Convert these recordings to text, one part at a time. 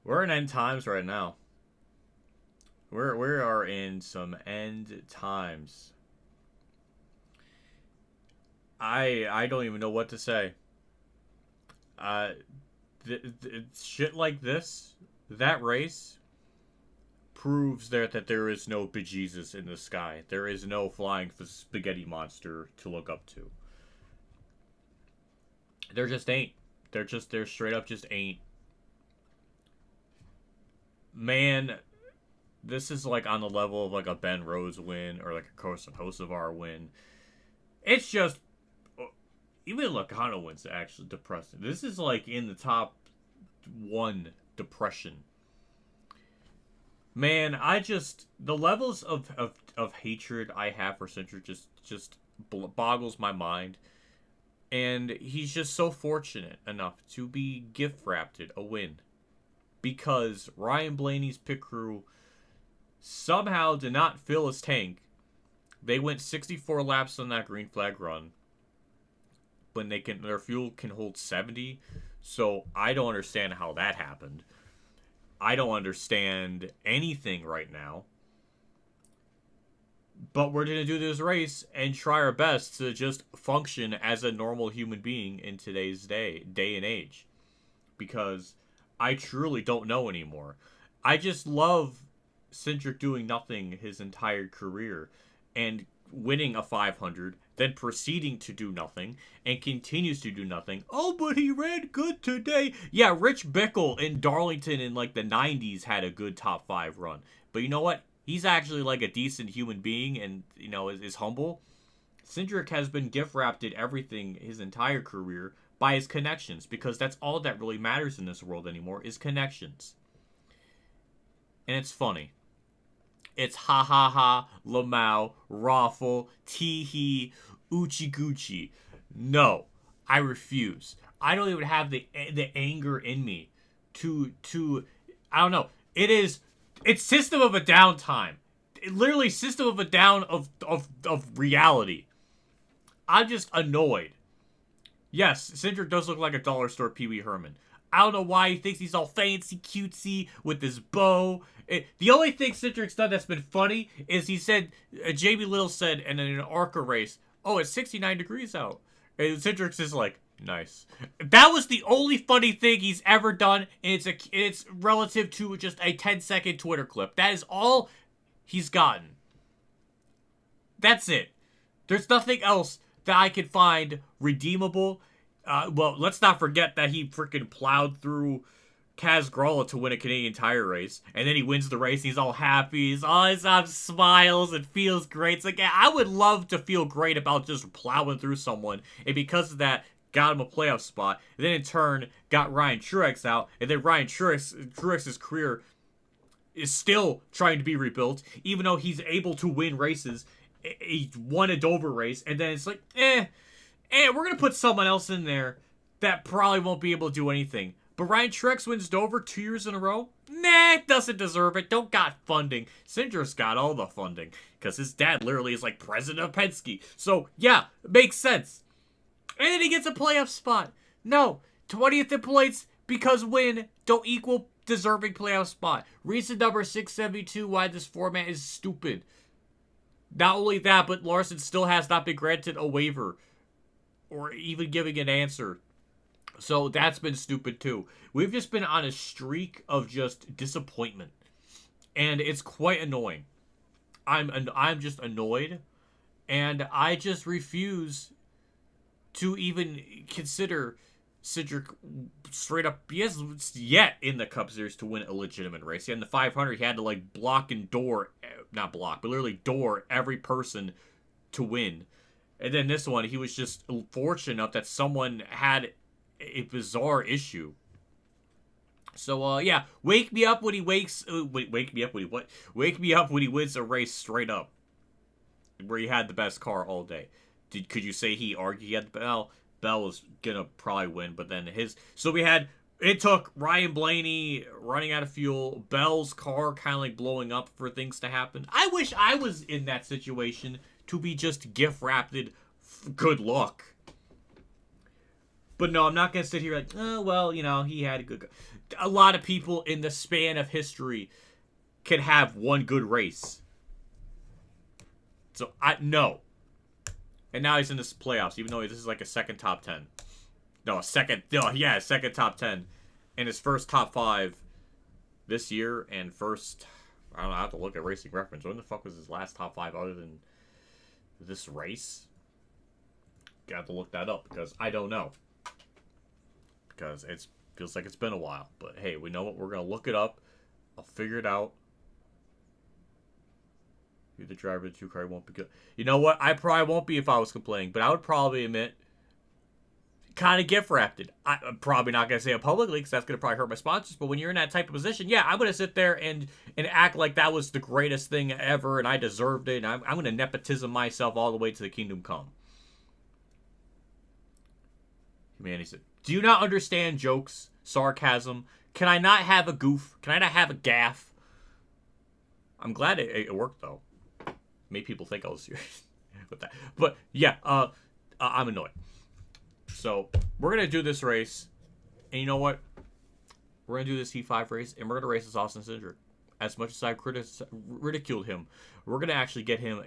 We're in end times right now. We are in some end times. I don't even know what to say. Uh, Shit like this, that race proves that there is no bejesus in the sky. There is no flying spaghetti monster to look up to. There just ain't. There straight up just ain't. Man, this is like on the level of like a Ben Rose win or like a Kosovar win. It's just even Logano wins actually depressing. This is like in the top one depression. Man, the levels of hatred I have for Cindric just boggles my mind. And he's just so fortunate enough to be gift wrapped a win. Because Ryan Blaney's pit crew somehow did not fill his tank. They went 64 laps on that green flag run. When their fuel can hold 70. So I don't understand how that happened. I don't understand anything right now. But we're going to do this race and try our best to just function as a normal human being in today's day and age. Because I truly don't know anymore. I just love Cindric doing nothing his entire career and winning a 500, then proceeding to do nothing and continues to do nothing. Oh, but he ran good today. Yeah, Rich Bickle in Darlington in like the 90s had a good top 5 run. But you know what? He's actually like a decent human being and, you know, is humble. Cindric has been gift wrapped at everything his entire career by his connections, because that's all that really matters in this world anymore is connections. And it's funny. It's ha ha ha, Lamau, Raffoul, Teehee, Uchi Gucci. No, I refuse. I don't even have the anger in me to I don't know. It's System of a Down time. Literally System of a Down of reality. I'm just annoyed. Yes, Cindric does look like a dollar store Pee Wee Herman. I don't know why he thinks he's all fancy, cutesy with his bow. The only thing Cindric's done that's been funny is he said, Jamie Little said in an ARCA race, oh, it's 69 degrees out. And Cindric's is like, nice. That was the only funny thing he's ever done, and it's relative to just a 10-second Twitter clip. That is all he's gotten. That's it. There's nothing else that I can find redeemable. Well, let's not forget that he freaking plowed through Kaz Gralla to win a Canadian Tire race, and then he wins the race. He's all happy. He's always on smiles and feels great. It's like, yeah, I would love to feel great about just plowing through someone, and because of that, got him a playoff spot. And then in turn, got Ryan Truex out, and then Ryan Truex's career is still trying to be rebuilt, even though he's able to win races. He won a Dover race, and then it's like, we're going to put someone else in there that probably won't be able to do anything. But Ryan Truex wins Dover 2 years in a row? Nah, doesn't deserve it. Don't got funding. Cindric's got all the funding, because his dad literally is like president of Penske. So, yeah, makes sense. And then he gets a playoff spot. No, 20th in points because win don't equal deserving playoff spot. Reason number 672 why this format is stupid. Not only that, but Larson still has not been granted a waiver or even giving an answer. So that's been stupid too. We've just been on a streak of just disappointment. And it's quite annoying. I'm just annoyed. And I just refuse to even consider Cindric straight up. He hasn't yet in the Cup Series to win a legitimate race. In the 500, he had to like block and door, not block, but literally door every person to win. And then this one, he was just fortunate enough that someone had a bizarre issue. So, yeah, wake me up when he wins a race straight up, where he had the best car all day. Could you say he argued he had the Bell? Bell was gonna probably win, but then it took Ryan Blaney running out of fuel, Bell's car kind of like blowing up for things to happen. I wish I was in that situation to be just gift wrapped good luck. But no, I'm not going to sit here like, oh, well, you know, he had a good... A lot of people in the span of history can have one good race. So, no. And now he's in this playoffs, even though this is like a second top 10. No, second top 10. And his first top 5 this year, and first... I don't know, I have to look at Racing Reference. When the fuck was his last top 5 other than this race? Got to look that up, because I don't know. Because it feels like it's been a while. But hey, we know what, we're going to look it up. I'll figure it out. You're the driver of the 2-car, won't be good. You know what? I probably won't be if I was complaining, but I would probably admit, kind of gift wrapped it. I'm probably not going to say it publicly because that's going to probably hurt my sponsors, but when you're in that type of position, yeah, I'm going to sit there and act like that was the greatest thing ever and I deserved it, and I'm going to nepotism myself all the way to the kingdom come. Humanity said, do you not understand jokes, sarcasm? Can I not have a goof? Can I not have a gaff? I'm glad it worked, though. Made people think I was serious with that. But, yeah, I'm annoyed. So, we're going to do this race. And you know what? We're going to do this T5 race, and we're going to race this Austin Cindric. As much as I ridiculed him, we're going to actually get him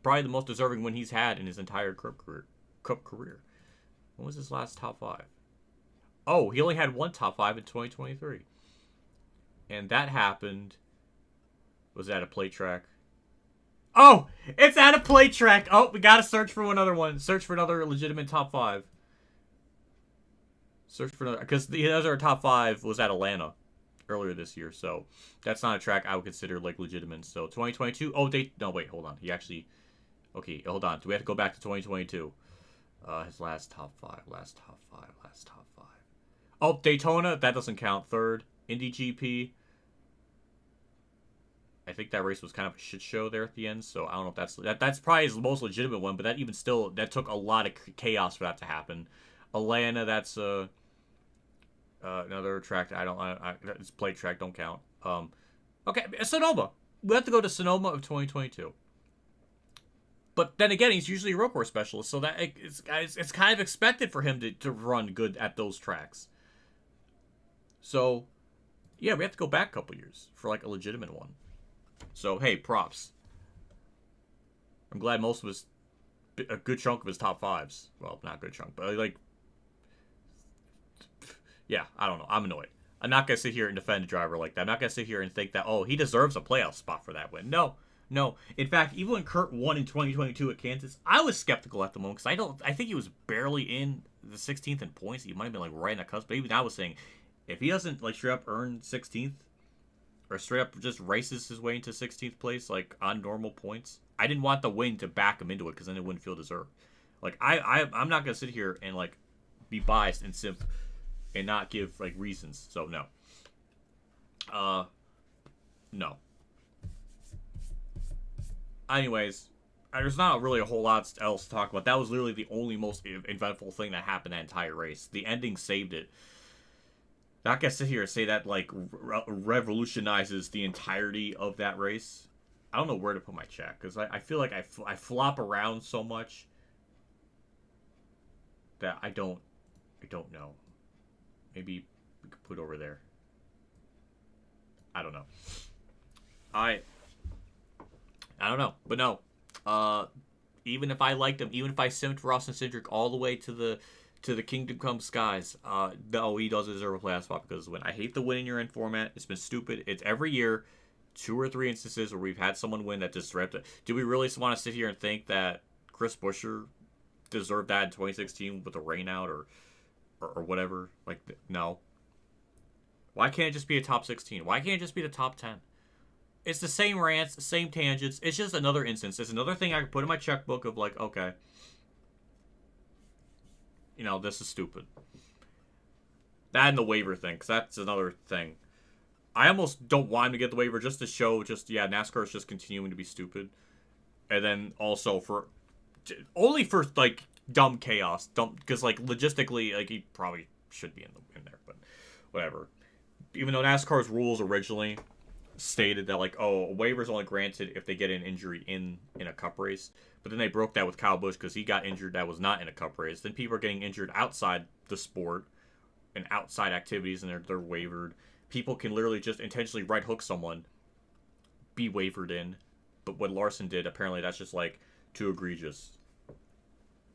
probably the most deserving win he's had in his entire Cup career. When was his last top 5? Oh, he only had one top 5 in 2023. And that happened... Was that a plate track? Oh! It's at a plate track! Oh, we gotta search for another one. Search for another legitimate top 5. Search for another... Because the other top 5 was at Atlanta earlier this year. So, that's not a track I would consider, like, legitimate. So, 2022... Oh, no, wait, hold on. He actually... Okay, hold on. Do we have to go back to 2022? His last top 5. Last top 5. Oh, Daytona, that doesn't count. 3rd. Indy GP. I think that race was kind of a shit show there at the end, so I don't know if that's probably his most legitimate one, but that even still, that took a lot of chaos for that to happen. Atlanta, that's another track that it's plate track, don't count. Okay, Sonoma. We have to go to Sonoma of 2022. But then again, he's usually a road course specialist, so that it's kind of expected for him to run good at those tracks. So, yeah, we have to go back a couple years for like a legitimate one. So, hey, props. I'm glad most of a good chunk of his top 5s. Well, not a good chunk, but like, yeah, I don't know. I'm annoyed. I'm not going to sit here and defend a driver like that. I'm not going to sit here and think that, oh, he deserves a playoff spot for that win. No. In fact, even when Kurt won in 2022 at Kansas, I was skeptical at the moment because I think he was barely in the 16th in points. He might have been like right in the cusp. But even I was saying, if he doesn't like straight up earn 16th or straight up just races his way into 16th place like on normal points, I didn't want the win to back him into it because then it wouldn't feel deserved. Like I'm not gonna sit here and like be biased and simp and not give like reasons. So no. No. Anyways, there's not really a whole lot else to talk about. That was literally the only most eventful thing that happened that entire race. The ending saved it. Not gonna sit here and say that like revolutionizes the entirety of that race. I don't know where to put my check because I feel like I flop around so much that I don't know. Maybe we could put it over there. I don't know. I don't know, but no. Even if I liked him, even if I simped for Austin Cindric all the way to the Kingdom Come skies, no, he does deserve a playoff spot because when I hate the win in your end format, it's been stupid. It's every year, 2 or 3 instances where we've had someone win that disrupted it. Do we really want to sit here and think that Chris Buescher deserved that in 2016 with a rain out or whatever? Like, no. Why can't it just be a top 16? Why can't it just be the top 10? It's the same rants, same tangents. It's just another instance. It's another thing I can put in my checkbook of like, okay, you know, this is stupid. That and the waiver thing, because that's another thing. I almost don't want him to get the waiver just to show, yeah, NASCAR is just continuing to be stupid. And then also only for, like, dumb chaos. Because, like, logistically, like, he probably should be in there, but whatever. Even though NASCAR's rules originally stated that like, oh, a waiver's only granted if they get an injury in a cup race. But then they broke that with Kyle Busch because he got injured that was not in a cup race. Then people are getting injured outside the sport and outside activities, and they're wavered. People can literally just intentionally right hook someone, be wavered in. But what Larson did, apparently that's just like too egregious.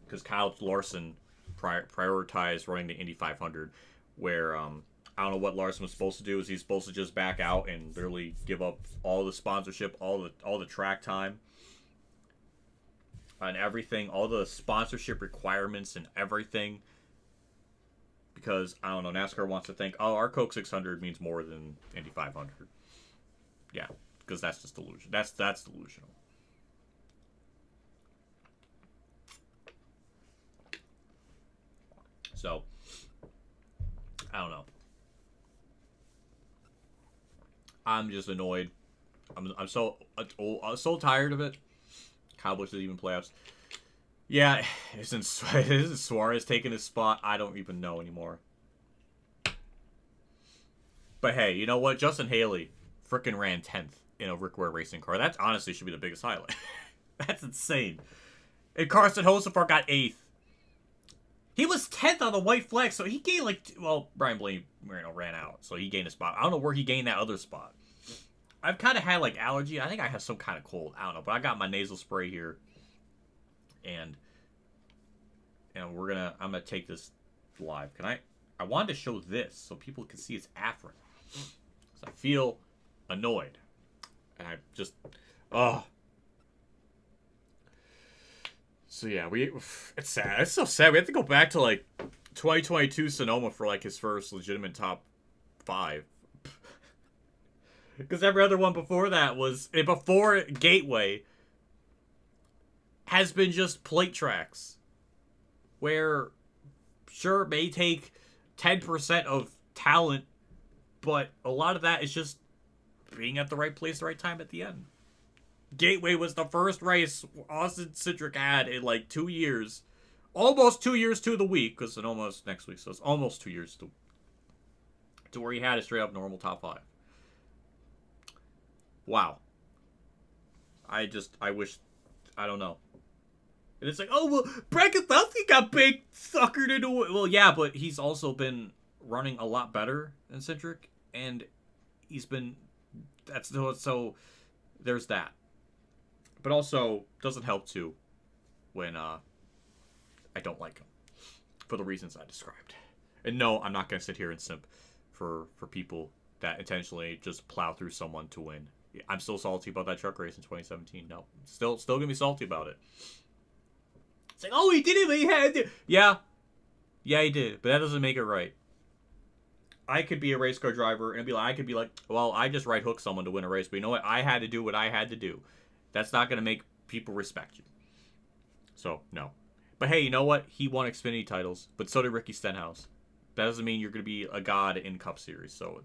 Because Kyle Larson prioritized running the Indy 500, where I don't know what Larson was supposed to do. Is he's supposed to just back out and literally give up all the sponsorship, all the track time, and everything, all the sponsorship requirements and everything. Because I don't know, NASCAR wants to think, oh, our Coke 600 means more than Indy 500. Yeah, because that's just delusion. That's delusional. So, I don't know. I'm just annoyed. I'm so tired of it. Cowboys didn't even playoffs. Yeah, isn't Suarez taking his spot? I don't even know anymore. But hey, you know what? Justin Haley frickin' ran 10th in a Rick Ware racing car. That honestly should be the biggest highlight. That's insane. And Carson Hocevar got 8th. He was 10th on the white flag, so he gained like... Well, Brian Blaney ran out, so he gained a spot. I don't know where he gained that other spot. I've kind of had like allergy. I think I have some kind of cold. I don't know, but I got my nasal spray here. And I'm gonna take this live. I wanted to show this so people can see it's Afrin. So I feel annoyed. And I just So yeah, it's sad. It's so sad. We have to go back to like 2022 Sonoma for like his first legitimate top 5. Because every other one before that before Gateway has been just plate tracks. Where, sure, it may take 10% of talent, but a lot of that is just being at the right place, the right time at the end. Gateway was the first race Austin Cindric had in like 2 years. Almost 2 years to the week, because it's almost next week, so it's almost 2 years to where he had a straight up normal top 5. Wow. I wish, I don't know. And it's like, oh, well, Brad Keselowski got big suckered into it. Well, yeah, but he's also been running a lot better than Cindric, and he's been, so there's that. But also, doesn't help, too, when I don't like him, for the reasons I described. And no, I'm not going to sit here and simp for people that intentionally just plow through someone to win. I'm still salty about that truck race in 2017. No, still gonna be salty about it. It's like, oh, he did it, but he had to. Yeah, he did, but that doesn't make it right. I could be a race car driver and I could be like, well, I just right hook someone to win a race, but you know what? I had to do what I had to do. That's not gonna make people respect you. So no, but hey, you know what? He won Xfinity titles, but so did Ricky Stenhouse. That doesn't mean you're gonna be a god in Cup Series. So.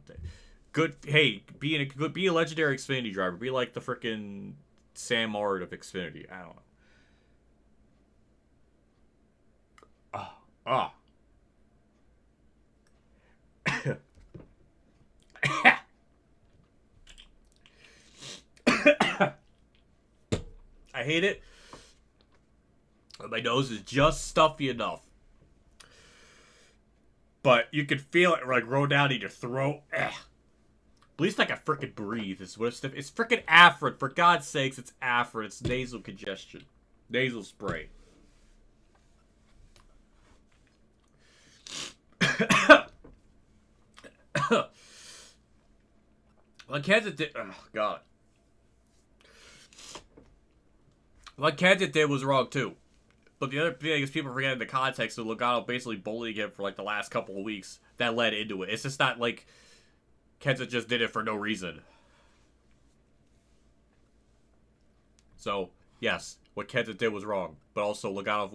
Good. Hey, be a legendary Xfinity driver. Be like the frickin' Sam Ard of Xfinity. I don't know. I hate it. My nose is just stuffy enough. But you can feel it like roll down in your throat. At least I can frickin' breathe. It's frickin' Afrin. For God's sakes, it's Afrin. It's nasal congestion. Nasal spray. Like Kansas did. Oh, God. What Kansas did was wrong, too. But the other thing is people forget the context of Logano basically bullying him for like the last couple of weeks that led into it. It's just not like Kenseth just did it for no reason. So, yes, what Kenseth did was wrong. But also, Logano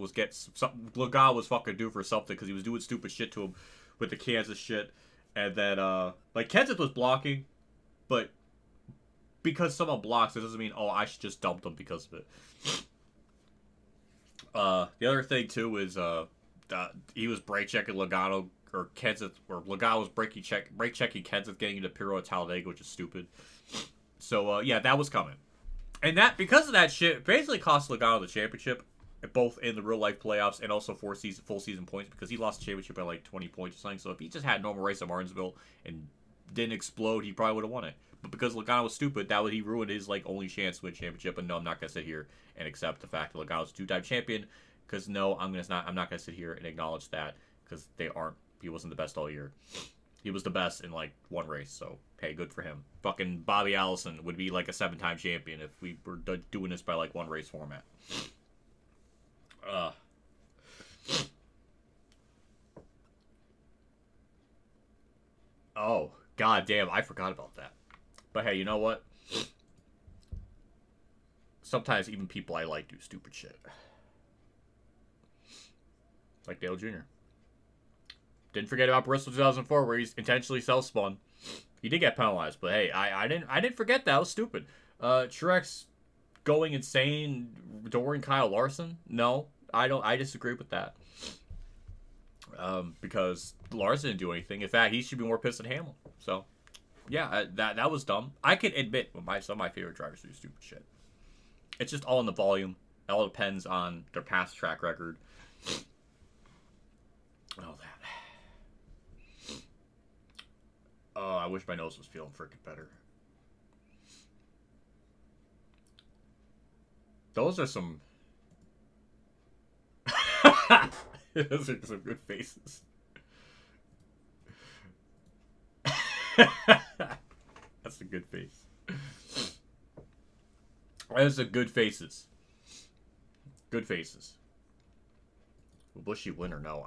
was fucking due for something because he was doing stupid shit to him with the Kansas shit. And then, like, Kenseth was blocking, but because someone blocks, it doesn't mean, oh, I should just dump them because of it. The other thing, too, is he was brake checking Logano or Kenseth, or Legal was break checking Kenseth getting into Piro at Talladega, which is stupid. So, yeah, that was coming. And that, because of that shit, basically cost Logano the championship, both in the real-life playoffs and also full season points, because he lost the championship by, like, 20 points or something. So if he just had a normal race at Martinsville and didn't explode, he probably would have won it. But because Logano was stupid, he ruined his, like, only chance to win championship. And no, I'm not going to sit here and accept the fact that Logano's a two-time champion, because no, I'm not going to sit here and acknowledge that, because he wasn't the best all year. He was the best in, like, one race, so, hey, good for him. Fucking Bobby Allison would be, like, a 7-time champion if we were doing this by, like, one race format. Oh, god damn, I forgot about that. But hey, you know what? Sometimes even people I like do stupid shit. Like Dale Jr. Didn't forget about Bristol 2004, where he's intentionally self-spun. He did get penalized, but hey, I didn't forget that. It was stupid. Truex going insane during Kyle Larson? No, I disagree with that. Because Larson didn't do anything. In fact, he should be more pissed at Hamlin. So, yeah, that was dumb. I can admit when some of my favorite drivers do stupid shit. It's just all in the volume. It all depends on their past track record. All that. Oh, I wish my nose was feeling freaking better. Those are some... Those are some good faces. That's a good face. Those are good faces. Good faces. Will Bushy win or no?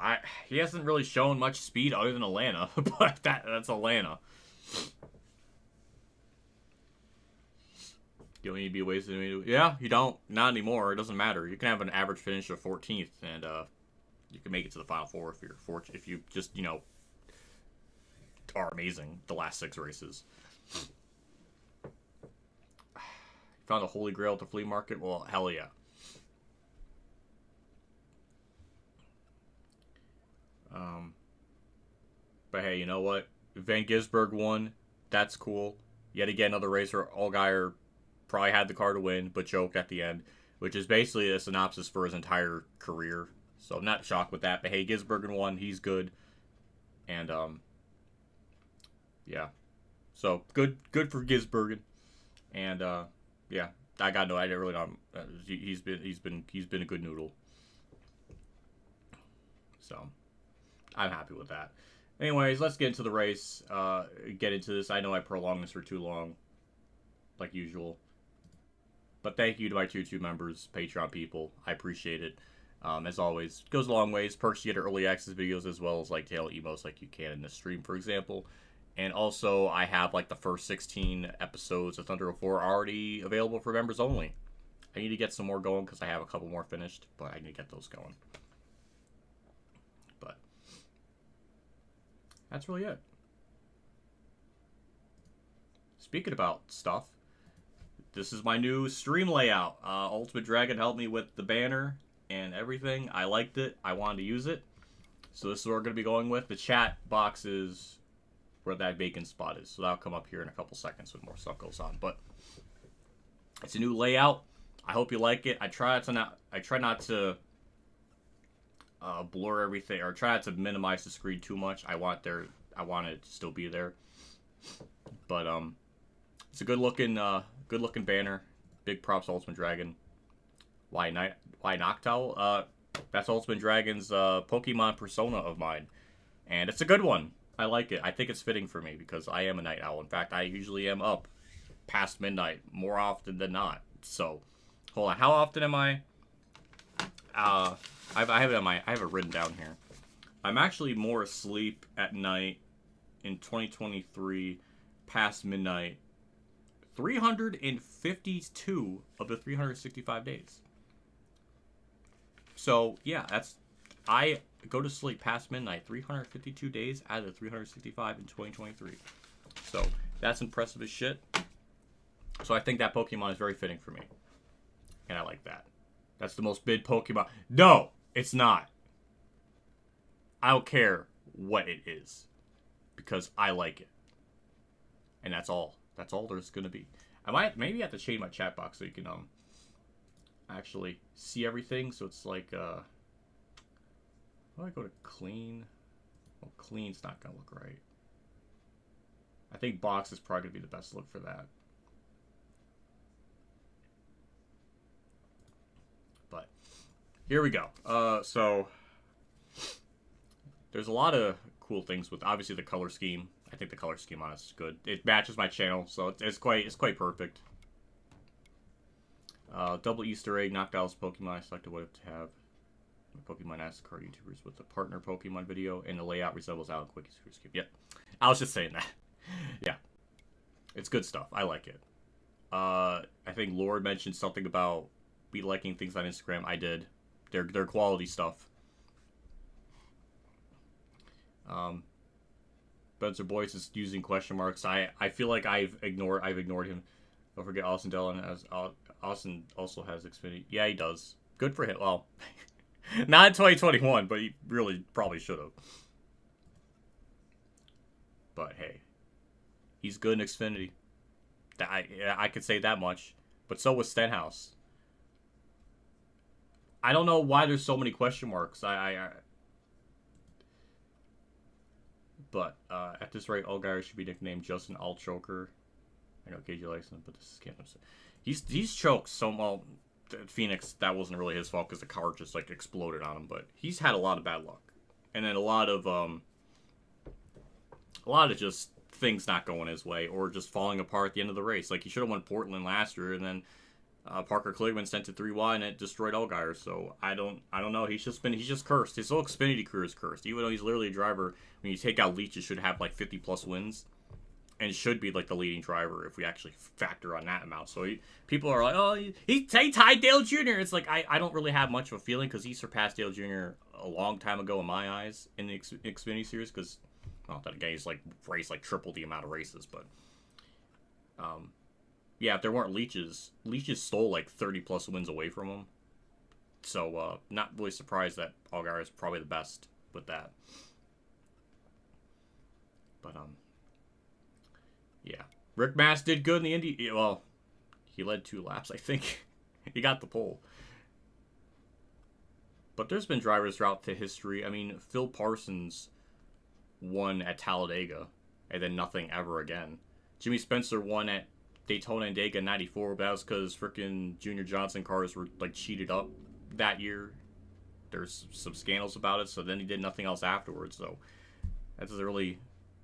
He hasn't really shown much speed other than Atlanta, but that's Atlanta. You don't need to be wasted. Yeah, you don't. Not anymore. It doesn't matter. You can have an average finish of 14th, and you can make it to the Final Four if you're fortunate. If you just, are amazing the last 6 races. Found a holy grail at the flea market? Well, hell yeah. But hey, you know what? Van Gisberg won. That's cool. Yet again, another racer. Allgaier probably had the car to win, but choked at the end, which is basically a synopsis for his entire career. So I'm not shocked with that. But hey, Gisbergen won. He's good. And yeah. So good for Gisbergen. And yeah, I didn't really know. He's been a good noodle. So I'm happy with that. Anyways, let's get into the race. Get into this. I know I prolonged this for too long, like usual. But thank you to my Tier 2 members, Patreon people. I appreciate it. As always, it goes a long ways. Perks you get early access videos as well as like tail emos like you can in this stream, for example. And also, I have like the first 16 episodes of Thunder 04 already available for members only. I need to get some more going because I have a couple more finished, but I need to get those going. But that's really it. Speaking about stuff, this is my new stream layout. Ultimate Dragon helped me with the banner and everything. I liked it. I wanted to use it. So this is what we're going to be going with. The chat box is where that bacon spot is. So that'll come up here in a couple seconds when more stuff goes on. But it's a new layout. I hope you like it. I try not to blur everything, or try not to minimize the screen too much. I want it to still be there. But it's a good looking banner. Big props to Ultimate Dragon. Why Noctowl? That's Ultimate Dragon's Pokemon persona of mine, and it's a good one. I like it. I think it's fitting for me because I am a night owl. In fact, I usually am up past midnight more often than not. So, hold on. How often am I? I have it written down here. I'm actually more asleep at night in 2023 past midnight 352 of the 365 days. So, yeah, I go to sleep past midnight 352 days out of the 365 in 2023. So, that's impressive as shit. So, I think that Pokemon is very fitting for me. And I like that. That's the most bid Pokemon. No, it's not. I don't care what it is. Because I like it. And that's all. That's all there's going to be. I might maybe have to change my chat box so you can actually see everything. So it's like, how do I go to clean? Well, clean's not going to look right. I think box is probably going to be the best look for that. But here we go. So there's a lot of cool things with obviously the color scheme. I think the color scheme on it is good. It matches my channel, so it's quite perfect. Double Easter egg, knocked out Pokemon. I selected what to have. Pokemon NASCAR YouTubers with the partner Pokemon video, and the layout resembles Alan Quickie's Cruise Cube. Yep, I was just saying that. Yeah, it's good stuff. I like it. I think Lord mentioned something about me liking things on Instagram. I did. They're quality stuff. Spencer Boyce is using question marks. I feel like I've ignored him. Don't forget Austin Dillon as Austin also has Xfinity. Yeah, he does. Good for him. Well, not in 2021, but he really probably should have. But hey, he's good in Xfinity. I could say that much. But so was Stenhouse. I don't know why there's so many question marks. But at this rate, Allgaier should be nicknamed Justin Allchoker. I know KJ likes him, but this is Canada. He's choked so well. Phoenix, that wasn't really his fault because the car just like exploded on him. But he's had a lot of bad luck, and then a lot of just things not going his way or just falling apart at the end of the race. Like he should have won Portland last year, and then Parker Kligerman sent it 3 wide and it destroyed Allgaier. So I don't know. He's just cursed. His whole Xfinity career is cursed. Even though he's literally a driver, when you take out Leach, it should have like 50 plus wins, and should be like the leading driver if we actually factor on that amount. So people are like, oh, he tied Dale Jr. It's like I don't really have much of a feeling because he surpassed Dale Jr. a long time ago in my eyes in the Xfinity series. Because that guy he's like raced like triple the amount of races, but yeah, if there weren't Leaches stole like 30 plus wins away from him. So not really surprised that Allgaier is probably the best with that. But yeah, Rick Mast did good in the Indy. Well, he led 2 laps, I think. He got the pole. But there's been drivers throughout the history. I mean, Phil Parsons won at Talladega, and then nothing ever again. Jimmy Spencer won at Daytona and Dega in 94, but that was because freaking Junior Johnson cars were like cheated up that year. There's some scandals about it, so then he did nothing else afterwards. So that doesn't really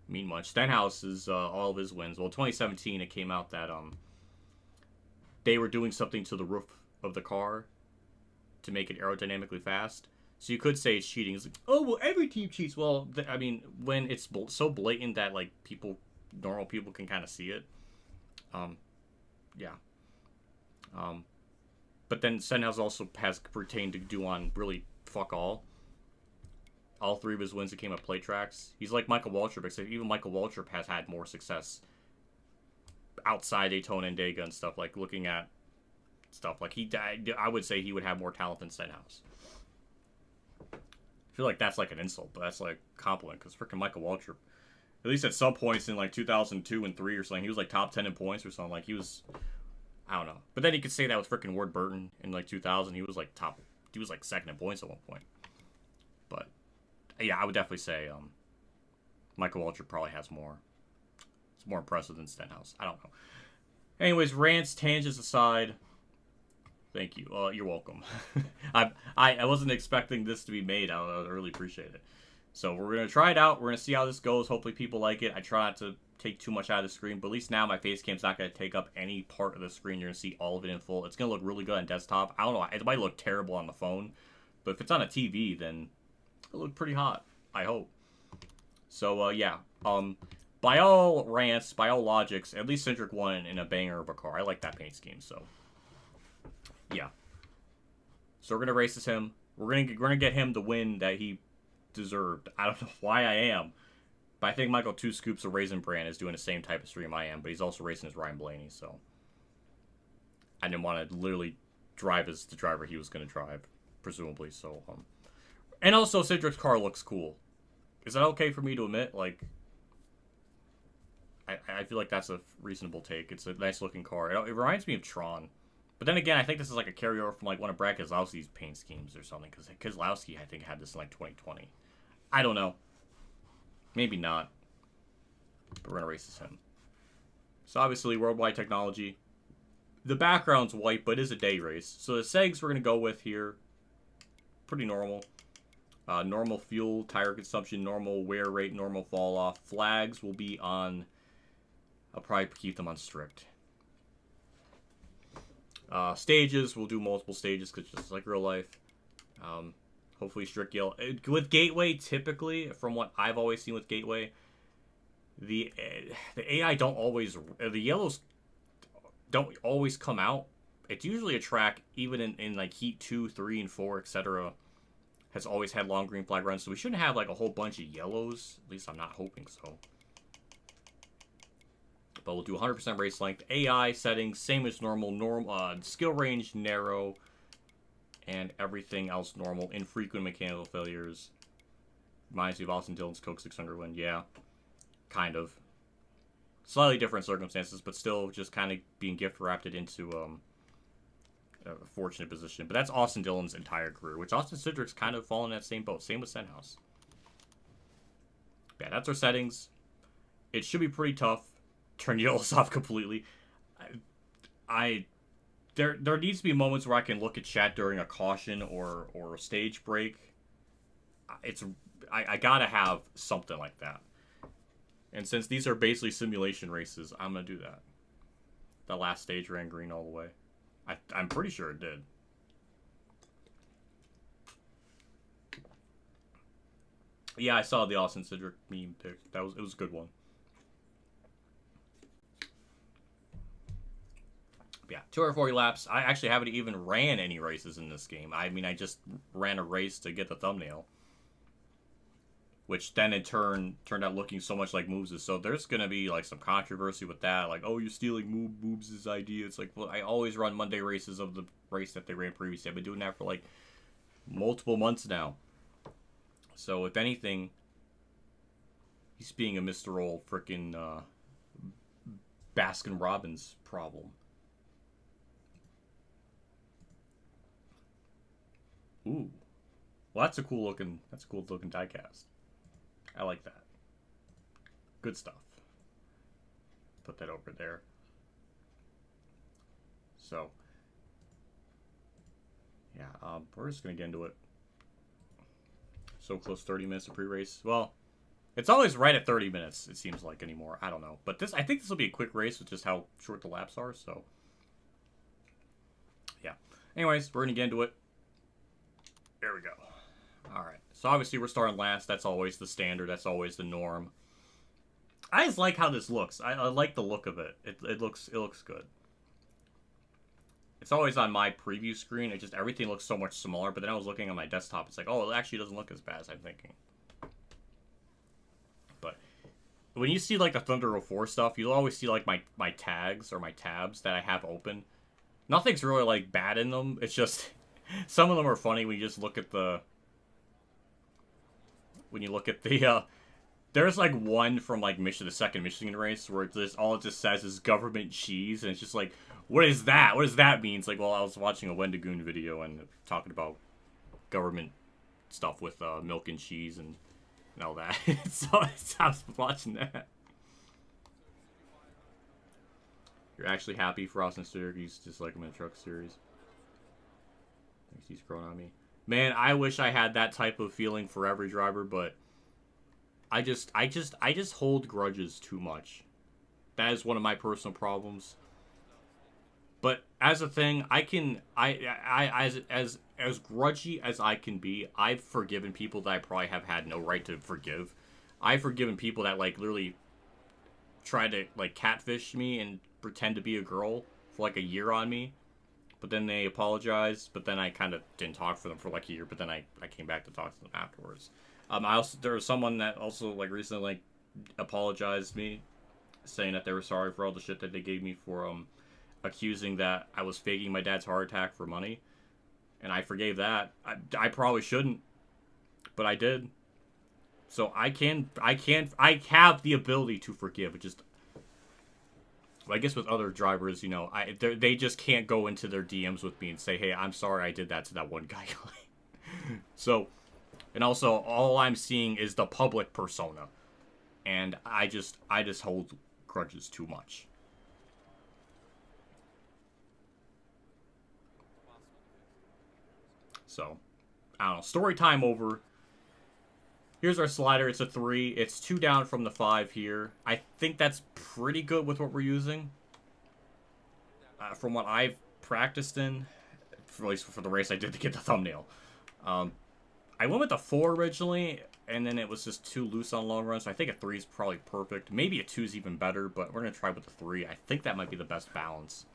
mean much. Stenhouse is all of his wins. Well, 2017 it came out that they were doing something to the roof of the car to make it aerodynamically fast. So you could say it's cheating. It's like, oh well, every team cheats. Well, I mean, when it's so blatant that like normal people can kind of see it. Yeah. But then Stenhouse also has pertained to do on really fuck all. All 3 of his wins that came at plate tracks. He's like Michael Waltrip, except even Michael Waltrip has had more success outside Daytona and Dega and stuff. Like looking at stuff like I would say he would have more talent than Stenhouse. I feel like that's like an insult, but that's like a compliment because freaking Michael Waltrip, at least at some points in like 2002 and 3 or something, he was like top 10 in points or something. Like he was, I don't know. But then you could say that with freaking Ward Burton in like 2000. He was like second in points at one point. But yeah, I would definitely say Michael Waltrip probably has more. It's more impressive than Stenhouse. I don't know. Anyways, rants, tangents aside, thank you. You're welcome. I wasn't expecting this to be made. I really appreciate it. So we're going to try it out. We're going to see how this goes. Hopefully people like it. I try not to take too much out of the screen, but at least now my face cam's not going to take up any part of the screen. You're going to see all of it in full. It's going to look really good on desktop. I don't know. It might look terrible on the phone, but if it's on a TV, then it'll look pretty hot. I hope. So, yeah. By all rants, by all logics, at least Cindric won in a banger of a car. I like that paint scheme, so yeah. So we're gonna race as him. We're gonna get him the win that he deserved. I don't know why I am, but I think Michael Two Scoops of Raisin Brand is doing the same type of stream I am, but he's also racing as Ryan Blaney, so I didn't want to literally drive as the driver he was gonna drive, presumably. So and also Cindric's car looks cool. Is that okay for me to admit? Like, I feel like that's a reasonable take. It's a nice looking car. It reminds me of Tron. But then again, I think this is like a carryover from like one of Brad Keselowski's paint schemes or something. Because Keselowski, I think, had this in like 2020. I don't know. Maybe not. But we're going to race as him. So obviously, worldwide technology. The background's white, but it is a day race. So the segs we're going to go with here, pretty normal. Normal fuel, tire consumption, normal wear rate, normal fall off. Flags will be on... I'll probably keep them on strict. Stages, we'll do multiple stages because just like real life. Hopefully strict yellow. With Gateway, typically, from what I've always seen with Gateway, the AI don't always... the yellows don't always come out. It's usually a track, even in like Heat 2, 3, and 4, etc., has always had long green flag runs, so we shouldn't have like a whole bunch of yellows. At least I'm not hoping so. But we'll do 100% race length. AI settings, same as normal. Skill range, narrow. And everything else normal. Infrequent mechanical failures. Reminds me of Austin Dillon's Coke 600 win. Yeah. Kind of. Slightly different circumstances, but still just kind of being gift wrapped into a fortunate position. But that's Austin Dillon's entire career, which Austin Cindric's kind of fallen in that same boat. Same with Stenhouse. Yeah, that's our settings. It should be pretty tough. Turn yellows off completely. There needs to be moments where I can look at chat during a caution or a stage break. I gotta have something like that. And since these are basically simulation races, I'm gonna do that. The last stage ran green all the way. I'm pretty sure it did. Yeah, I saw the Austin Cindric meme pic. It was a good one. Yeah, 240 laps. I actually haven't even ran any races in this game. I mean, I just ran a race to get the thumbnail. Which then in turn turned out looking so much like Moves'. So there's going to be like some controversy with that. Like, oh, you're stealing Moves' idea. It's like, well, I always run Monday races of the race that they ran previously. I've been doing that for like multiple months now. So if anything, he's being a Mr. Old frickin' Baskin Robbins problem. Ooh. Well, that's a cool looking diecast. I like that. Good stuff. Put that over there. So, yeah, we're just gonna get into it. So close, 30 minutes of pre-race. Well, it's always right at 30 minutes, it seems like, anymore. I don't know. But I think this will be a quick race with just how short the laps are, so. Yeah. Anyways, we're gonna get into it. There we go. Alright. So obviously we're starting last. That's always the standard. That's always the norm. I just like how this looks. I like the look of it. It looks good. It's always on my preview screen. It just, everything looks so much smaller. But then I was looking on my desktop. It's like, oh, it actually doesn't look as bad as I'm thinking. But when you see like the Thunder 04 stuff, you'll always see like my tags or my tabs that I have open. Nothing's really like bad in them. It's just... Some of them are funny when you just look at the... When you look at the... there's like one from like the second Michigan race where all it just says is government cheese. And it's just like, what is that? What does that mean? It's like, well, I was watching a Wendigoon video and talking about government stuff with milk and cheese and all that. So I was watching that. You're actually happy for Austin Cindric? He's just like him in the truck series. He's growing on me. Man, I wish I had that type of feeling for every driver, but I just hold grudges too much. That is one of my personal problems. But as a thing, as grudgy as I can be, I've forgiven people that I probably have had no right to forgive. I've forgiven people that like literally tried to like catfish me and pretend to be a girl for like a year on me. But then they apologized, but then I kind of didn't talk for them for like a year, but then I came back to talk to them afterwards. There was someone that also like recently like apologized to me, saying that they were sorry for all the shit that they gave me for accusing that I was faking my dad's heart attack for money. And I forgave that. I probably shouldn't, but I did. So I have the ability to forgive. It just, I guess with other drivers, you know, they just can't go into their DMs with me and say, hey, I'm sorry I did that to that one guy. So, and also, all I'm seeing is the public persona. And I just hold grudges too much. So, I don't know. Story time over. Here's our slider. It's a 3. It's 2 down from the 5 here. I think that's pretty good with what we're using. From what I've practiced in, at least for the race I did to get the thumbnail. I went with a 4 originally, and then it was just too loose on long run, so I think a 3 is probably perfect. Maybe a 2 is even better, but we're going to try with a 3. I think that might be the best balance.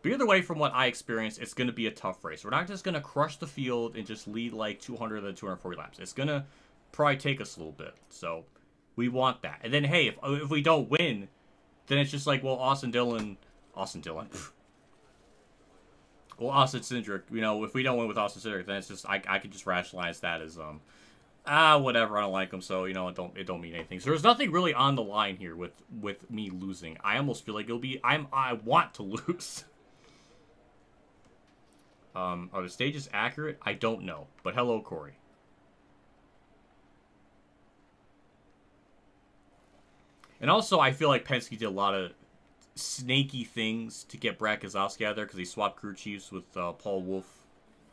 But either way, from what I experienced, it's going to be a tough race. We're not just going to crush the field and just lead like 200 to 240 laps. It's going to probably take us a little bit, so we want that. And then, hey, if we don't win, then it's just like, well, Austin Cindric, you know, if we don't win with Austin Cindric, then it's just, I could just rationalize that as, whatever, I don't like him, so, you know, it don't mean anything. So there's nothing really on the line here with me losing. I almost feel like it'll be, I want to lose. Are the stages accurate? I don't know, but hello, Corey. And also, I feel like Penske did a lot of snaky things to get Brad Keselowski out there, because he swapped crew chiefs with Paul Wolfe,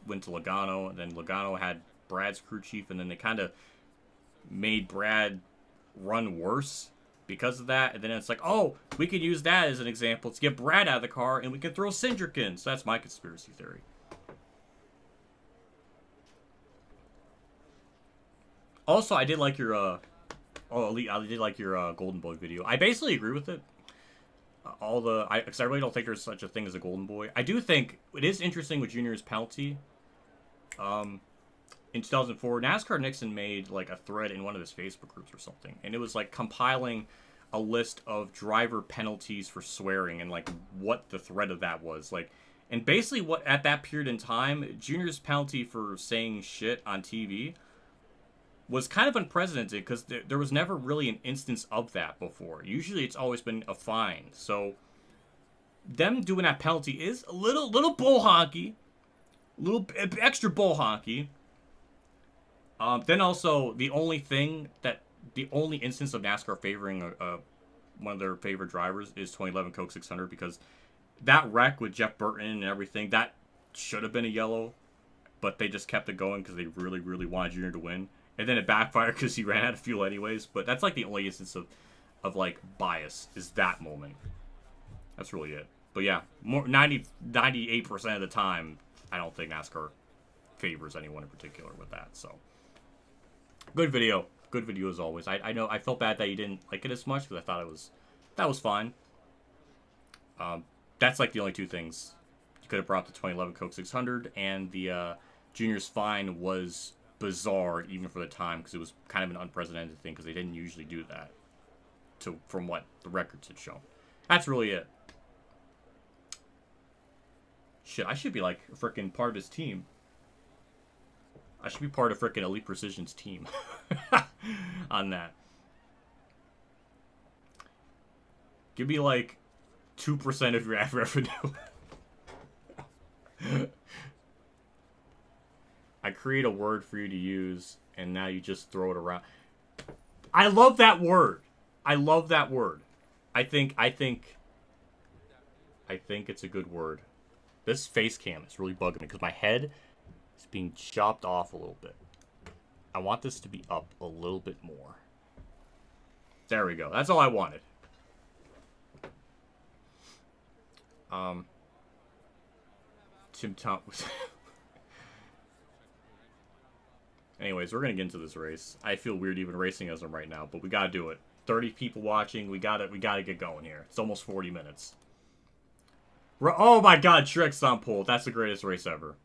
went to Logano, and then Logano had Brad's crew chief, and then they kind of made Brad run worse because of that. And then it's like, oh, we could use that as an example to get Brad out of the car, and we can throw Cindric in. So that's my conspiracy theory. Also, I did like your I did like your Golden Boy video. I basically agree with it. Because I really don't think there's such a thing as a Golden Boy. I do think it is interesting with Junior's penalty. In 2004, NASCAR Nixon made like a thread in one of his Facebook groups or something, and it was like compiling a list of driver penalties for swearing and like what the thread of that was like. And basically, what at that period in time, Junior's penalty for saying shit on TV was kind of unprecedented, because there was never really an instance of that before. Usually it's always been a fine. So them doing that penalty is a little bull honky. A little extra bull honky. Then also, the only instance of NASCAR favoring one of their favorite drivers is 2011 Coke 600, because that wreck with Jeff Burton and everything, that should have been a yellow, but they just kept it going because they really, really wanted Junior to win. And then it backfired because he ran out of fuel anyways. But that's like the only instance of like bias, is that moment. That's really it. But yeah, 98% of the time, I don't think NASCAR favors anyone in particular with that. So good video as always. I know I felt bad that you didn't like it as much, because I thought that was fine. That's like the only two things. You could have brought the 2011 Coke 600, and the Junior's fine was bizarre even for the time, because it was kind of an unprecedented thing, because they didn't usually do that from what the records had shown. That's really it. Shit, I should be like a freaking part of his team. I should be part of freaking Elite Precision's team on that. Give me like 2% of your ad revenue. I create a word for you to use, and now you just throw it around. I love that word. I love that word. I think it's a good word. This face cam is really bugging me, because my head is being chopped off a little bit. I want this to be up a little bit more. There we go. That's all I wanted. Tim Thomas. Anyways, we're gonna get into this race. I feel weird even racing as them right now, but we gotta do it. 30 people watching. We gotta get going here. It's almost 40 minutes. Oh my God, Shrek's on pole. That's the greatest race ever.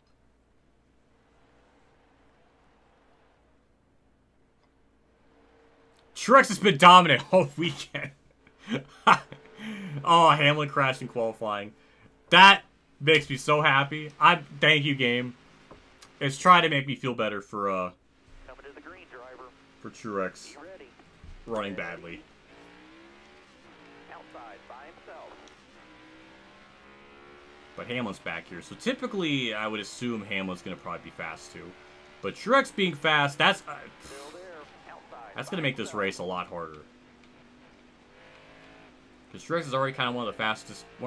Truex has been dominant all weekend. Oh, Hamlin crashed in qualifying. That makes me so happy. Thank you, game. It's trying to make me feel better for for Truex running badly. But Hamlin's back here, so typically I would assume Hamlin's going to probably be fast too. But Truex being fast, that's going to make this race a lot harder. Because Truex is already kind of one of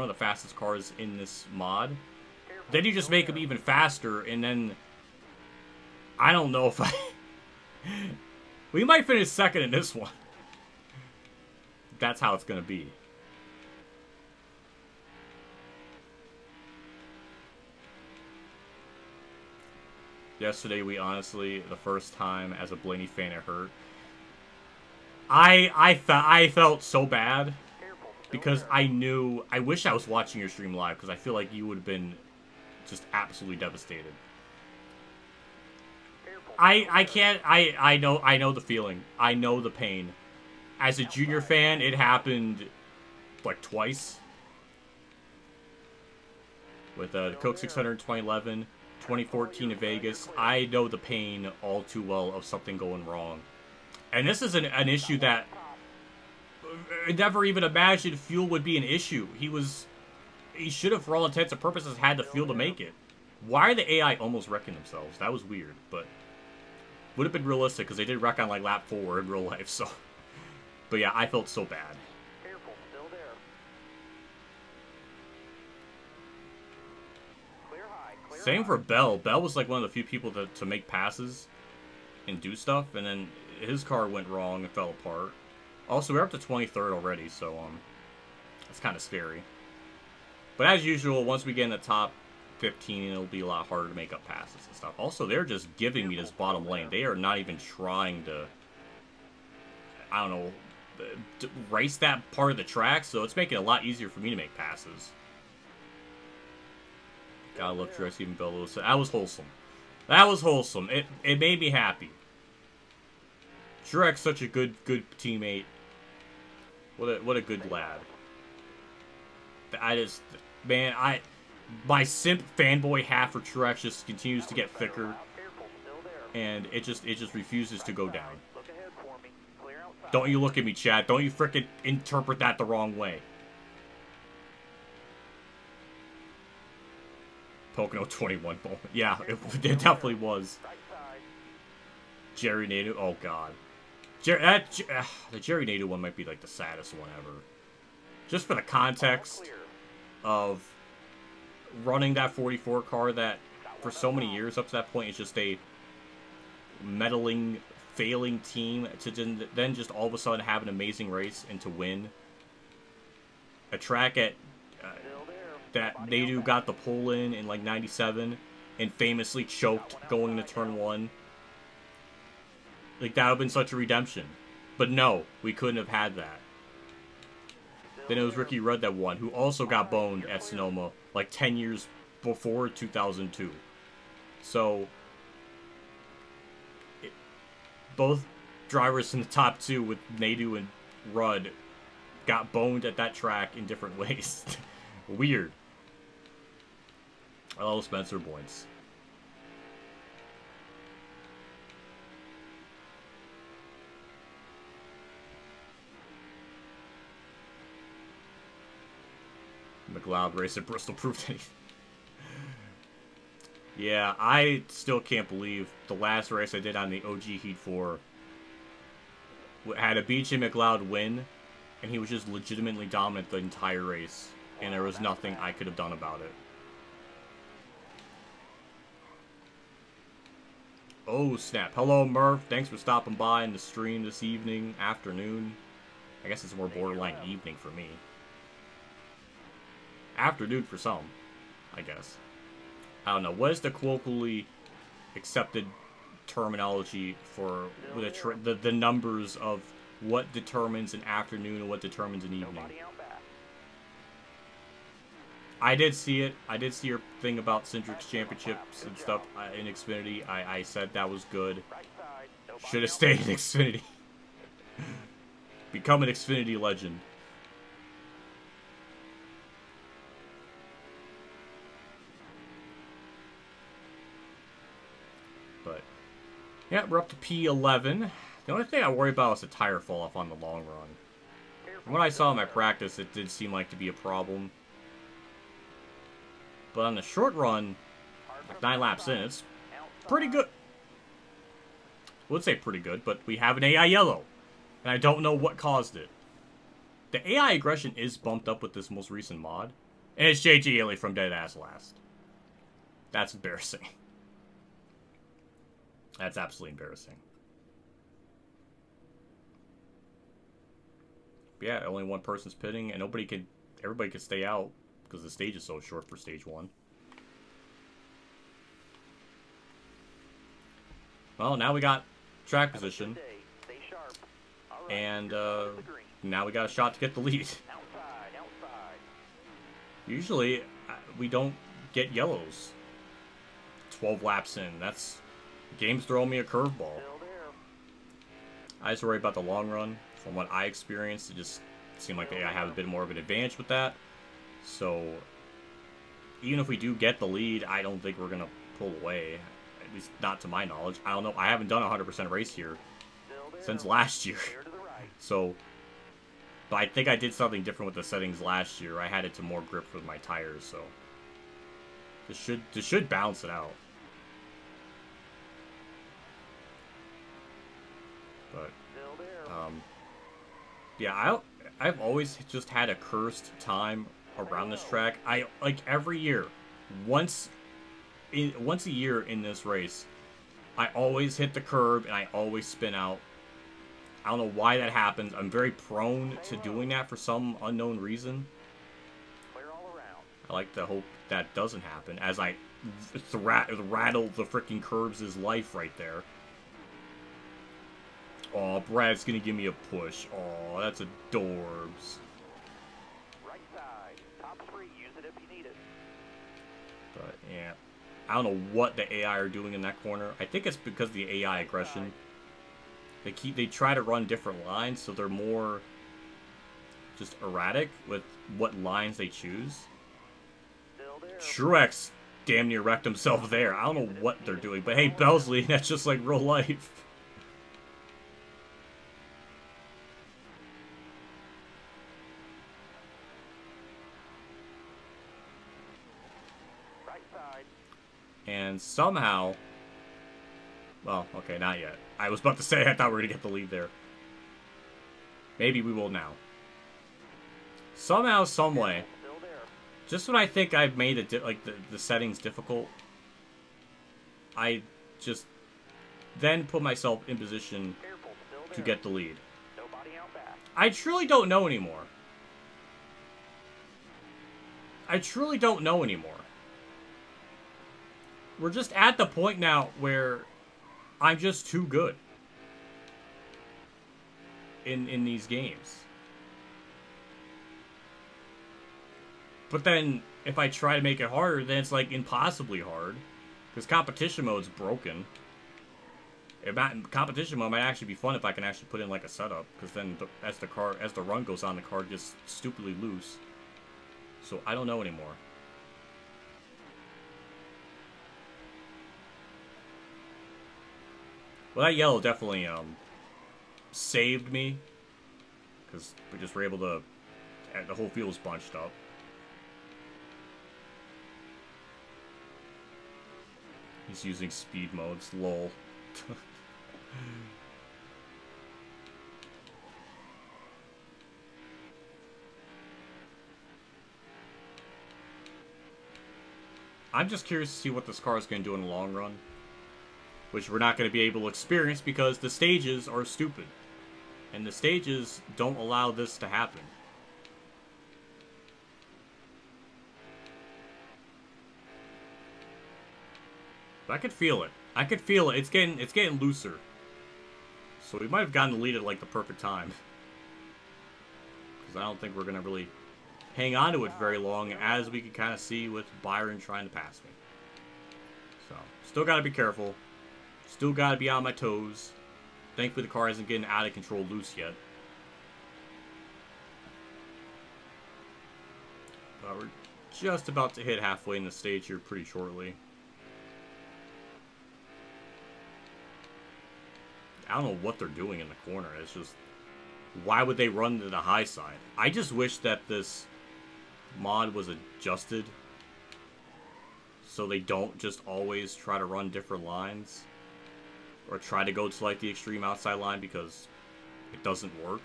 the fastest cars in this mod. Then you just make him even faster, and then I don't know if we might finish second in this one. That's how it's going to be. Yesterday, we honestly, the first time as a Blaney fan, it hurt. I felt so bad because I wish I was watching your stream live because I feel like you would have been just absolutely devastated. I know the feeling. I know the pain. As a junior fan, it happened like twice. With the Coke 600 2011, 2014 in Vegas, I know the pain all too well of something going wrong. And this is an issue that I never even imagined fuel would be an issue. He should have, for all intents and purposes, had the fuel to make it. Why are the AI almost wrecking themselves? That was weird, but would have been realistic because they did wreck on like lap 4 in real life. So, but yeah, I felt so bad. Same for Bell. Bell was like one of the few people to make passes and do stuff, and then his car went wrong and fell apart. Also, we're up to 23rd already, so that's kind of scary. But as usual, once we get in the top 15, it'll be a lot harder to make up passes and stuff. Also, they're just giving me this bottom lane. They are not even trying to, I don't know, race that part of the track, so it's making it a lot easier for me to make passes. Gotta love Truex even Bell. That was wholesome. That was wholesome. It made me happy. Truex, such a good teammate. What a good lad. My simp fanboy half for Truex just continues to get thicker, and it just refuses to go down. Don't you look at me, Chad. Don't you frickin' interpret that the wrong way. Pocono 21 moment. Yeah, it definitely was. Jerry Nadeau. Oh, God. The Jerry Nadeau one might be, like, the saddest one ever. Just for the context of running that 44 car that, for so many years up to that point, is just a meddling, failing team to then just all of a sudden have an amazing race and to win. A track at... that Nadeau got the pole in like 97 and famously choked going into turn 1. Like, that would have been such a redemption. But no, we couldn't have had that. Then it was Ricky Rudd that won, who also got boned at Sonoma like 10 years before 2002. So, both drivers in the top 2 with Nadeau and Rudd got boned at that track in different ways. Weird. Hello, Spencer Boynes. McLeod race at Bristol proved anything. Yeah, I still can't believe the last race I did on the OG Heat 4 had a BJ McLeod win, and he was just legitimately dominant the entire race, and there was nothing I could have done about it. Oh, snap. Hello, Murph. Thanks for stopping by in the stream this evening, afternoon. I guess it's more borderline evening for me. Afternoon for some, I guess. I don't know. What is the colloquially accepted terminology for the numbers of what determines an afternoon and what determines an evening? I did see it. I did see your thing about Cindric's championships and stuff in Xfinity. I said that was good. Should have stayed in Xfinity. Become an Xfinity legend. But, yeah, we're up to P11. The only thing I worry about is the tire fall off on the long run. From what I saw in my practice, it did seem like to be a problem. But on the short run, like 9 laps in, it's pretty good. I would say pretty good, but we have an AI yellow. And I don't know what caused it. The AI aggression is bumped up with this most recent mod. And it's JG Haley from Dead Ass Last. That's embarrassing. That's absolutely embarrassing. But yeah, only one person's pitting, and everybody can stay out because the stage is so short for stage 1. Well, now we got track position, and now we got a shot to get the lead. Usually, we don't get yellows 12 laps in. That's... Game's throwing me a curveball. I just worry about the long run. From what I experienced, it just seemed like I have a bit more of an advantage with that. So, even if we do get the lead, I don't think we're going to pull away. At least not to my knowledge. I don't know. I haven't done a 100% race here since last year. So, but I think I did something different with the settings last year. I had it to more grip with my tires, so this should balance it out. But yeah, I've always just had a cursed time around this track. I like every year, once a year in this race, I always hit the curb and I always spin out. I don't know why that happens. I'm very prone to doing that for some unknown reason. I like to hope that doesn't happen as I rattle the freaking curbs' life right there. Oh, Brad's gonna give me a push. Oh, that's adorbs. Right side, top 3, use it if you need it. But yeah, I don't know what the AI are doing in that corner. I think it's because of the AI aggression. They try to run different lines, so they're more just erratic with what lines they choose. Truex damn near wrecked himself there. I don't know what they're doing, but hey, Belsley, that's just like real life. And somehow... Well, okay, not yet. I was about to say I thought we were going to get the lead there. Maybe we will now. Somehow, someway, just when I think I've made it the settings difficult, I just then put myself in position to get the lead. I truly don't know anymore. I truly don't know anymore. We're just at the point now where I'm just too good in these games. But then, if I try to make it harder, then it's like impossibly hard. Because competition mode's broken. Competition mode might actually be fun if I can actually put in like a setup. Because then as the run goes on, the car gets stupidly loose. So I don't know anymore. Well, that yellow definitely saved me, because we just were able to... The whole field was bunched up. He's using speed modes, lol. I'm just curious to see what this car is going to do in the long run. Which we're not going to be able to experience because the stages are stupid. And the stages don't allow this to happen. But I could feel it. I could feel it. It's getting looser. So we might have gotten the lead at like the perfect time. Because I don't think we're going to really hang on to it very long, as we can kind of see with Byron trying to pass me. So, still got to be careful. Still gotta be on my toes. Thankfully the car isn't getting out of control loose yet. But we're just about to hit halfway in the stage here pretty shortly. I don't know what they're doing in the corner. It's just, why would they run to the high side? I just wish that this mod was adjusted so they don't just always try to run different lines or try to go to like the extreme outside line, because it doesn't work.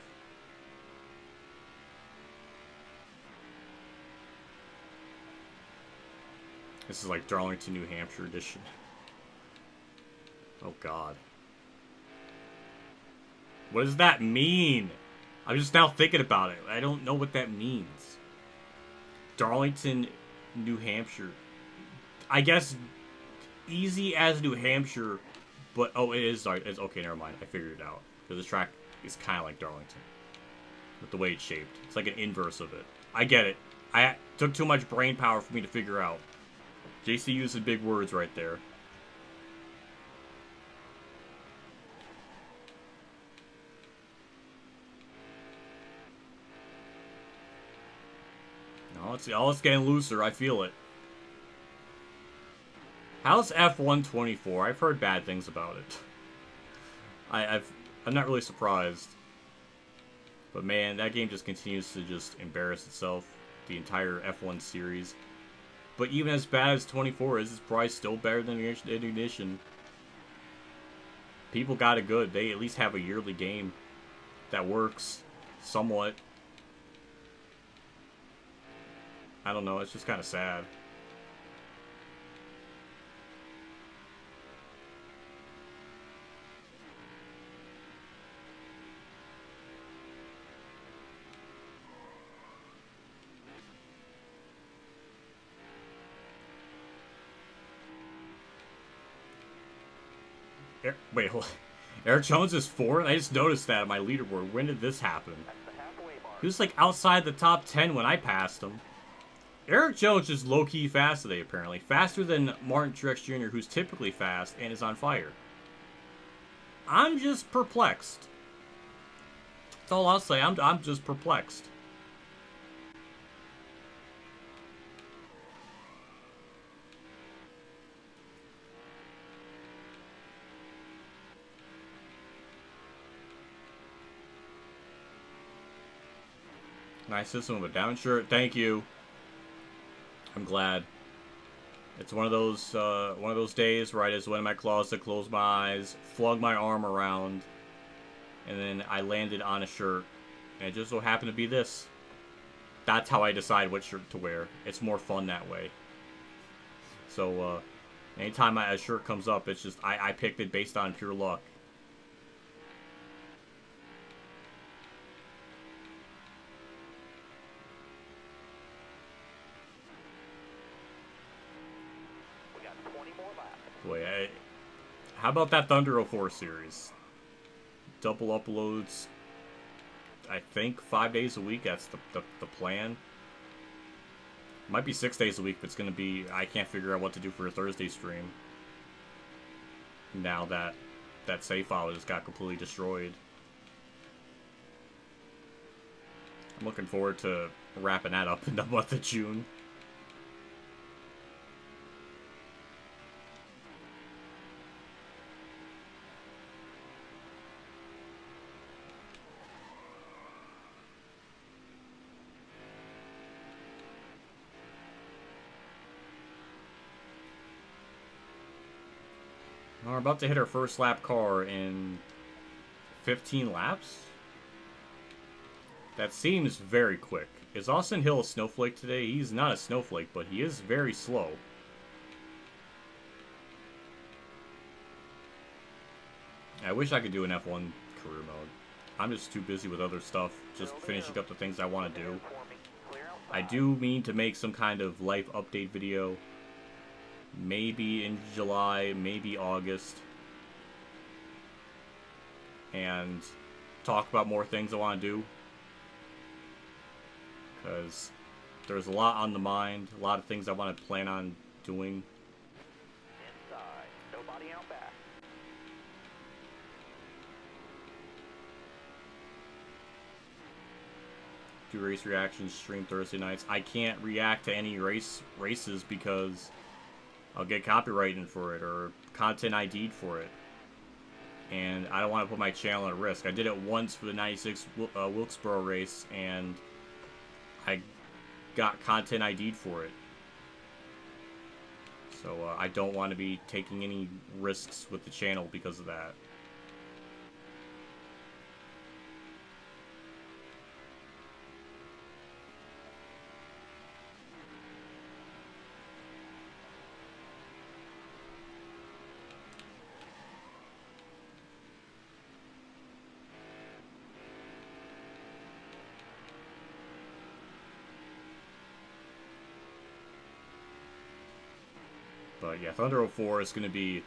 This is like Darlington, New Hampshire edition. Oh god. What does that mean? I'm just now thinking about it. I don't know what that means. Darlington, New Hampshire. I guess easy as New Hampshire, but oh, it is. It's, okay, never mind. I figured it out. Because this track is kind of like Darlington. With the way it's shaped. It's like an inverse of it. I get it. I took too much brain power for me to figure out. JC using big words right there. No, it's getting looser. I feel it. How's F124? I've heard bad things about it. I'm not really surprised. But man, that game just continues to just embarrass itself. The entire F1 series. But even as bad as 24 is, it's probably still better than Ignition. People got it good. They at least have a yearly game that works somewhat. I don't know, it's just kind of sad. Wait, hold on. Eric Jones is 4th? I just noticed that on my leaderboard. When did this happen? He was like outside the top 10 when I passed him. Eric Jones is low-key fast today, apparently. Faster than Martin Truex Jr., who's typically fast and is on fire. I'm just perplexed. That's all I'll say. I'm just perplexed. Nice system of a down shirt. Thank you. I'm glad. It's one of those days where I just went in my closet, closed my eyes, flung my arm around, and then I landed on a shirt. And it just so happened to be this. That's how I decide what shirt to wear. It's more fun that way. So, anytime a shirt comes up, it's just, I picked it based on pure luck. Boy, how about that Thunder 04 series? Double uploads, I think 5 days a week. That's the plan. Might be 6 days a week, but it's gonna be, I can't figure out what to do for a Thursday stream. Now that that save file just got completely destroyed. I'm looking forward to wrapping that up in the month of June. We're about to hit our first lap car in 15 laps? That seems very quick. Is Austin Hill a snowflake today? He's not a snowflake, but he is very slow. I wish I could do an F1 career mode. I'm just too busy with other stuff, just finishing up the things I want to do. I do mean to make some kind of life update video. Maybe in July, maybe August. And talk about more things I want to do. Because there's a lot on the mind, a lot of things I want to plan on doing. Inside, nobody out back. Do race reactions, stream Thursday nights. I can't react to any races because I'll get copyrighted for it or content ID'd for it. and I don't want to put my channel at risk. I did it once for the 96 Wilkesboro race, and I got content ID'd for it. So I don't want to be taking any risks with the channel because of that. But yeah, Thunder 04 is gonna be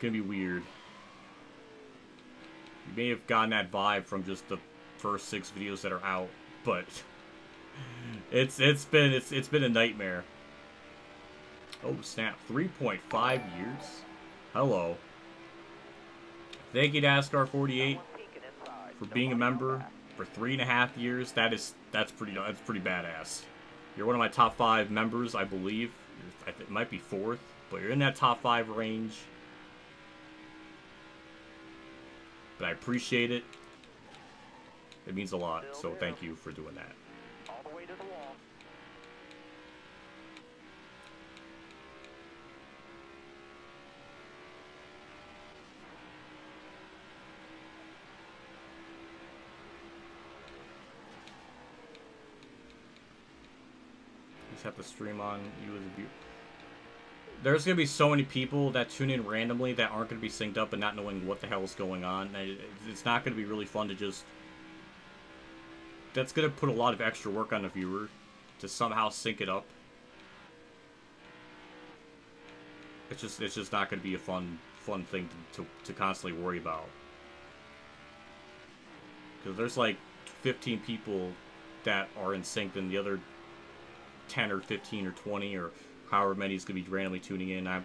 weird. You may have gotten that vibe from just the first 6 videos that are out, but it's been a nightmare. Oh snap! 3.5 years. Hello. Thank you, NASCAR 48, for being a member for 3.5 years. That's pretty badass. You're one of my top 5 members, I believe. It might be 4th, but you're in that top 5 range. But I appreciate it. It means a lot, so thank you for doing that. All the way to the wall. Just have to stream on you as a viewer. There's going to be so many people that tune in randomly that aren't going to be synced up and not knowing what the hell is going on. It's not going to be really fun to just... That's going to put a lot of extra work on the viewer to somehow sync it up. It's just not going to be a fun thing to constantly worry about. Because there's like 15 people that are in sync, and the other 10 or 15 or 20 or however many is going to be randomly tuning in. I'm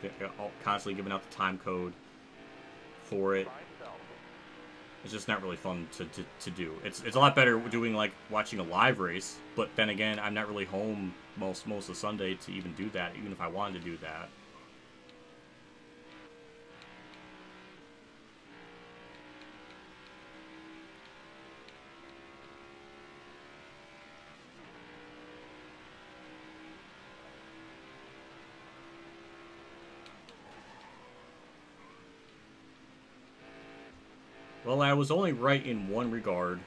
constantly giving out the time code for it. It's just not really fun to do. It's a lot better doing like watching a live race, but then again, I'm not really home most of Sunday to even do that, even if I wanted to do that. Well, I was only right in one regard.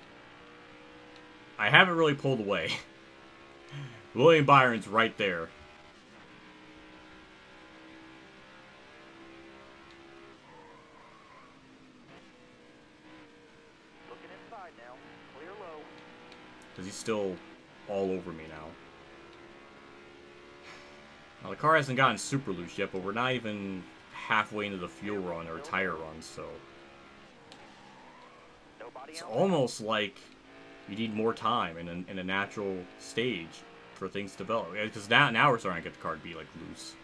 I haven't really pulled away. William Byron's right there. Looking inside now. Clear low. Because he's still all over me now. Now, the car hasn't gotten super loose yet, but we're not even halfway into the fuel run or tire run, so... It's almost like you need more time in a natural stage for things to develop. Because now we're starting to get the car to be like loose.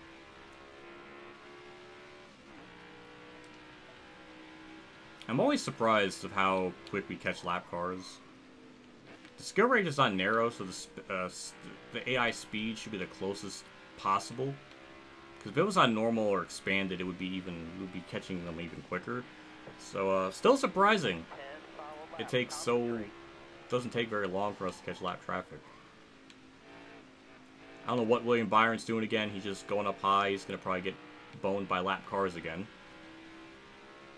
I'm always surprised of how quick we catch lap cars. The skill range is not narrow, so the AI speed should be the closest possible. Because if it was on normal or expanded, it would be catching them even quicker. So still surprising. It doesn't take very long for us to catch lap traffic. I don't know what William Byron's doing again. He's just going up high. He's going to probably get boned by lap cars again.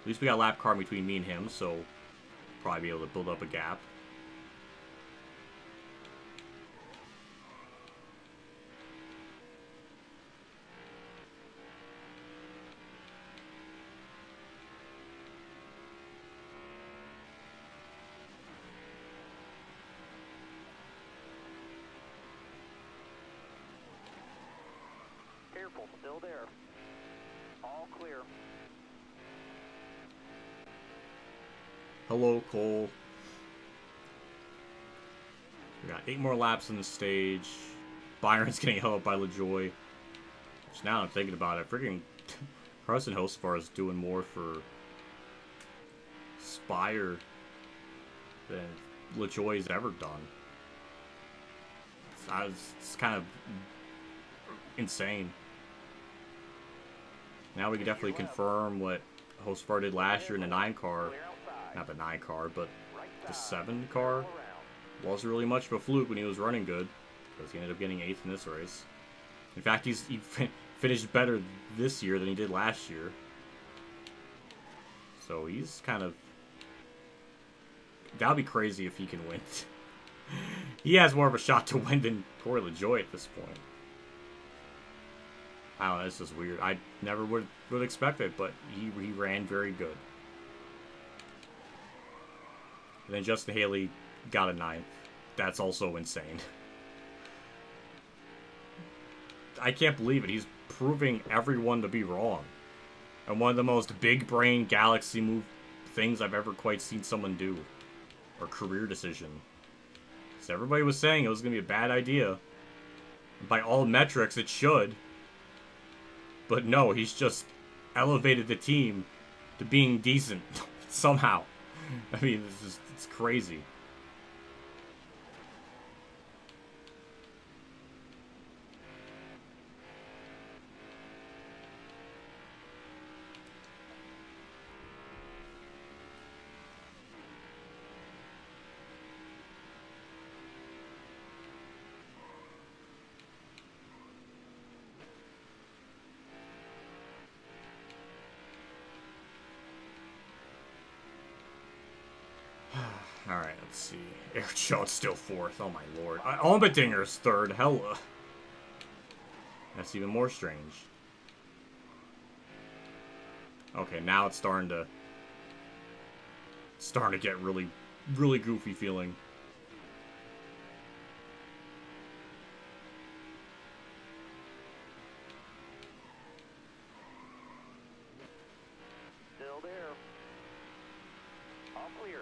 At least we got a lap car between me and him, so probably be able to build up a gap. Careful, still there. All clear. Hello, Cole. We got 8 more laps in the stage. Byron's getting held up by LaJoy. Which now I'm thinking about it, freaking Carson Hostfar is doing more for Spire than LaJoy's ever done. It's kind of insane. Now we can definitely confirm what Hostvar did last year in the 9 car. Not the 9 car, but the 7 car. Wasn't really much of a fluke when he was running good, because he ended up getting 8th in this race. In fact, he finished better this year than he did last year. So he's kind of... That'll be crazy if he can win. He has more of a shot to win than Corey LaJoie at this point. I don't know, it's just weird. I never would expect it, but he ran very good. And then Justin Haley got a 9th. That's also insane. I can't believe it. He's proving everyone to be wrong. And one of the most big brain galaxy move things I've ever quite seen someone do. Or career decision. So everybody was saying it was going to be a bad idea. By all metrics, it should. But no, he's just elevated the team to being decent. Somehow. I mean, it's crazy. Alright, let's see. Eric Jones still 4th. Oh my lord. Allmendinger's 3rd. Hella. That's even more strange. Okay, now it's starting to get really, really goofy feeling. Still there. All clear.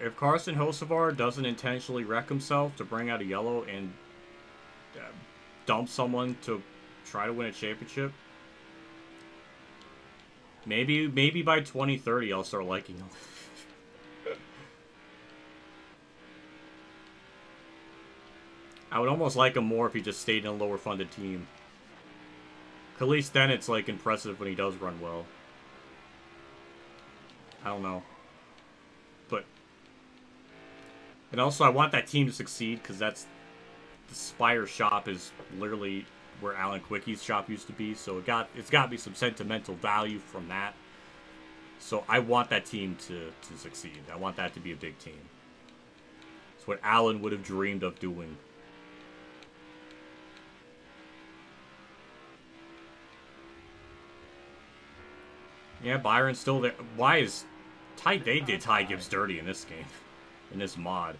If Carson Hocevar doesn't intentionally wreck himself to bring out a yellow and dump someone to try to win a championship, maybe by 2030 I'll start liking him. I would almost like him more if he just stayed in a lower funded team. At least then it's like impressive when he does run well. I don't know. But and also I want that team to succeed because that's the Spire shop is literally where Alan Quickie's shop used to be, so it's got to be some sentimental value from that. So I want that team to succeed. I want that to be a big team. It's what Alan would have dreamed of doing. Yeah, Byron's still there. Why is they did Ty Gibbs dirty in this game, in this mod.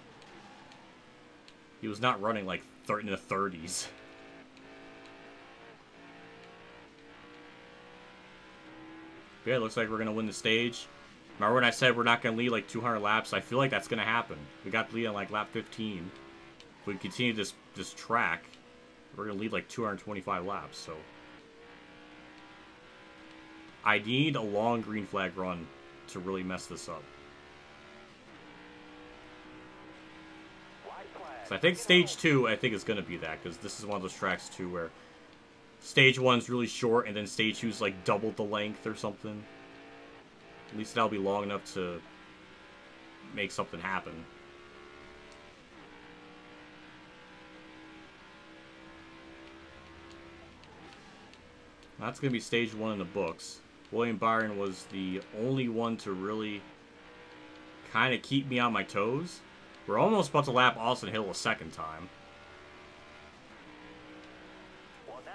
He was not running like in the 30s. Yeah, it looks like we're going to win the stage. Remember when I said we're not going to lead like 200 laps? I feel like that's going to happen. We got the lead on like lap 15. If we continue this track, we're going to lead like 225 laps. So I need a long green flag run to really mess this up. So I think stage 2, I think is going to be that, because this is one of those tracks too where stage 1's really short and then stage 2's like double the length or something. At least that'll be long enough to make something happen. That's going to be stage 1 in the books. William Byron was the only one to really kind of keep me on my toes. We're almost about to lap Austin Hill a second time.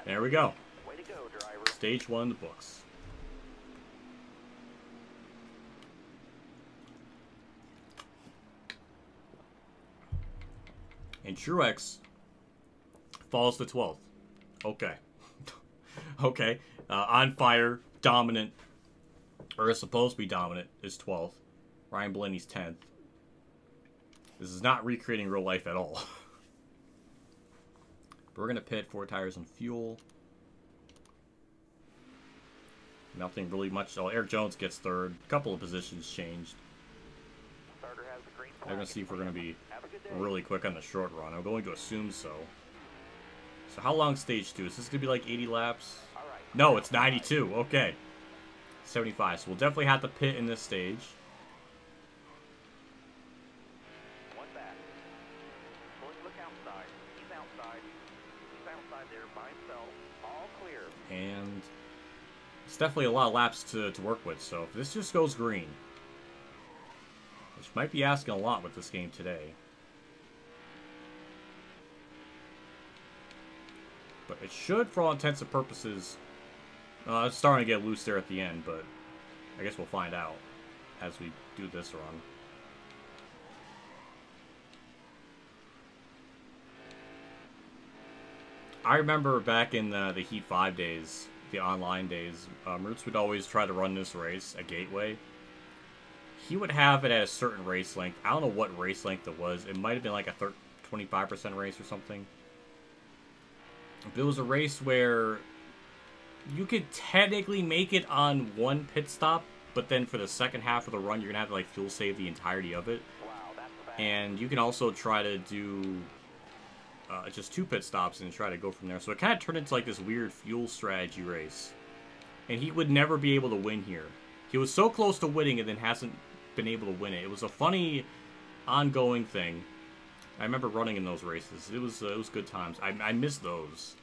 There we go. Way to go, driver. Stage 1 in the books. And Truex falls to 12th. Okay. Okay. On fire, dominant, or is supposed to be dominant, is 12th. Ryan Blaney's 10th. This is not recreating real life at all. But we're going to pit 4 tires and fuel. Nothing really much. Oh, Eric Jones gets third. A couple of positions changed. Starter has the green flag. I'm going to see if we're going to be Have a good day. really quick on the short run. I'm going to assume so. So how long stage 2? Is this going to be like 80 laps? All right. No, it's 92. Okay. 75. So we'll definitely have to pit in this stage. One back. Look outside. He's outside. He's outside there by himself. All clear. And it's definitely a lot of laps to work with. So if this just goes green, which might be asking a lot with this game today. But it should, for all intents and purposes, it's starting to get loose there at the end, but I guess we'll find out as we do this run. I remember back in the Heat 5 days, the online days, Roots would always try to run this race at Gateway. He would have it at a certain race length. I don't know what race length it was. It might have been like a 25% race or something. But it was a race where you could technically make it on one pit stop, but then for the second half of the run, you're going to have to like fuel save the entirety of it. Wow, that's fast. And you can also try to do just 2 pit stops and try to go from there. So it kind of turned into like this weird fuel strategy race. And he would never be able to win here. He was so close to winning and then hasn't been able to win it. It was a funny, ongoing thing. I remember running in those races. It was good times. I miss those.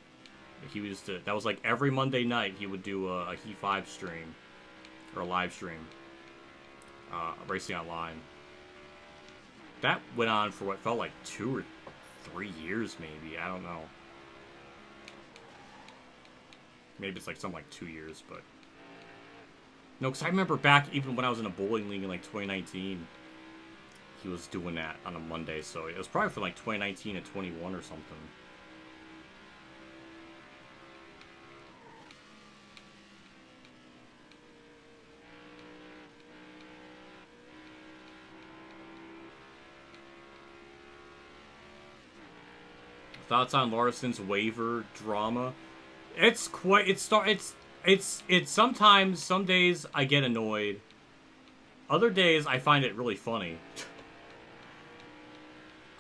He was that was like every Monday night he would do a Heat 5 stream or a live stream, racing online. That went on for what felt like 2 or 3 years, maybe. I don't know. Maybe it's like something like 2 years, but no, because I remember back even when I was in a bowling league in like 2019. He was doing that on a Monday, so it was probably from like 2019 and 21 or something. Thoughts on Larson's waiver drama? It's quite. It's sometimes, some days I get annoyed. Other days I find it really funny.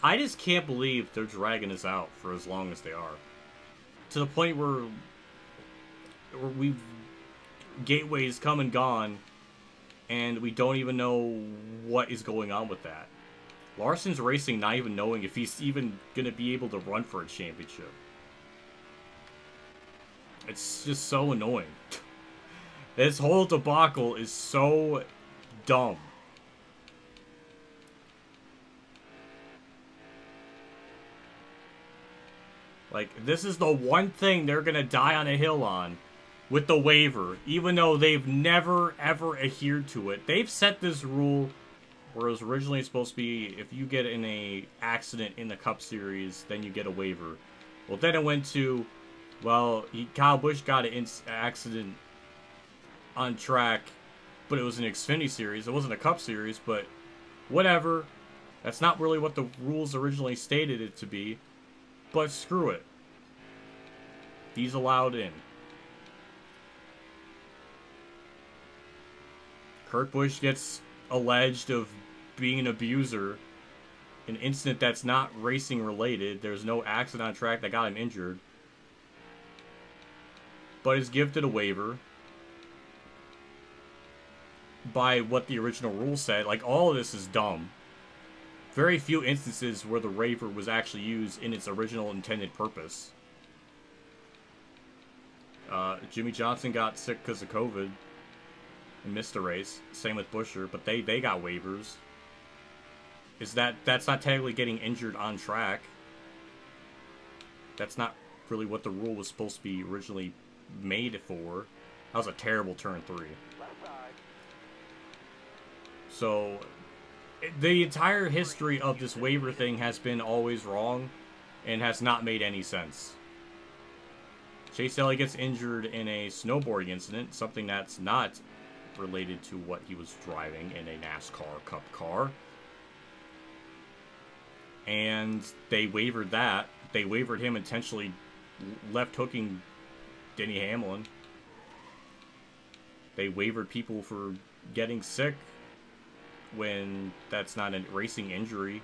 I just can't believe they're dragging this out for as long as they are. To the point where Gateway's come and gone, and we don't even know what is going on with that. Larson's racing not even knowing if he's even going to be able to run for a championship. It's just so annoying. This whole debacle is so dumb. Like, this is the one thing they're gonna die on a hill on with the waiver, even though they've never, ever adhered to it. They've set this rule where it was originally supposed to be if you get in a accident in the Cup Series, then you get a waiver. Well, then it went to, well, Kyle Busch got an accident on track, but it was an Xfinity Series. It wasn't a Cup Series, but whatever. That's not really what the rules originally stated it to be. But screw it. He's allowed in. Kurt Busch gets alleged of being an abuser. An incident that's not racing related. There's no accident on track that got him injured. But is gifted a waiver by what the original rule said. Like, all of this is dumb. Very few instances where the waiver was actually used in its original intended purpose. Jimmy Johnson got sick because of COVID and missed a race. Same with Buescher, but they got waivers. That's not technically getting injured on track. That's not really what the rule was supposed to be originally made for. That was a terrible turn 3. Left side. So the entire history of this waiver thing has been always wrong and has not made any sense. Chase Elliott gets injured in a snowboarding incident, something that's not related to what he was driving in a NASCAR Cup car. And they waivered that. They waivered him intentionally left hooking Denny Hamlin. They wavered people for getting sick when that's not a racing injury.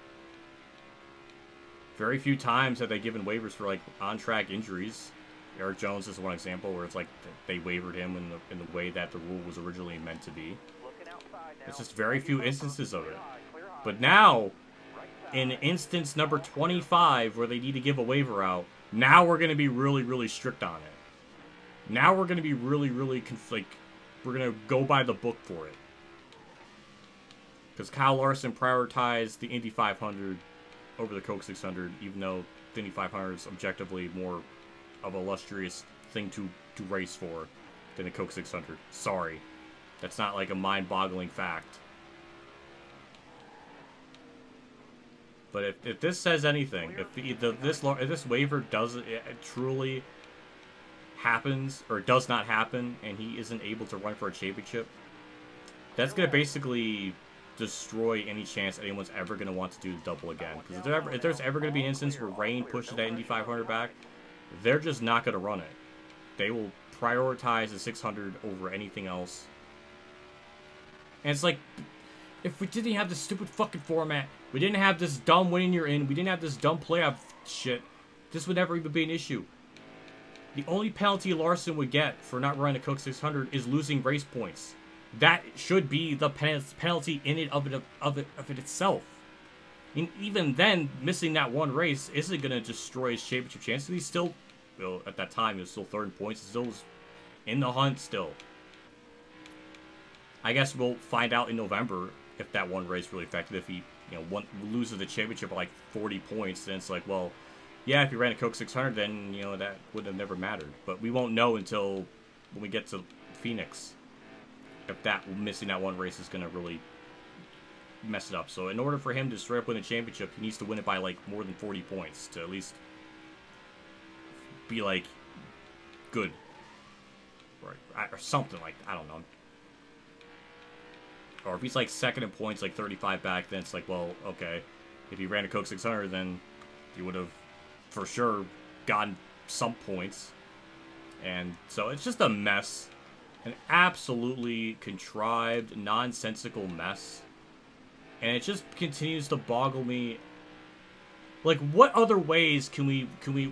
Very few times have they given waivers for like on-track injuries. Eric Jones is one example where it's like they wavered him in the way that the rule was originally meant to be. It's just very few instances of it. But now, in instance number 25, where they need to give a waiver out, now we're going to be really, really strict on it. Now we're going to be really, really we're going to go by the book for it. Because Kyle Larson prioritized the Indy 500 over the Coke 600, even though the Indy 500 is objectively more of a illustrious thing to race for than the Coke 600. Sorry. That's not like a mind-boggling fact. But if this says anything, if this waiver truly happens, or does not happen, and he isn't able to run for a championship, that's going to basically destroy any chance anyone's ever going to want to do the double again. Because if there's ever going to be an instance where Rain pushes that Indy 500 back, they're just not going to run it. They will prioritize the 600 over anything else. And it's like, if we didn't have this stupid fucking format, we didn't have this dumb winning you're in, we didn't have this dumb playoff shit, this would never even be an issue. The only penalty Larson would get for not running a Coke 600 is losing race points. That should be the penalty in it of it itself. And even then, missing that one race isn't going to destroy his championship chances. He's still, well, at that time, he was still third in points. He still was in the hunt still. I guess we'll find out in November if that one race really affected. If he, loses the championship by like 40 points, then it's like, well, yeah, if he ran a Coke 600, then, that would have never mattered. But we won't know until when we get to Phoenix if missing that one race is going to really mess it up. So in order for him to straight up win the championship, he needs to win it by like more than 40 points to at least be like good. Or something like that. I don't know. Or if he's like second in points, like 35 back, then it's like, well, okay. If he ran a Coke 600, then he would have for sure gotten some points. And so it's just a mess. An absolutely contrived, nonsensical mess. And it just continues to boggle me. Like, what other ways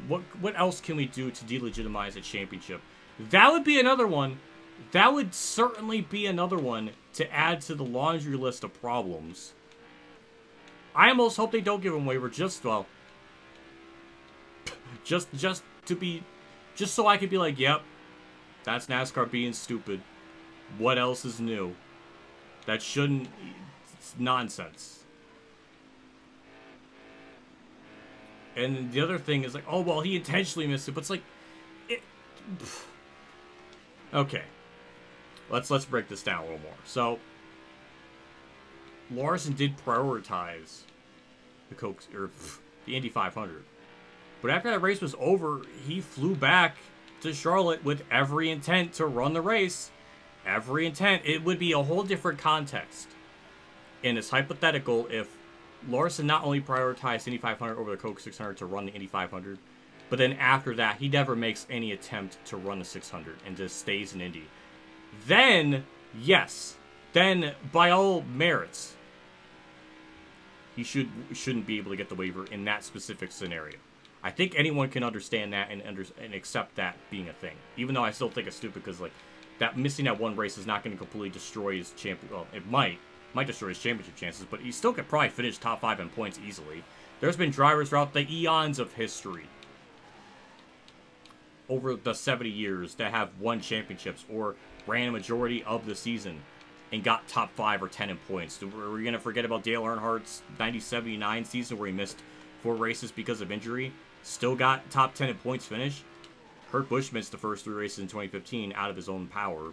what else can we do to delegitimize a championship? That would be another one. That would certainly be another one to add to the laundry list of problems. I almost hope they don't give him waiver just so I could be like, yep, that's NASCAR being stupid. What else is new? That shouldn't... It's nonsense. And the other thing is like, oh, well, he intentionally missed it. But it's like... Okay. Let's break this down a little more. So, Larson did prioritize the Indy 500. But after that race was over, he flew back to Charlotte with every intent to run the race. Every intent. It would be a whole different context. And it's hypothetical if Larson not only prioritized Indy 500 over the Coke 600 to run the Indy 500, but then after that, he never makes any attempt to run the 600 and just stays in Indy. Then, yes. Then, by all merits, he shouldn't be able to get the waiver in that specific scenario. I think anyone can understand that and accept that being a thing. Even though I still think it's stupid because, like, that missing that one race is not going to completely destroy his champion. Well, it might destroy his championship chances, but he still could probably finish top 5 in points easily. There's been drivers throughout the eons of history over the 70 years that have won championships or ran a majority of the season and got top 5 or 10 in points. Are we going to forget about Dale Earnhardt's 90-79 season where he missed 4 races because of injury? Still got top 10 in points finish. Kurt Busch missed the first 3 races in 2015 out of his own power,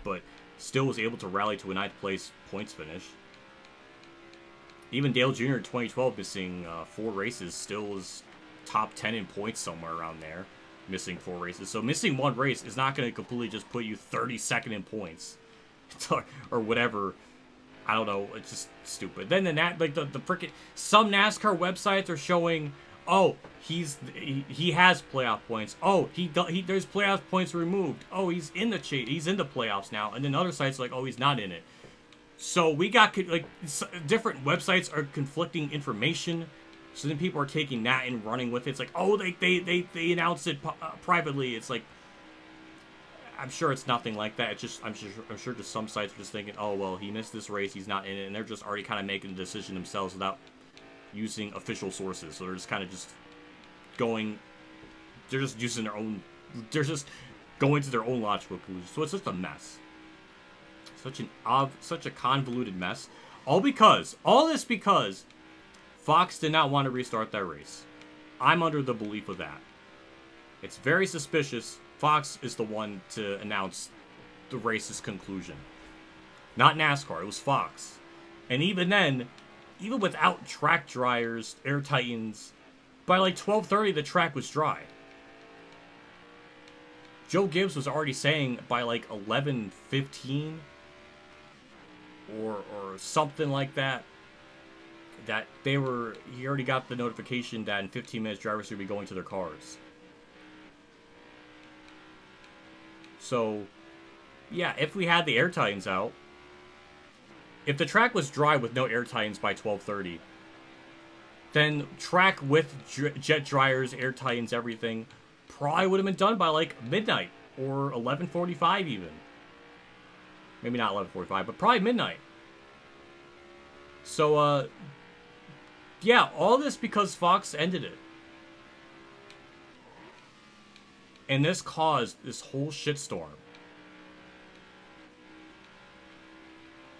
but still was able to rally to a 9th place points finish. Even Dale Jr. in 2012 missing 4 races still was top 10 in points somewhere around there, missing 4 races. So missing 1 race is not going to completely just put you 32nd in points or whatever. I don't know. It's just stupid. Then the freaking some NASCAR websites are showing, Oh, he has playoff points. Oh, there's playoff points removed. Oh, he's in the he's in the playoffs now. And then other sites are like, oh, he's not in it. So we got like different websites are conflicting information. So then people are taking that and running with it. It's like, oh, they announced it privately. It's like, I'm sure it's nothing like that. It's just I'm sure just some sites are just thinking, oh well, he missed this race, he's not in it, and they're just already kind of making the decision themselves without using official sources. So they're just kind of just going, they're just using their own, they're just going to their own logical conclusions. So it's just a mess. Such a convoluted mess. All this because Fox did not want to restart that race. I'm under the belief of that. It's very suspicious. Fox is the one to announce the race's conclusion. Not NASCAR, it was Fox. And even then, even without track dryers, air titans, by like 12:30 the track was dry. Joe Gibbs was already saying by like 11:15 or something like that, that he already got the notification that in 15 minutes drivers would be going to their cars. So, yeah, if we had the air titans out, if the track was dry with no air titans by 12:30, then track with jet dryers, air titans, everything, probably would have been done by like midnight or 11:45 even. Maybe not 11:45, but probably midnight. So, yeah, all this because Fox ended it. And this caused this whole shitstorm.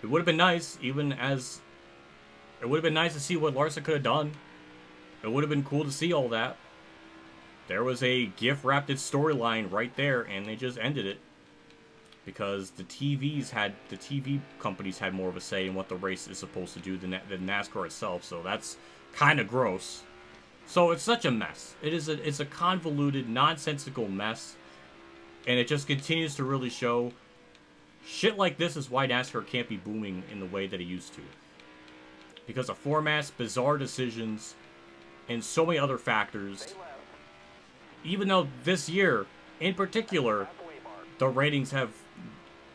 It would have been nice, it would have been nice to see what Larson could have done. It would have been cool to see all that. There was a gift-wrapped storyline right there, and they just ended it. Because the TV companies had more of a say in what the race is supposed to do than NASCAR itself, so that's kind of gross. So it's such a mess. It's a convoluted, nonsensical mess, and it just continues to really show shit like this is why NASCAR can't be booming in the way that it used to. Because of formats, bizarre decisions, and so many other factors. Even though this year, in particular, the ratings have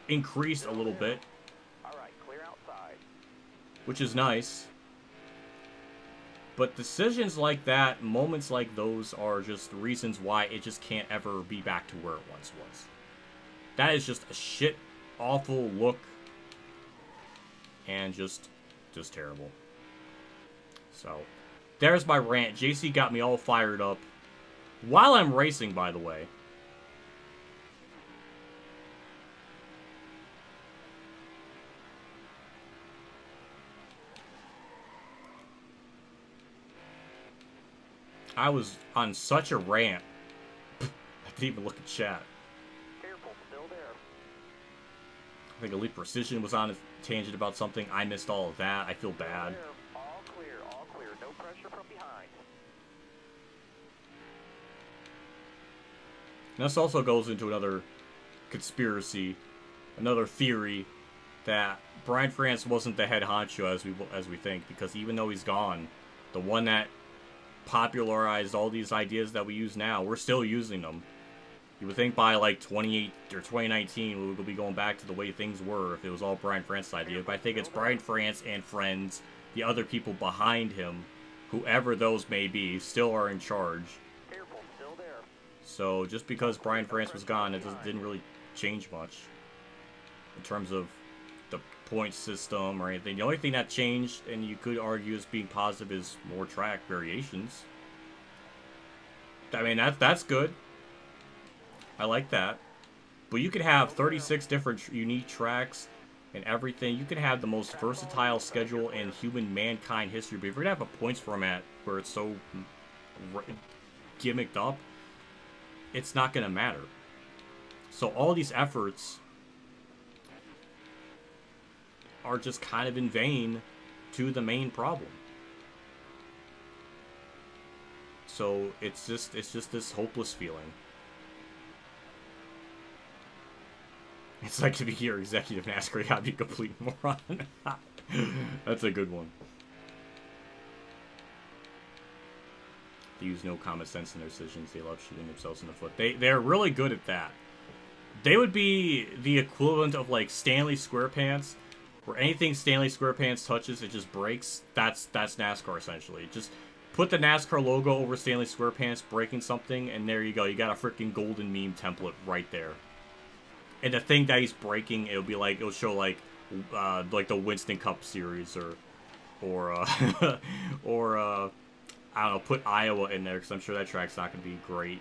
increased a little bit, which is nice. But decisions like that, moments like those, are just reasons why it just can't ever be back to where it once was. That is just a shit, awful look, and just terrible. So, there's my rant. JC got me all fired up while I'm racing, by the way. I was on such a rant. I didn't even look at chat. Careful, still there. I think Elite Precision was on a tangent about something. I missed all of that. I feel bad. All clear, all clear. No pressure from behind. And this also goes into another conspiracy, another theory, that Brian France wasn't the head honcho as we think, because even though he's gone, the one that popularized all these ideas that we use now, we're still using them. You would think by like 2019 we would be going back to the way things were if it was all Brian France's idea, but I think it's Brian France and friends, the other people behind him, whoever those may be, still are in charge. So just because Brian France was gone, it didn't really change much in terms of the point system or anything. The only thing that changed, and you could argue as being positive, is more track variations. I mean, that's good. I like that. But you could have 36 different unique tracks and everything. You could have the most versatile schedule in human mankind history. But if you're going to have a points format where it's so gimmicked up, it's not going to matter. So all these efforts are just kind of in vain to the main problem. So it's just this hopeless feeling. It's like to be your executive NASCAR, you gotta be a complete moron. That's a good one. They use no common sense in their decisions. They love shooting themselves in the foot. They're really good at that. They would be the equivalent of like Stanley SquarePants, where anything Stanley SquarePants touches, it just breaks. That's NASCAR essentially. Just put the NASCAR logo over Stanley SquarePants breaking something, and there you go. You got a freaking golden meme template right there. And the thing that he's breaking, it'll be like, it'll show like the Winston Cup series or I don't know, put Iowa in there, because I'm sure that track's not going to be great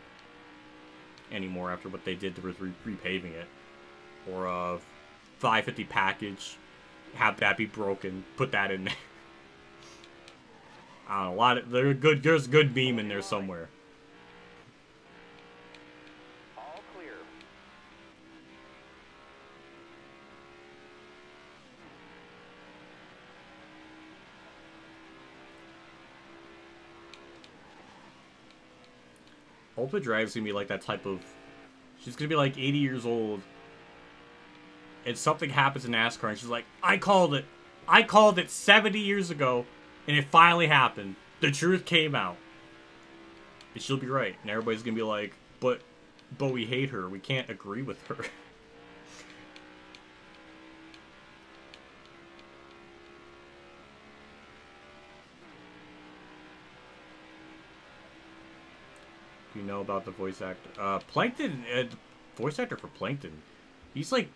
anymore after what they did with repaving it. Or 550 package, have that be broken, put that in there. I don't know, there's a good meme in there somewhere. All clear. Ultimate Drive's gonna be like that type of... She's gonna be like 80 years old, and something happens in NASCAR, and she's like, I called it. I called it 70 years ago, and it finally happened. The truth came out. And she'll be right. And everybody's gonna be like, but we hate her. We can't agree with her. You know about the voice actor? Plankton, voice actor for Plankton. He's like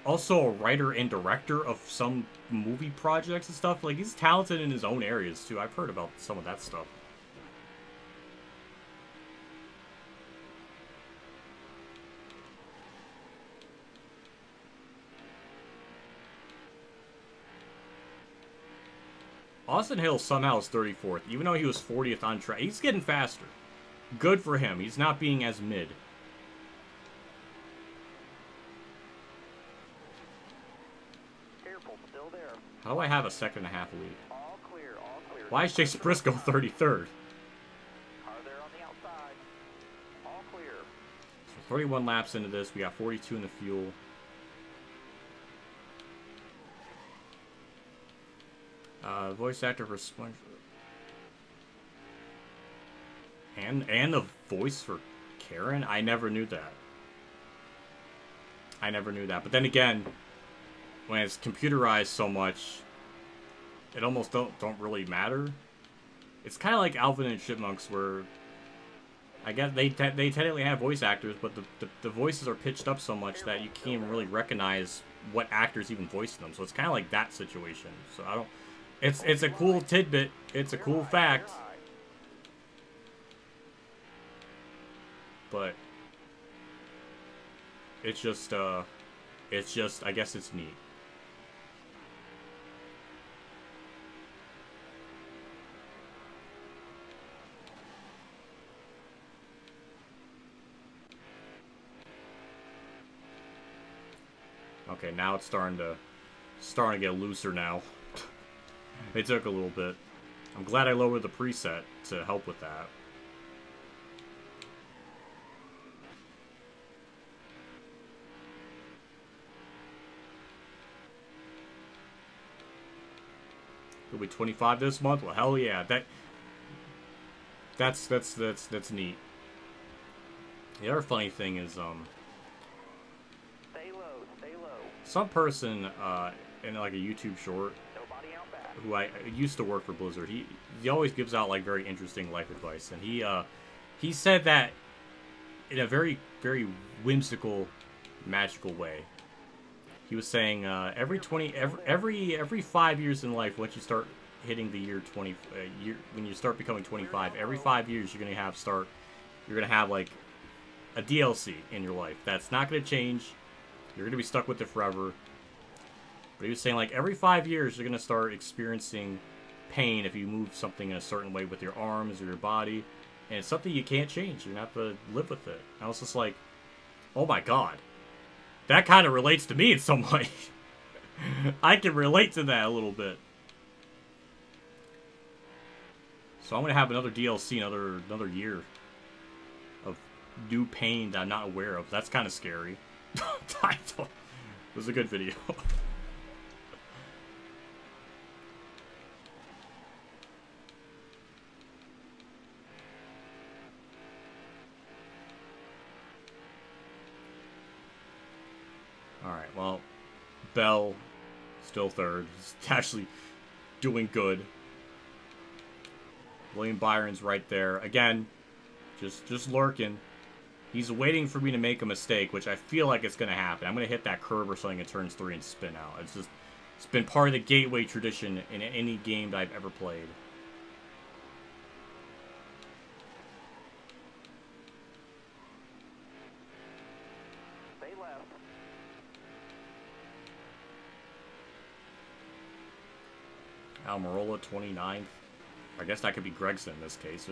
also a writer and director of some movie projects and stuff. Like, he's talented in his own areas too. I've heard about some of that stuff. Austin Hill somehow is 34th, even though he was 40th on track. He's getting faster. Good for him. He's not being as mid. Careful, still there. How do I have a second and a half lead? All clear, all clear. Why is Chase Briscoe 33rd? Car there on the outside. All clear. So 31 laps into this. We got 42 in the fuel. Voice actor for SpongeBob. And the voice for Karen? I never knew that. I never knew that. But then again, when it's computerized so much, it almost don't really matter. It's kind of like Alvin and Chipmunks, where I guess they technically have voice actors, but the voices are pitched up so much that you can't even really recognize what actors even voiced them. So it's kind of like that situation. So I don't... It's a cool tidbit. It's a cool fact. But it's just I guess it's neat. Okay, now it's starting to get looser now. It took a little bit. I'm glad I lowered the preset to help with that. It'll be 25 this month. Well, hell yeah. That's neat. The other funny thing is Stay low, stay low. some person in like a YouTube short, Nobody out back. who I used to work for Blizzard, he always gives out like very interesting life advice, and he said that in a very, very whimsical, magical way. He was saying every 5 years in life, once you start hitting the year 20, when you start becoming 25, every 5 years you're gonna have like a DLC in your life that's not gonna change. You're gonna be stuck with it forever. But he was saying like every 5 years you're gonna start experiencing pain if you move something in a certain way with your arms or your body, and it's something you can't change. You're gonna have to live with it. I was just like, oh my god. That kind of relates to me in some way. I can relate to that a little bit. So I'm gonna have another DLC, another year of new pain that I'm not aware of. That's kind of scary. It was a good video. Bell, still third. He's actually doing good. William Byron's right there. Again, just lurking. He's waiting for me to make a mistake, which I feel like it's going to happen. I'm going to hit that curb or something in turns 3 and spin out. It's been part of the gateway tradition in any game that I've ever played. Stay left. Almirola, 29th. I guess that could be Gregson in this case,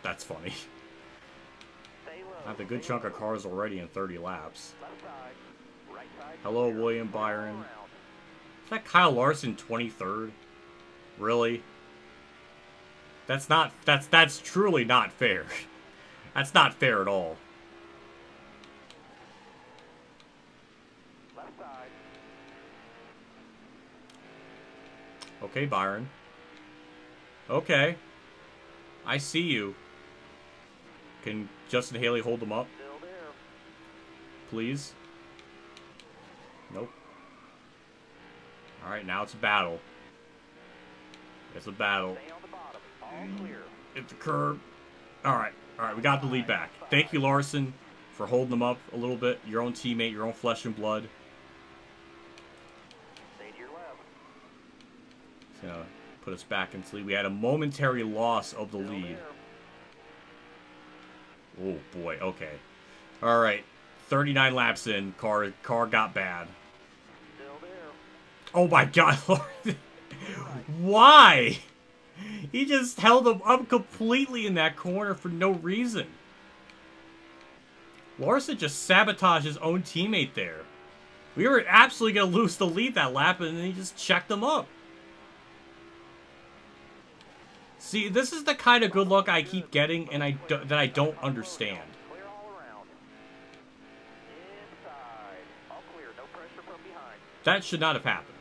that's funny. Stay low. I have a good chunk of cars already in 30 laps. Left side. Right side. Hello, clear. William All Byron. around. Is that Kyle Larson 23rd? Really? That's truly not fair. That's not fair at all. Left side. Okay, Byron. Okay. I see you. Can Justin Haley hold them up, Still there. please? Nope. Alright, now it's a battle. It's a battle. Stay on the bottom. All clear. Hit the curb. Alright, we got the lead back. Thank you, Larson, for holding them up a little bit. Your own teammate, your own flesh and blood. Stay to your left. It's gonna put us back into the lead. We had a momentary loss of the Still lead. there. Oh boy, okay. Alright. 39 laps in, car got bad. Still there. Oh my god, why? He just held him up completely in that corner for no reason. Larson just sabotaged his own teammate there. We were absolutely going to lose the lead that lap, and then he just checked him up. See, this is the kind of good luck I keep getting, and that I don't understand. Clear all around. Inside. All clear. No pressure from behind. That should not have happened.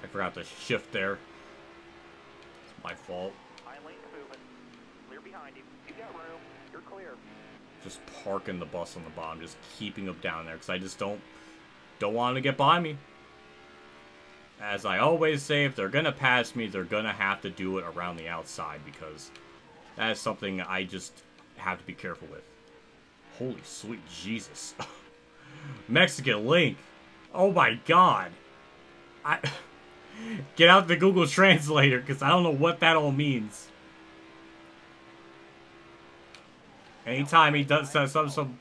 I forgot to shift there. It's my fault. Hind lane's moving. Clear behind him. You got room. You're clear. Just parking the bus on the bottom, just keeping them down there, because I just don't want to get by me. As I always say, if they're gonna pass me, they're gonna have to do it around the outside, because that is something I just have to be careful with. Holy sweet Jesus. Mexican Link. Oh my god. Get out the Google Translator, because I don't know what that all means. Anytime he says some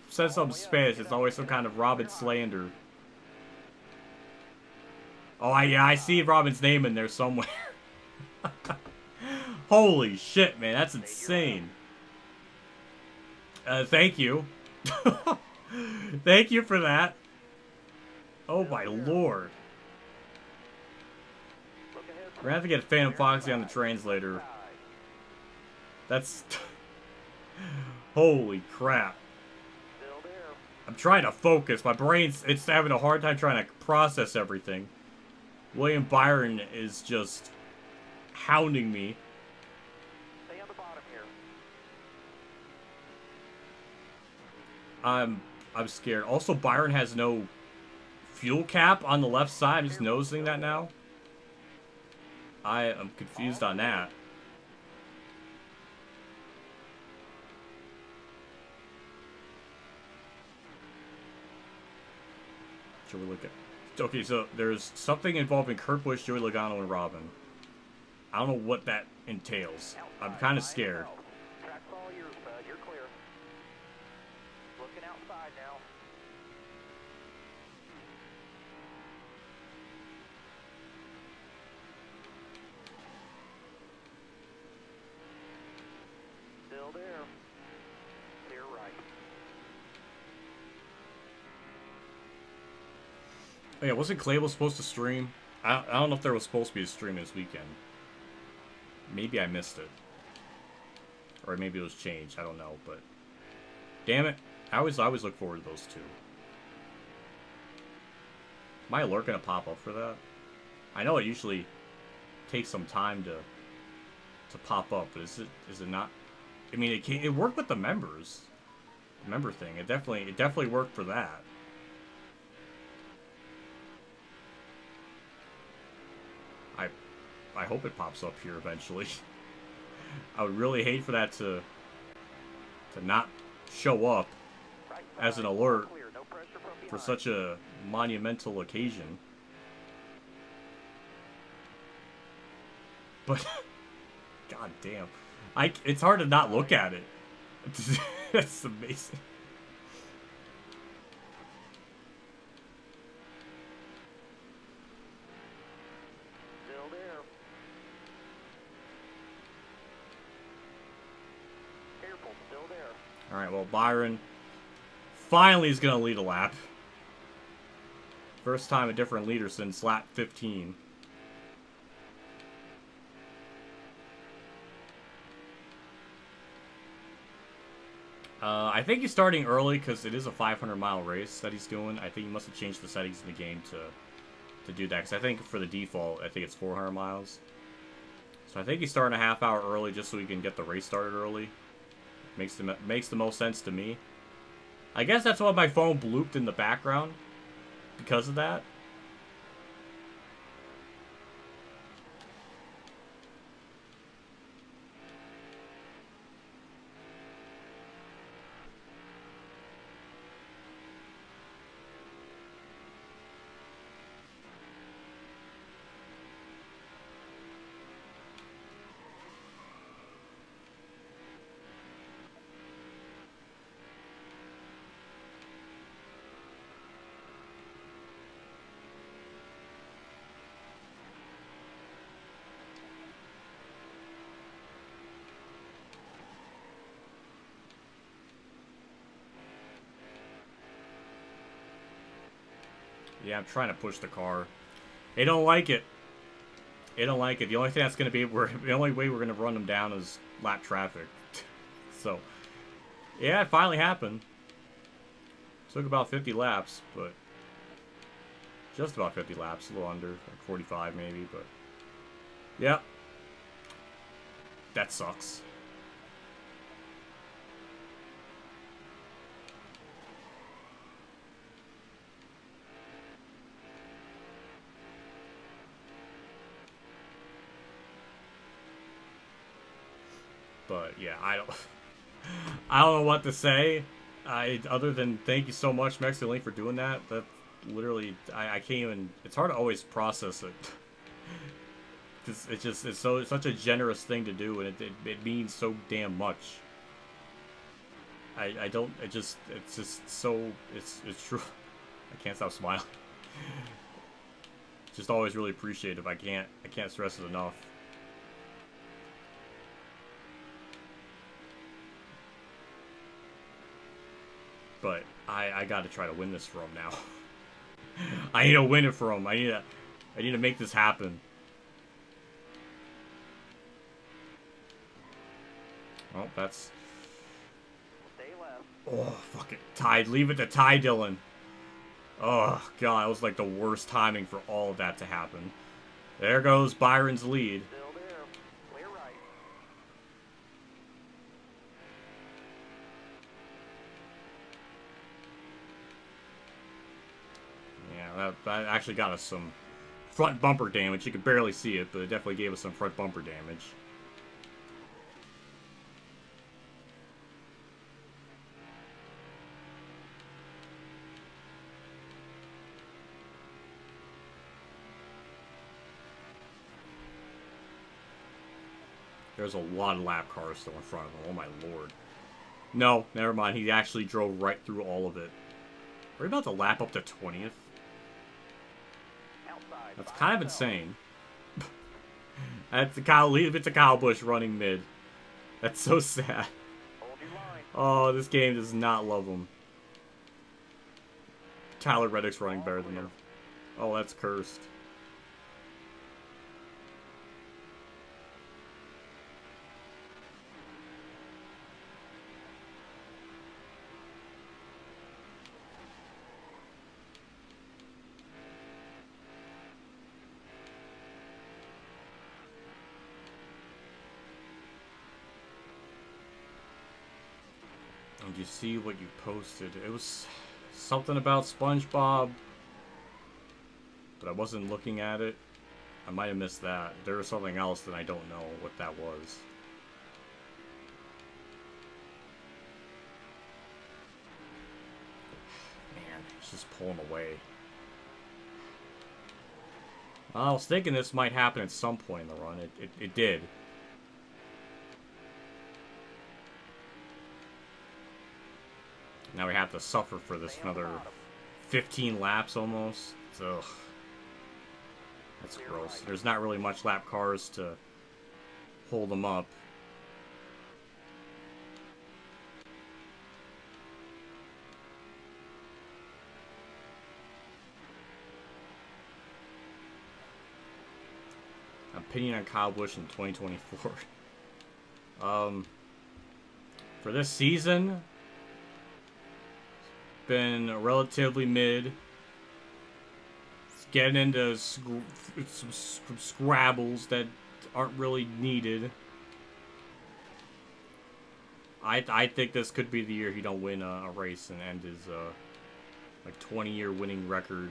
Spanish, it's always some kind of Robin slander. Oh, yeah, I see Robin's name in there somewhere. Holy shit, man, that's insane. Thank you. Thank you for that. Oh my lord. We're gonna have to get Phantom Foxy on the translator. That's... Holy crap. I'm trying to focus. My it's having a hard time trying to process everything. William Byron is just hounding me. Stay on the bottom here. I'm scared. Also, Byron has no fuel cap on the left side. I'm just noticing that now. I am confused on that. Should we look at... Okay, so there's something involving Kurt Busch, Joey Logano, and Robin. I don't know what that entails. I'm kind of scared. Track's all yours, bud. You're clear. Looking outside now. Still there. Clear right. Oh yeah, wasn't Clable supposed to stream? I don't know if there was supposed to be a stream this weekend. Maybe I missed it. Or maybe it was changed, I don't know, but... Damn it. I always look forward to those two. Am my alert gonna pop up for that? I know it usually takes some time to pop up, but is it not? I mean, it worked with the members, the member thing. It definitely worked for that. I hope it pops up here eventually. I would really hate for that to not show up as an alert for such a monumental occasion. But god damn, it's hard to not look at it. That's amazing. Still there. Careful, still there. Alright, well, Byron finally is going to lead a lap. First time a different leader since lap 15. I think he's starting early because it is a 500-mile race that he's doing. I think he must have changed the settings in the game to do that. Because I think for the default, I think it's 400 miles. So I think he's starting a half hour early just so he can get the race started early. Makes the most sense to me. I guess that's why my phone blooped in the background. Because of that. Yeah, I'm trying to push the car. They don't like it. They don't like it. The only thing that's going to be... the only way we're going to run them down is lap traffic. So, yeah, it finally happened. Took about 50 laps, but... just about 50 laps. A little under. Like 45 maybe, but... yeah. That sucks. But yeah, I don't know what to say. Other than thank you so much, Mexican Link, for doing that. That literally, I can't even. It's hard to always process it. Cause it's such a generous thing to do, and it means so damn much. It's true. I can't stop smiling. Just always really appreciative. I can't stress it enough. But I got to try to win this for him now. I need to win it for him. I need to make this happen. Oh, that's... Stay left. oh, fuck it. Tied. Leave it to Ty Dillon. Oh, God. That was like the worst timing for all of that to happen. There goes Byron's lead. Still there. Clear right. Yeah, that actually got us some front bumper damage. You could barely see it, but it definitely gave us some front bumper damage. There's a lot of lap cars still in front of him. Oh my lord. No, never mind. He actually drove right through all of it. We're about to lap up to 20th. Outside. That's kind of insane. It's a Kyle Busch running mid. That's so sad. Hold your line. Oh, this game does not love him. Tyler Reddick's running better than him. Oh, that's cursed. you see what you posted? It was something about SpongeBob, but I wasn't looking at it. I might have missed that. There was something else that I don't know what that was. Man, it's just pulling away. I was thinking this might happen at some point in the run. It did. Now we have to suffer for this another 15 laps almost. Ugh. That's gross. There's not really much lap cars to hold them up. Opinion on Kyle Busch in 2024. For this season, been relatively mid. It's getting into some scrabbles that aren't really needed. I think this could be the year he don't win a race and end his like 20-year winning record.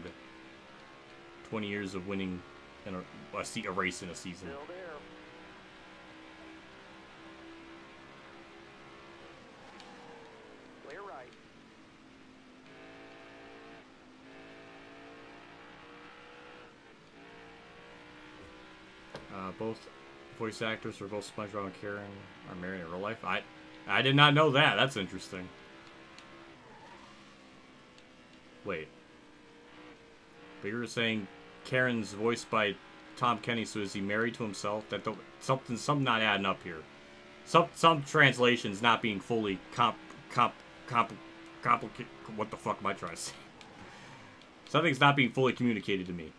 20 years of winning in a race in a season. Still there. Clear right. Both voice actors for both SpongeBob and Karen are married in real life. I did not know that. That's interesting. Wait. But you were saying Karen's voiced by Tom Kenny, so is he married to himself? That don't, something not adding up here. Some translations not being fully complicated. What the fuck am I trying to say? Something's not being fully communicated to me.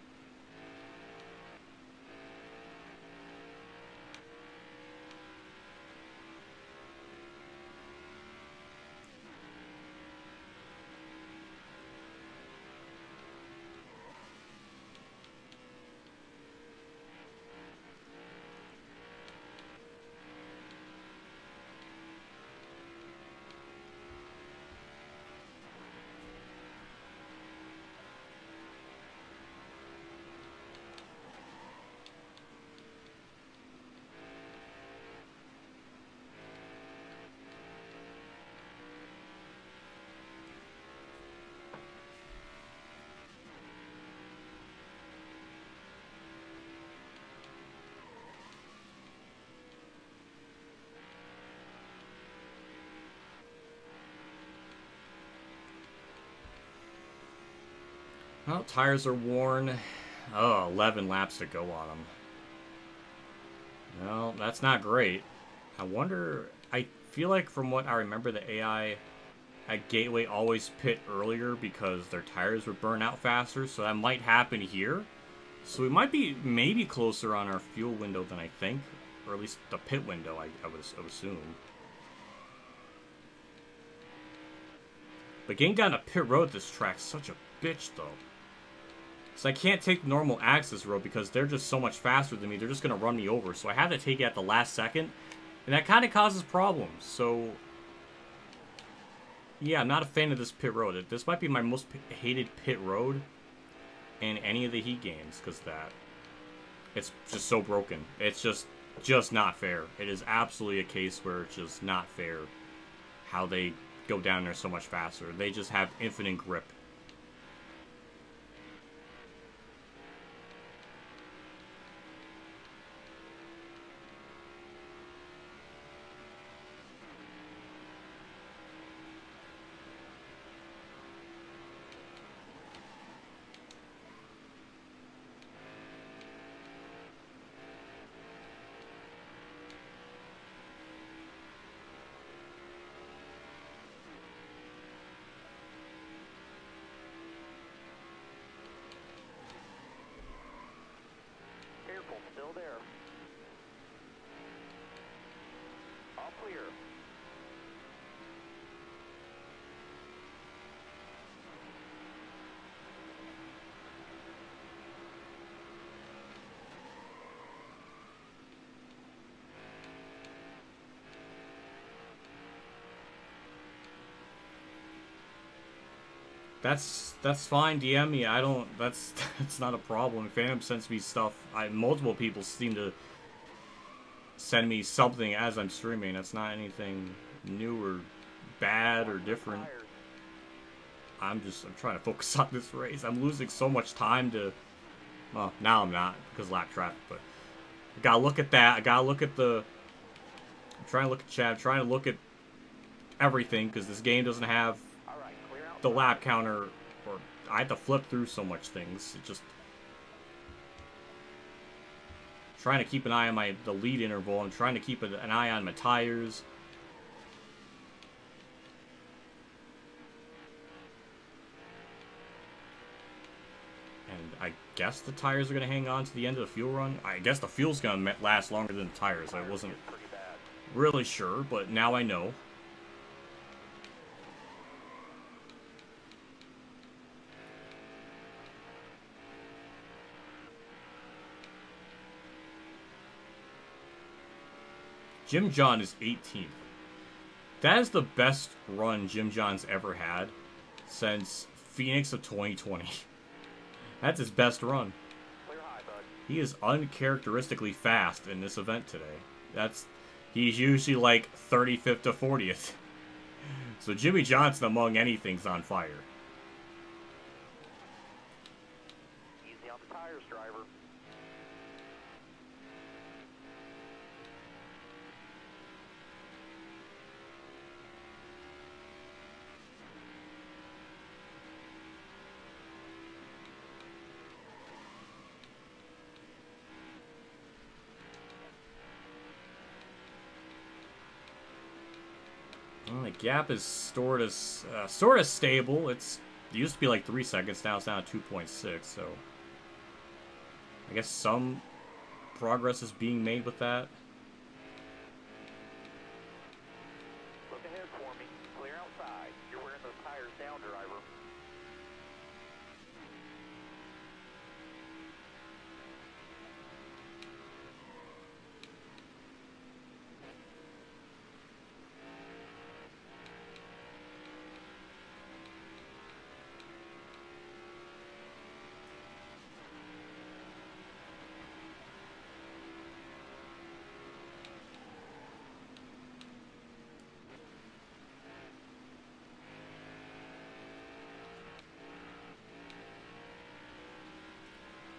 Well, tires are worn. Oh, 11 laps to go on them. Well, that's not great. I wonder... I feel like from what I remember, the AI at Gateway always pit earlier because their tires would burn out faster, so that might happen here. So we might be maybe closer on our fuel window than I think. Or at least the pit window, I would assume. But getting down to pit road this track's such a bitch, though. So I can't take the normal access road because they're just so much faster than me. They're just going to run me over. So I have to take it at the last second. And that kind of causes problems. So, yeah, I'm not a fan of this pit road. This might be my most hated pit road in any of the Heat games because that. It's just so broken. It's just not fair. It is absolutely a case where it's just not fair how they go down there so much faster. They just have infinite grip. That's fine. DM me. I don't. That's not a problem. Phantom sends me stuff. Multiple people seem to send me something as I'm streaming. That's not anything new or bad or different. I'm trying to focus on this race. I'm losing so much time to. Well, now I'm not because of lap traffic, but I gotta look at that. I gotta look at the. I'm trying to look at chat. I'm trying to look at everything because this game doesn't have the lap counter, or I have to flip through so much things. It just trying to keep an eye on the lead interval. I'm trying to keep an eye on my tires. And I guess the tires are going to hang on to the end of the fuel run. I guess the fuel's going to last longer than the tires. I wasn't really sure, but now I know. Jim John is 18th. That is the best run Jim John's ever had since Phoenix of 2020. That's his best run. He is uncharacteristically fast in this event today. He's usually like 35th to 40th. So Jimmy Johnson, among anything's on fire. Easy on the tires, driver. Well, the gap is sort of stable. It used to be like 3 seconds. Now it's down to 2.6. So I guess some progress is being made with that. Look ahead for me. Clear outside. You're wearing those tires down, driver.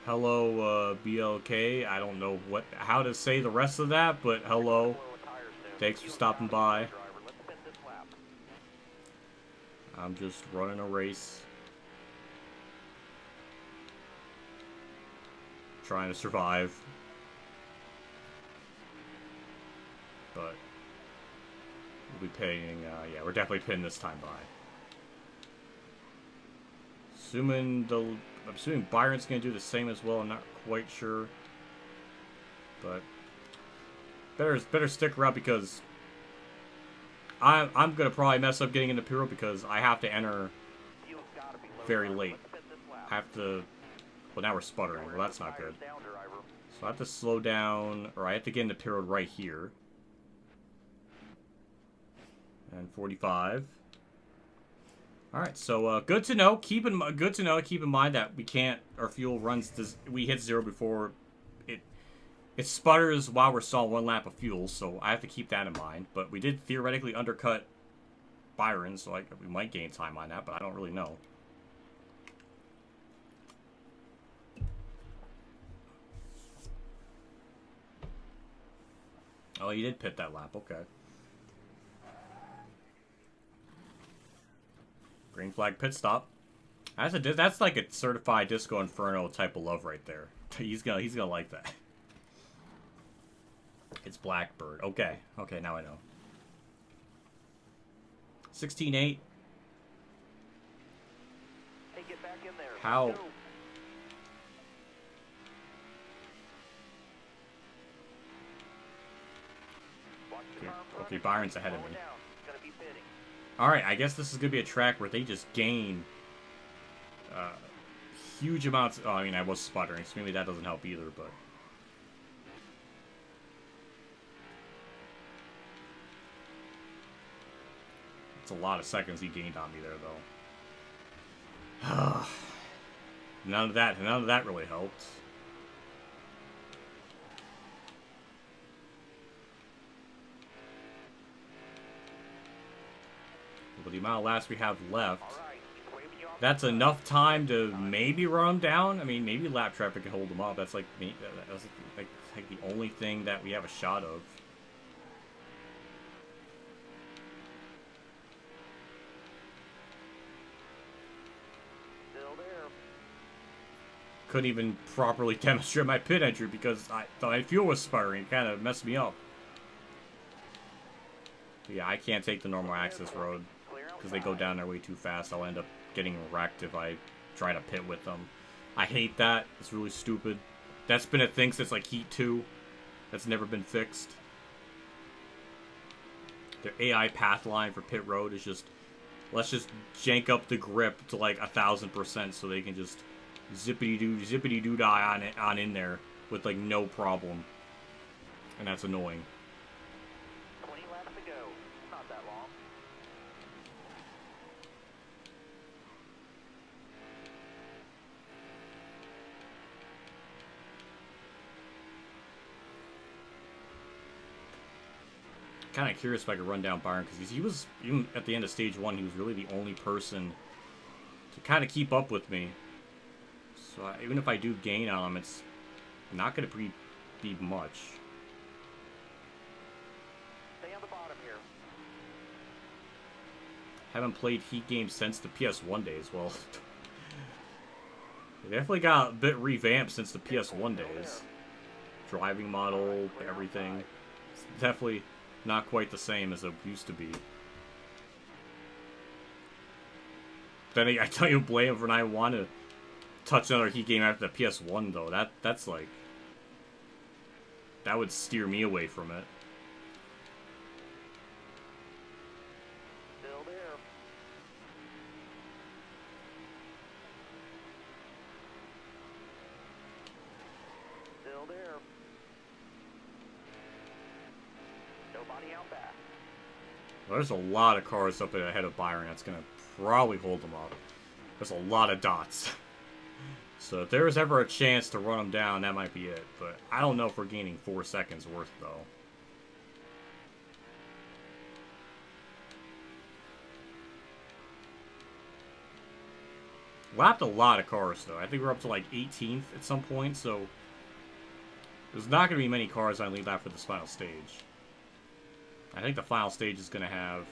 Hello, BLK. I don't know how to say the rest of that, but hello. Thanks for stopping by. I'm just running a race. Trying to survive. But we'll be paying, yeah, we're definitely pinning this time by. I'm assuming Byron's going to do the same as well. I'm not quite sure. But better stick around because I'm going to probably mess up getting into Puro because I have to enter very late. I have to... Well, now we're sputtering. Well, that's not good. So I have to slow down, or I have to get into Puro right here. And 45. All right, so good to know. Keep in mind that we can't. Our fuel runs. We hit 0 before it sputters while we're stalling 1 lap of fuel. So I have to keep that in mind. But we did theoretically undercut Byron, so we might gain time on that, but I don't really know. Oh, you did pit that lap. Okay. Green flag pit stop. That's like a certified Disco Inferno type of love right there. He's gonna like that. It's Blackbird. Okay. Okay, now I know. 16-8. Hey, get back in there. How? Okay, Byron's ahead of me. Alright, I guess this is going to be a track where they just gain huge amounts... Oh, I mean, I was sputtering, so maybe that doesn't help either, but... It's a lot of seconds he gained on me there, though. None of that really helped. But the amount of laps we have left, that's enough time to maybe run them down. I mean, maybe lap traffic can hold them up. That's like the only thing that we have a shot of. Still there. Couldn't even properly demonstrate my pit entry because my fuel was sputtering. It kind of messed me up. But yeah, I can't take the normal access road because they go down there way too fast. I'll end up getting wrecked if I try to pit with them. I hate that. It's really stupid. That's been a thing since like Heat 2. That's never been fixed. Their AI path line for pit road is just, let's just jank up the grip to like 1000% so they can just zippity doo die on in there with like no problem. And that's annoying. 20 laps to go. Not that long. Kind of curious if I could run down Byron because he was, even at the end of stage 1, he was really the only person to kind of keep up with me. So even if I do gain on him, it's not going to be much. Stay on the bottom here. Haven't played Heat games since the PS1 days. Well, they definitely got a bit revamped since the PS1 days. Driving model, everything. It's definitely not quite the same as it used to be. Then I tell you, blame for not want to touch another Heat game after the PS1 though. That's like, that would steer me away from it. Still there. Still there. Nobody out back. Well, there's a lot of cars up ahead of Byron. That's gonna probably hold them up. There's a lot of dots. So if there was ever a chance to run them down, that might be it. But I don't know if we're gaining 4 seconds worth, though. Lapped a lot of cars, though. I think we're up to like 18th at some point, so there's not going to be many cars on lead lap for this final stage. I think the final stage is going to have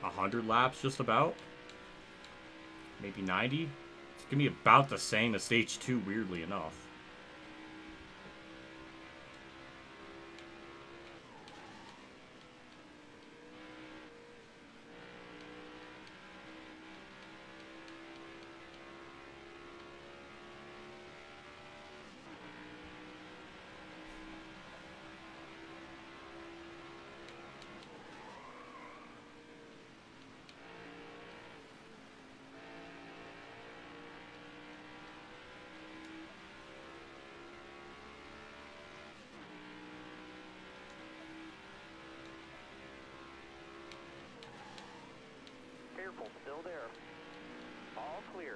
100 laps, just about. Maybe 90. It's going to be about the same as stage 2, weirdly enough. Careful, still there. All clear.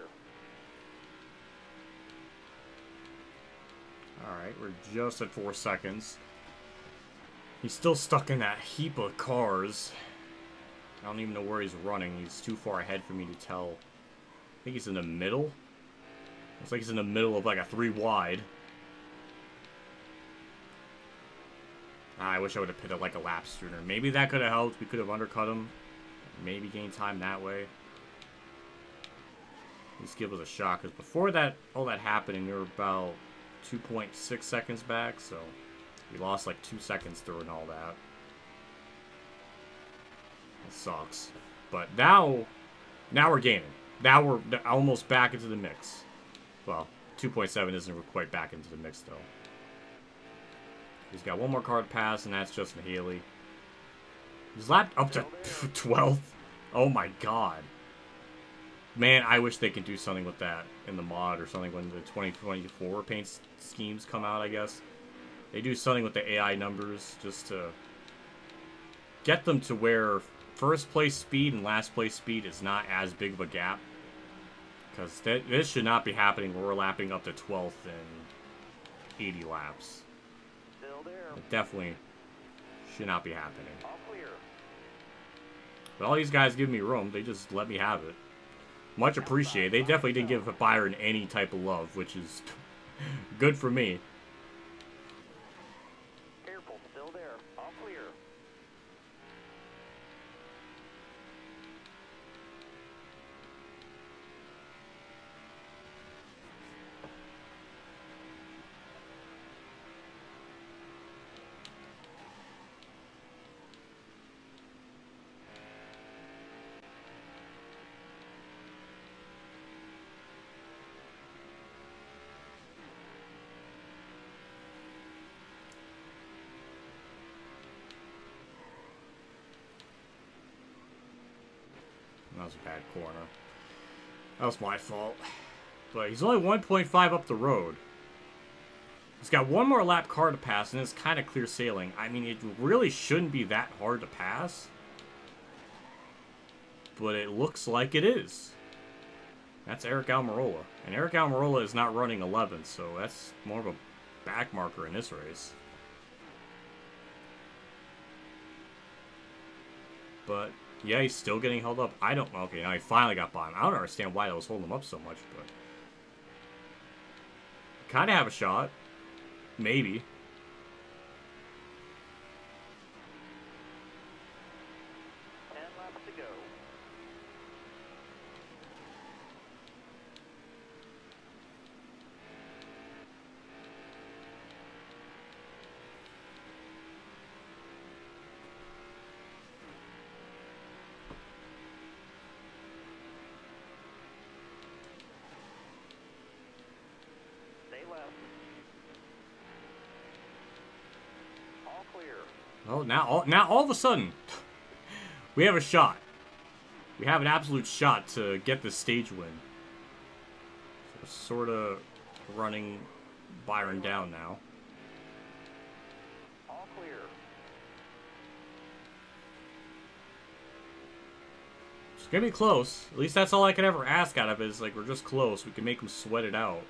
Alright, we're just at 4 seconds. He's still stuck in that heap of cars. I don't even know where he's running. He's too far ahead for me to tell. I think he's in the middle. Looks like he's in the middle of like a 3 wide. I wish I would have pitted like a lap sooner. Maybe that could have helped. We could have undercut him. Maybe gain time that way. Let's give us a shot. Because before that, all that happened, we were about 2.6 seconds back. So we lost like 2 seconds during all that. It sucks. But now we're gaining. Now we're almost back into the mix. Well, 2.7 isn't quite back into the mix, though. He's got one more card pass, and that's Justin Haley. He's lapped up to 12th. Oh my god. Man, I wish they could do something with that in the mod or something when the 2024 paint schemes come out, I guess. They do something with the AI numbers just to get them to where first place speed and last place speed is not as big of a gap. Because this should not be happening where we're lapping up to 12th in 80 laps. Still there. It definitely should not be happening. All clear. But all these guys give me room. They just let me have it. Much appreciated. They definitely didn't give Byron any type of love, which is good for me. Careful. Still there. All clear. That was a bad corner. That was my fault. But he's only 1.5 up the road. He's got one more lap car to pass, and it's kind of clear sailing. I mean, it really shouldn't be that hard to pass. But it looks like it is. That's Eric Almirola. And Eric Almirola is not running 11th, so that's more of a back marker in this race. But yeah, he's still getting held up. I don't... Okay, now he finally got by him. I don't understand why that was holding him up so much, but... Kind of have a shot. Maybe. Laps to go. Stay left. All clear. Oh, now all of a sudden, we have a shot. We have an absolute shot to get this stage win. So we're sort of running Byron down now. All clear. It's gonna be close. At least that's all I can ever ask out of it, is like, we're just close. We can make him sweat it out.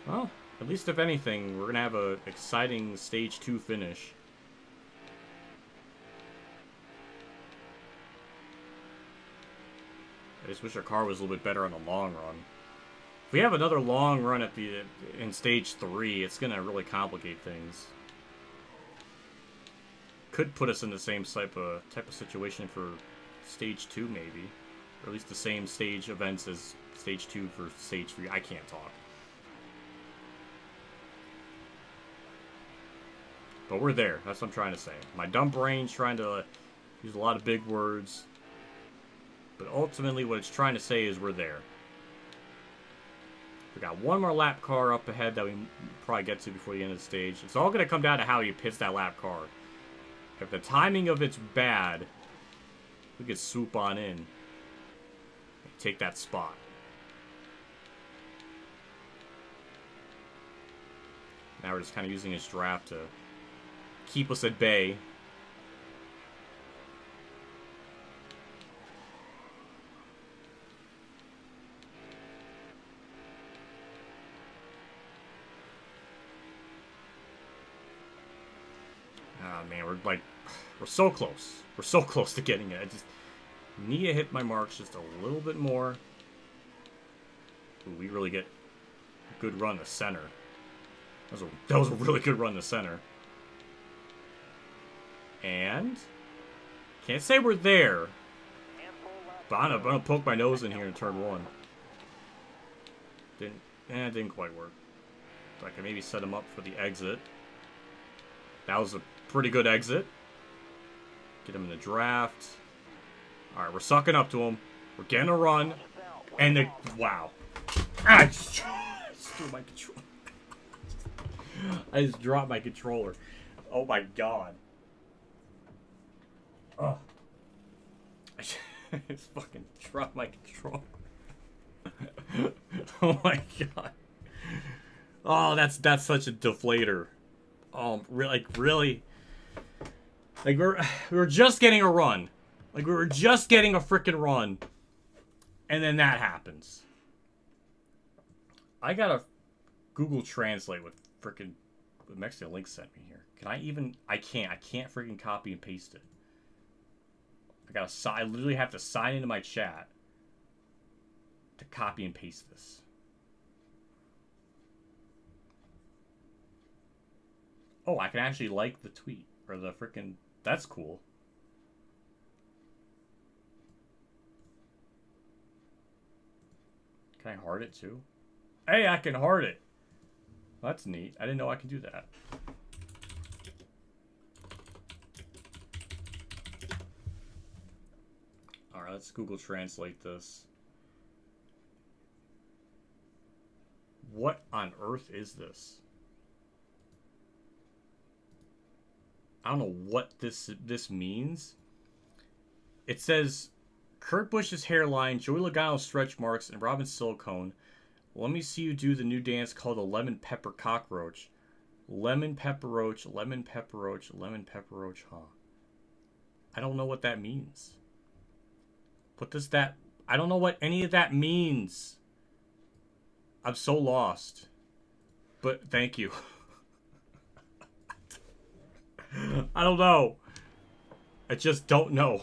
Well, at least if anything, we're going to have an exciting Stage 2 finish. I just wish our car was a little bit better on the long run. If we have another long run in Stage 3, it's going to really complicate things. Could put us in the same type of situation for Stage 2, maybe. Or at least the same stage events as Stage 2 for Stage 3. I can't talk. But we're there. That's what I'm trying to say. My dumb brain's trying to use a lot of big words. But ultimately what it's trying to say is we're there. We got one more lap car up ahead that we probably get to before the end of the stage. It's all going to come down to how you pits that lap car. If the timing of it's bad, we could swoop on in and take that spot. Now we're just kind of using his draft to keep us at bay. Oh man, we're so close. We're so close to getting it. I just need to hit my marks just a little bit more. Ooh, we really get a good run to center. That was a really good run to center. And can't say we're there, but I'm gonna poke my nose in here in turn 1. It didn't quite work. So I can maybe set him up for the exit. That was a pretty good exit. Get him in the draft. All right, we're sucking up to him. We're getting a run, and wow! I just threw my controller. I just dropped my controller. Oh my god. Oh. I just fucking dropped my controller. Oh my god. Oh, that's such a deflator. Really? Like we were just getting a run. Like we were just getting a freaking run. And then that happens. I gotta Google Translate what freaking Mexican Link sent me here. Can I even? I can't freaking copy and paste it. I literally have to sign into my chat to copy and paste this. Oh, I can actually like the tweet or the freaking. That's cool. Can I heart it too? Hey, I can heart it. That's neat. I didn't know I could do that. Alright, let's Google Translate this. What on earth is this? I don't know what this means. It says Kurt Busch's hairline, Joey Logano's stretch marks, and Robin's silicone. Let me see you do the new dance called the lemon pepper cockroach. Lemon pepper roach, lemon pepper roach, lemon pepper roach, huh? I don't know what that means. What does that... I don't know what any of that means. I'm so lost. But thank you. I don't know. I just don't know.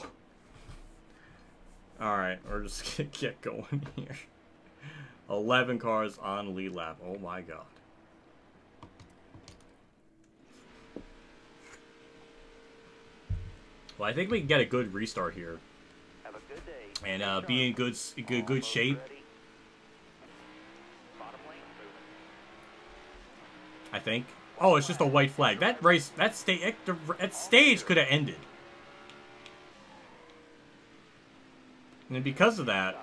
Alright, we're just gonna get going here. 11 cars on lead lap. Oh my god. Well, I think we can get a good restart here. Have a good day. And be in good shape. I think. Oh, it's just a white flag. That race, that stage could have ended. And because of that,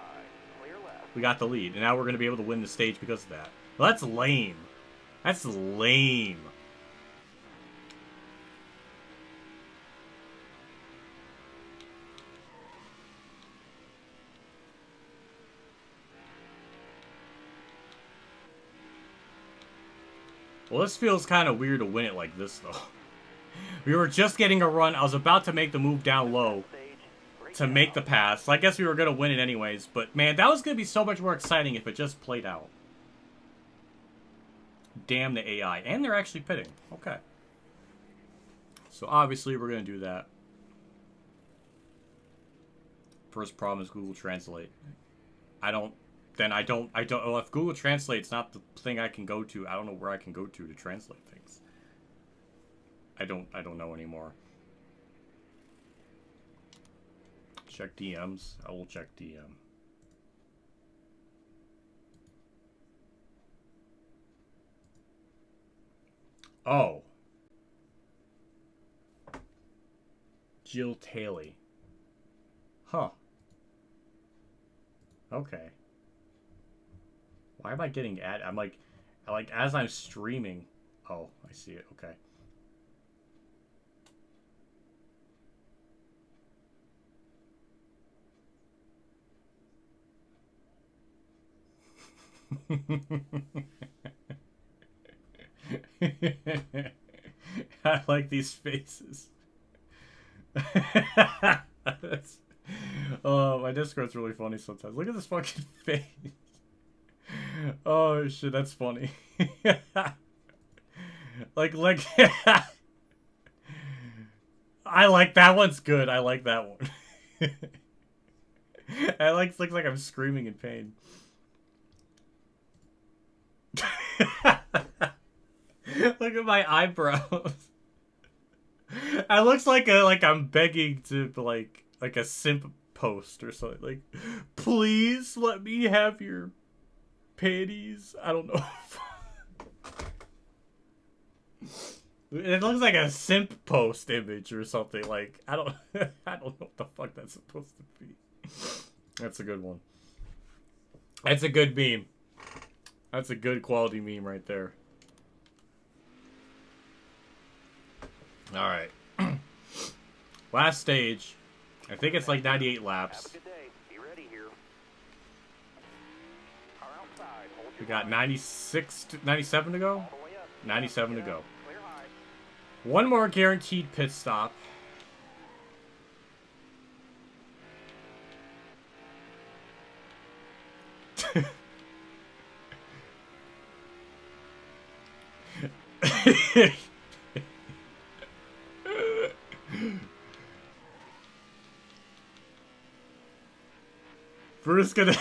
we got the lead. And now we're going to be able to win the stage because of that. Well, that's lame. That's lame. Well, this feels kind of weird to win it like this, though. We were just getting a run. I was about to make the move down low to make the pass. So I guess we were going to win it anyways. But, man, that was going to be so much more exciting if it just played out. Damn the AI. And they're actually pitting. Okay. So, obviously, we're going to do that. First problem is Google Translate. Oh, if Google Translate's not the thing I can go to, I don't know where I can go to translate things. I don't know anymore. Check DMs. I will check DM. Oh. Jill Taylor. Huh. Okay. Why am I getting ad? I'm like as I'm streaming. Oh, I see it. Okay. I like these faces. Oh, my Discord's really funny sometimes. Look at this fucking face. Oh shit, that's funny. like I like that one's good. I like that one. Looks like I'm screaming in pain. Look at my eyebrows. It looks like I'm begging to like a simp post or something. Like, please let me have your panties. I don't know. It looks like a simp post image or something. Like, I don't know what the fuck that's supposed to be. That's a good one. That's a good meme. That's a good quality meme right there. All right. Last stage. I think it's like 98 laps. Have a good day. Be ready here. We got 97 to go? 97 to go. Clear high. One more guaranteed pit stop. We're just gonna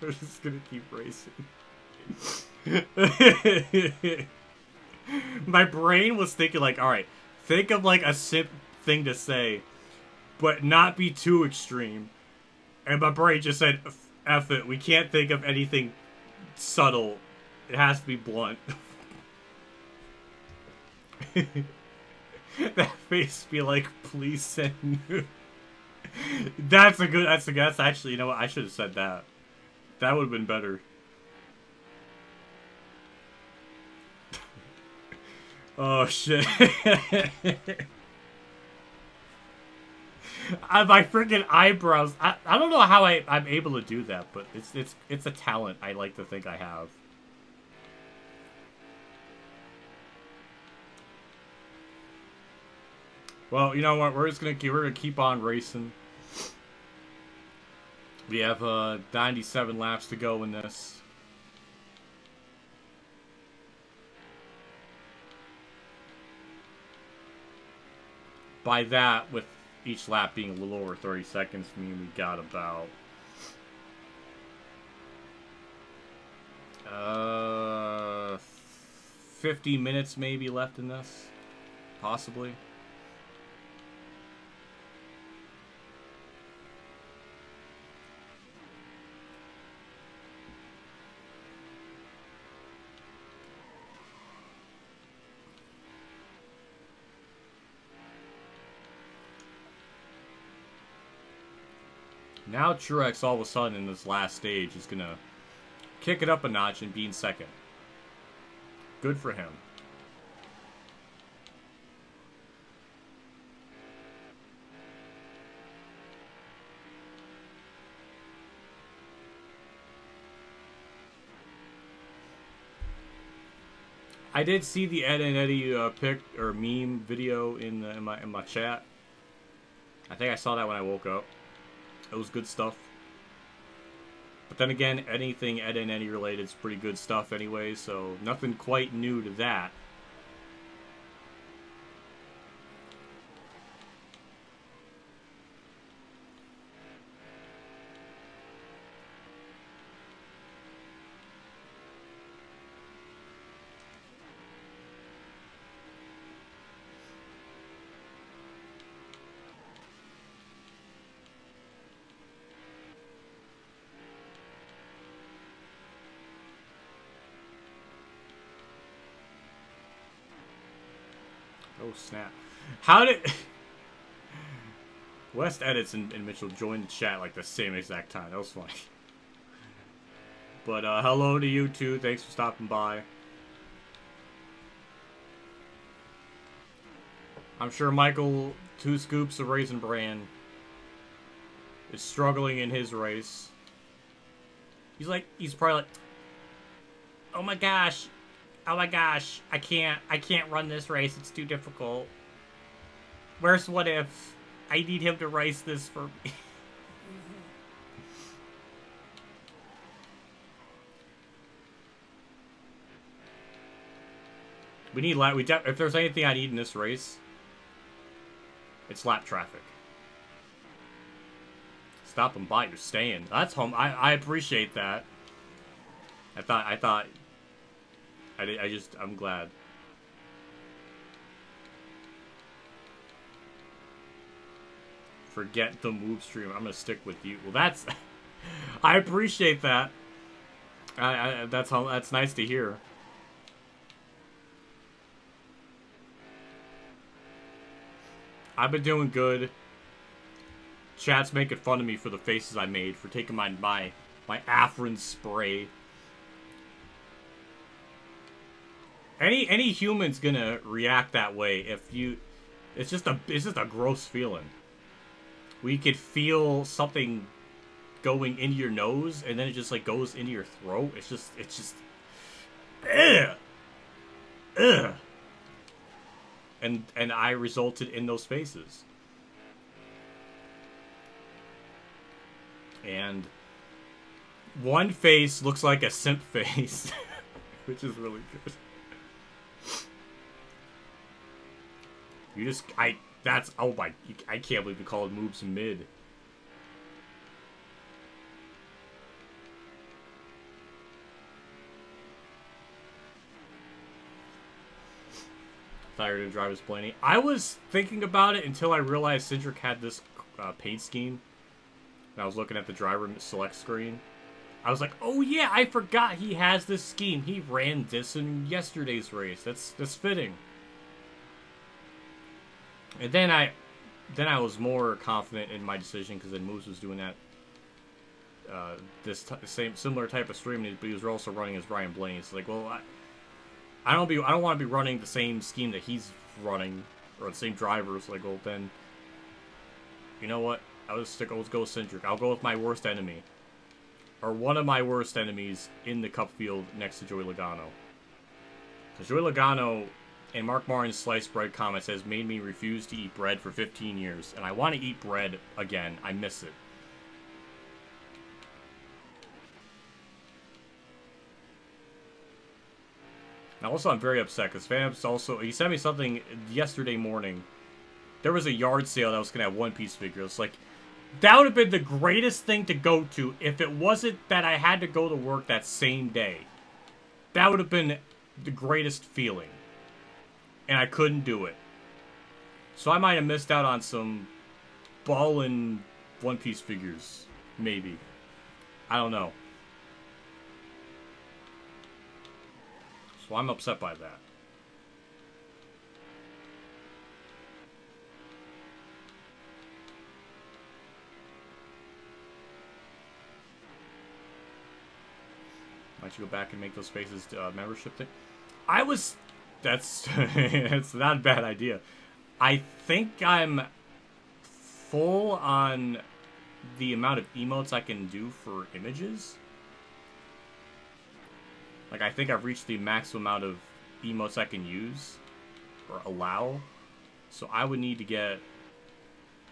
we're just gonna keep racing. My brain was thinking like, alright, think of like a simp thing to say, but not be too extreme. And my brain just said, F it, we can't think of anything subtle. It has to be blunt. That face be like, please send. That's actually, you know what, I should have said that. That would have been better. Oh shit. My freaking eyebrows. I don't know how I'm able to do that, but it's a talent I like to think I have. Well, you know what? We're gonna keep on racing. We have 97 laps to go in this. By that, with each lap being a little over 30 seconds, mean we got about 50 minutes maybe left in this, possibly. Now Truex all of a sudden in this last stage is gonna kick it up a notch and be in second. Good for him. I did see the Ed and Eddie pic or meme video in my chat. I think I saw that when I woke up. It was good stuff. But then again, anything Ed and Eddie related is pretty good stuff anyway, so nothing quite new to that. Oh snap. How did West Edits and Mitchell joined the chat like the same exact time? That was funny. But hello to you too. Thanks for stopping by. I'm sure Michael, 2 scoops of Raisin Bran, is struggling in his race. He's probably like, oh my gosh, I can't run this race, it's too difficult. Where's What If? I need him to race this for me. We need lap, if there's anything I need in this race, it's lap traffic. Stop and bite, you're staying. That's home. I appreciate that. I'm glad. Forget the move stream. I'm gonna stick with you. Well, that's. I appreciate that. That's nice to hear. I've been doing good. Chat's making fun of me for the faces I made for taking my Afrin spray. Any human's gonna react that way if you. It's just a gross feeling. We could feel something going into your nose, and then it just like goes into your throat. It's just, ugh, ugh. And I resulted in those faces. And one face looks like a simp face, which is really good. You just, that's, oh my, I can't believe we call it moves mid. Tired of drivers planning. I was thinking about it until I realized Cindric had this paint scheme. And I was looking at the driver select screen. I was like, oh yeah, I forgot he has this scheme. He ran this in yesterday's race. That's fitting. And then I was more confident in my decision because then Moose was doing that similar type of stream, but he was also running as Ryan Blaney. It's like, well, I don't want to be running the same scheme that he's running or the same drivers. Like, well, then you know what? Let's go with Cindric. I'll go with my worst enemy, or one of my worst enemies in the Cup field next to Joey Logano. Because Joey Logano, in Mark Martin's sliced bread comments, has made me refuse to eat bread for 15 years. And I want to eat bread again. I miss it. Now, also, I'm very upset because Vamps also, he sent me something yesterday morning. There was a yard sale that was going to have One Piece figures. Like, that would have been the greatest thing to go to if it wasn't that I had to go to work that same day. That would have been the greatest feeling. And I couldn't do it. So I might have missed out on some ballin' One Piece figures. Maybe. I don't know. So I'm upset by that. Might you go back and make those faces membership thing? That's that's not a bad idea. I think I'm full on the amount of emotes I can do for images. Like, I think I've reached the maximum amount of emotes I can use or allow. So I would need to get...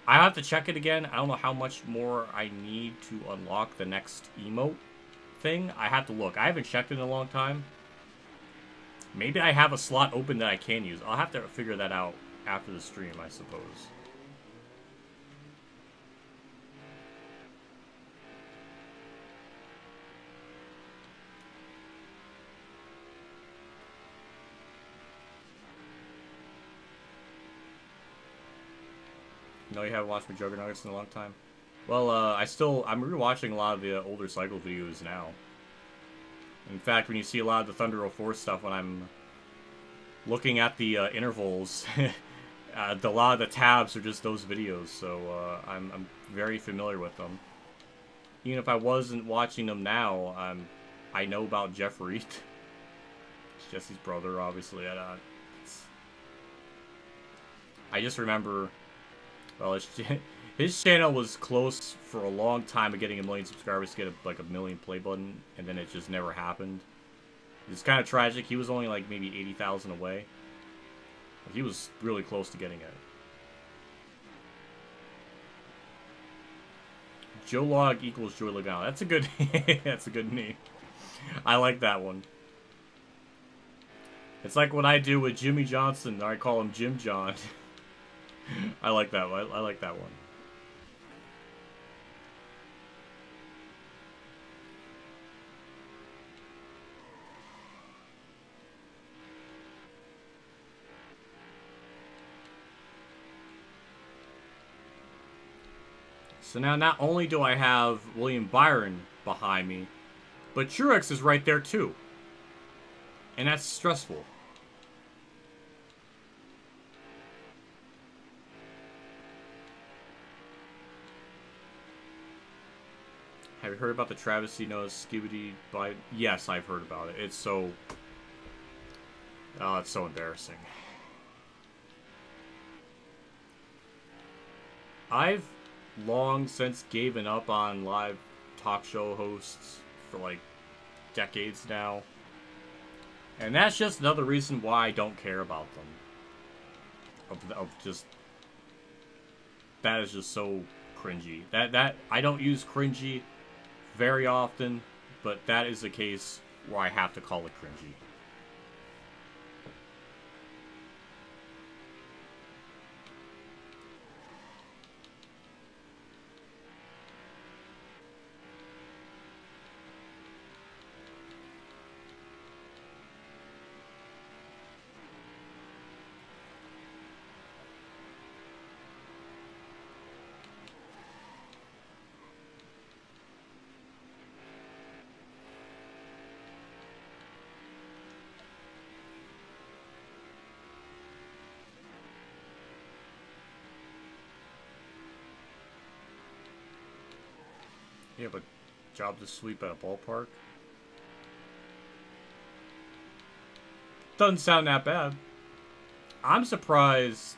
I have to check it again. I don't know how much more I need to unlock the next emote thing. I have to look. I haven't checked it in a long time. Maybe I have a slot open that I can use. I'll have to figure that out after the stream, I suppose. No, you haven't watched my Juggernauts in a long time. Well, I'm rewatching a lot of the older cycle videos now. In fact, when you see a lot of the Thunder 04 stuff, when I'm looking at the intervals, a lot of the tabs are just those videos, so I'm very familiar with them. Even if I wasn't watching them now, I know about Jeff Reed. It's Jesse's brother, obviously. I just remember, well, his channel was close for a long time of getting 1 million subscribers to get like a 1 million play button, and then it just never happened. It's kind of tragic. He was only like maybe 80,000 away. But he was really close to getting it. Joe Log equals Joey Logano. That's a good that's a good name. I like that one. It's like what I do with Jimmy Johnson. I call him Jim John. I like that one. I like that one. So now not only do I have William Byron behind me, but Truex is right there too. And that's stressful. Have you heard about the travesty known as Skibidi by... Yes, I've heard about it. It's so... Oh, it's so embarrassing. I've long since given up on live talk show hosts for like decades now. And that's just another reason why I don't care about them. Of just... That is just so cringy. That I don't use cringy very often, but that is the case where I have to call it cringy. You have a job to sweep at a ballpark? Doesn't sound that bad. I'm surprised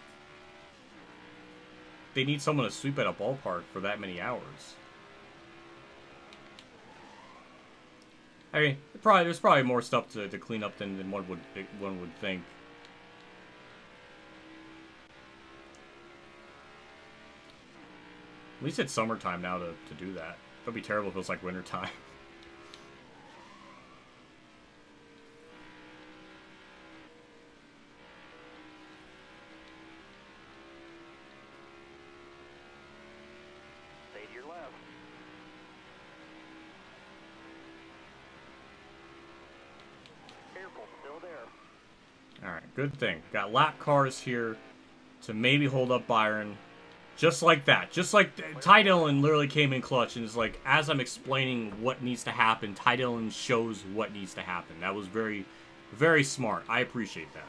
they need someone to sweep at a ballpark for that many hours. I mean, there's probably more stuff to clean up than one would think. At least it's summertime now to do that. That'd be terrible if it was like wintertime. Stay to your left. Careful, still there. Alright, good thing. Got lap cars here to maybe hold up Byron. Just like that. Just like Ty Dillon literally came in clutch and is like, as I'm explaining what needs to happen, Ty Dillon shows what needs to happen. That was very, very smart. I appreciate that.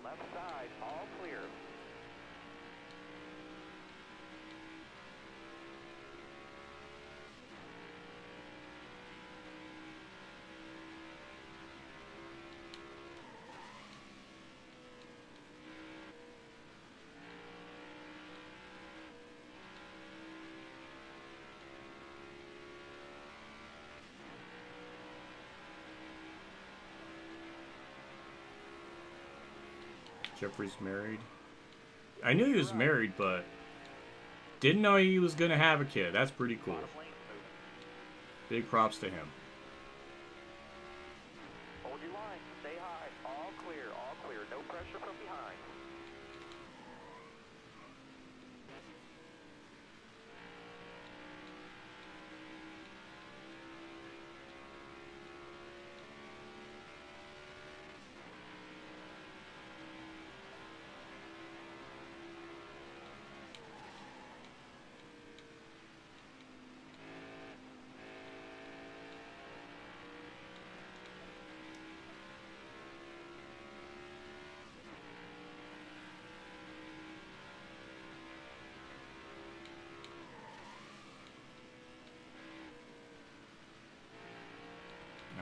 Left side, all clear. Jeffrey's married. I knew he was married, but didn't know he was gonna have a kid. That's pretty cool. Big props to him. Hold your line, stay high. All clear, no pressure from behind.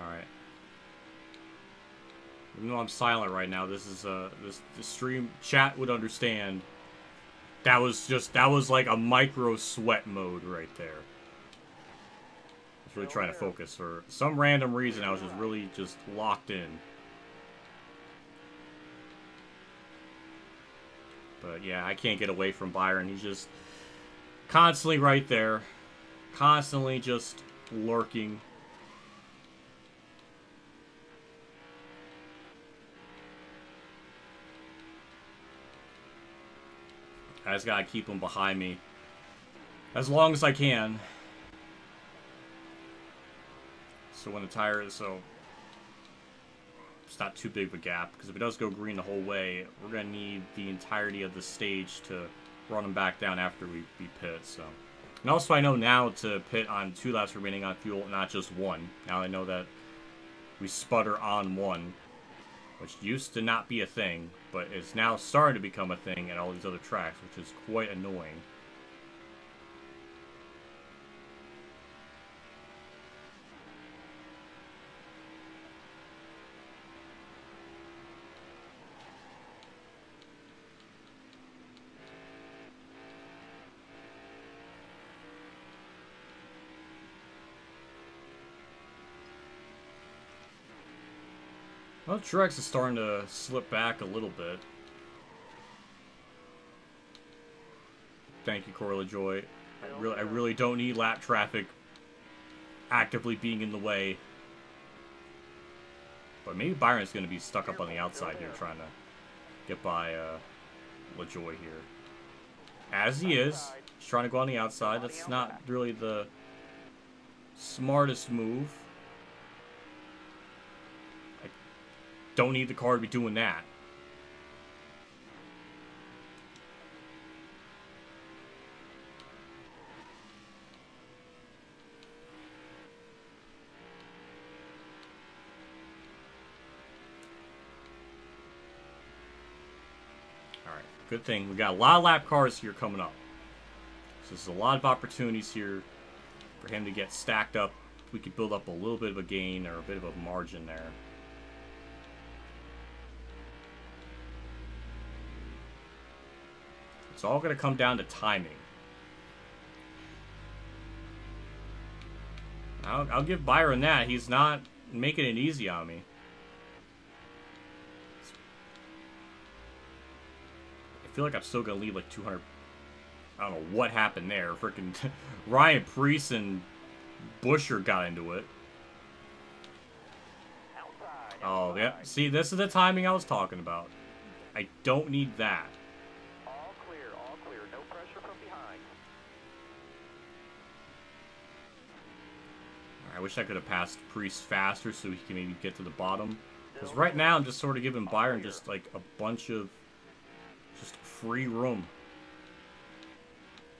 Alright. Even though I'm silent right now, this is the stream chat would understand. That was like a micro sweat mode right there. I was really trying to focus for some random reason. I was just really just locked in. But yeah, I can't get away from Byron. He's just constantly right there. Constantly just lurking. I just gotta keep him behind me as long as I can. So when the tire is it's not too big of a gap, because if it does go green the whole way, we're gonna need the entirety of the stage to run him back down after we pit. So, and also I know now to pit on 2 laps remaining on fuel, not just 1. Now I know that we sputter on 1, which used to not be a thing, but is now starting to become a thing at all these other tracks, which is quite annoying. Well, Truex is starting to slip back a little bit. Thank you, Corla Joy. I really don't need lap traffic actively being in the way. But maybe Byron's going to be stuck up on the outside here trying to get by LaJoy here. As he is. He's trying to go on the outside. That's not really the smartest move. I don't need the car to be doing that. Alright, good thing. We got a lot of lap cars here coming up. So there's a lot of opportunities here for him to get stacked up. We could build up a little bit of a gain or a bit of a margin there. It's all going to come down to timing. I'll give Byron that. He's not making it easy on me. I feel like I'm still going to lead like 200. I don't know what happened there. Freaking Ryan Preece and Busher got into it. Oh, yeah. See, this is the timing I was talking about. I don't need that. All clear, no pressure from behind. I wish I could have passed Preece faster so he can maybe get to the bottom. Because right now I'm just sort of giving Byron just like a bunch of just free room.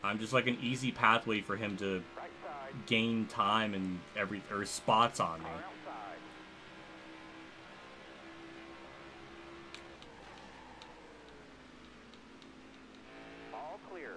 I'm just like an easy pathway for him to gain time and or spots on me. All clear.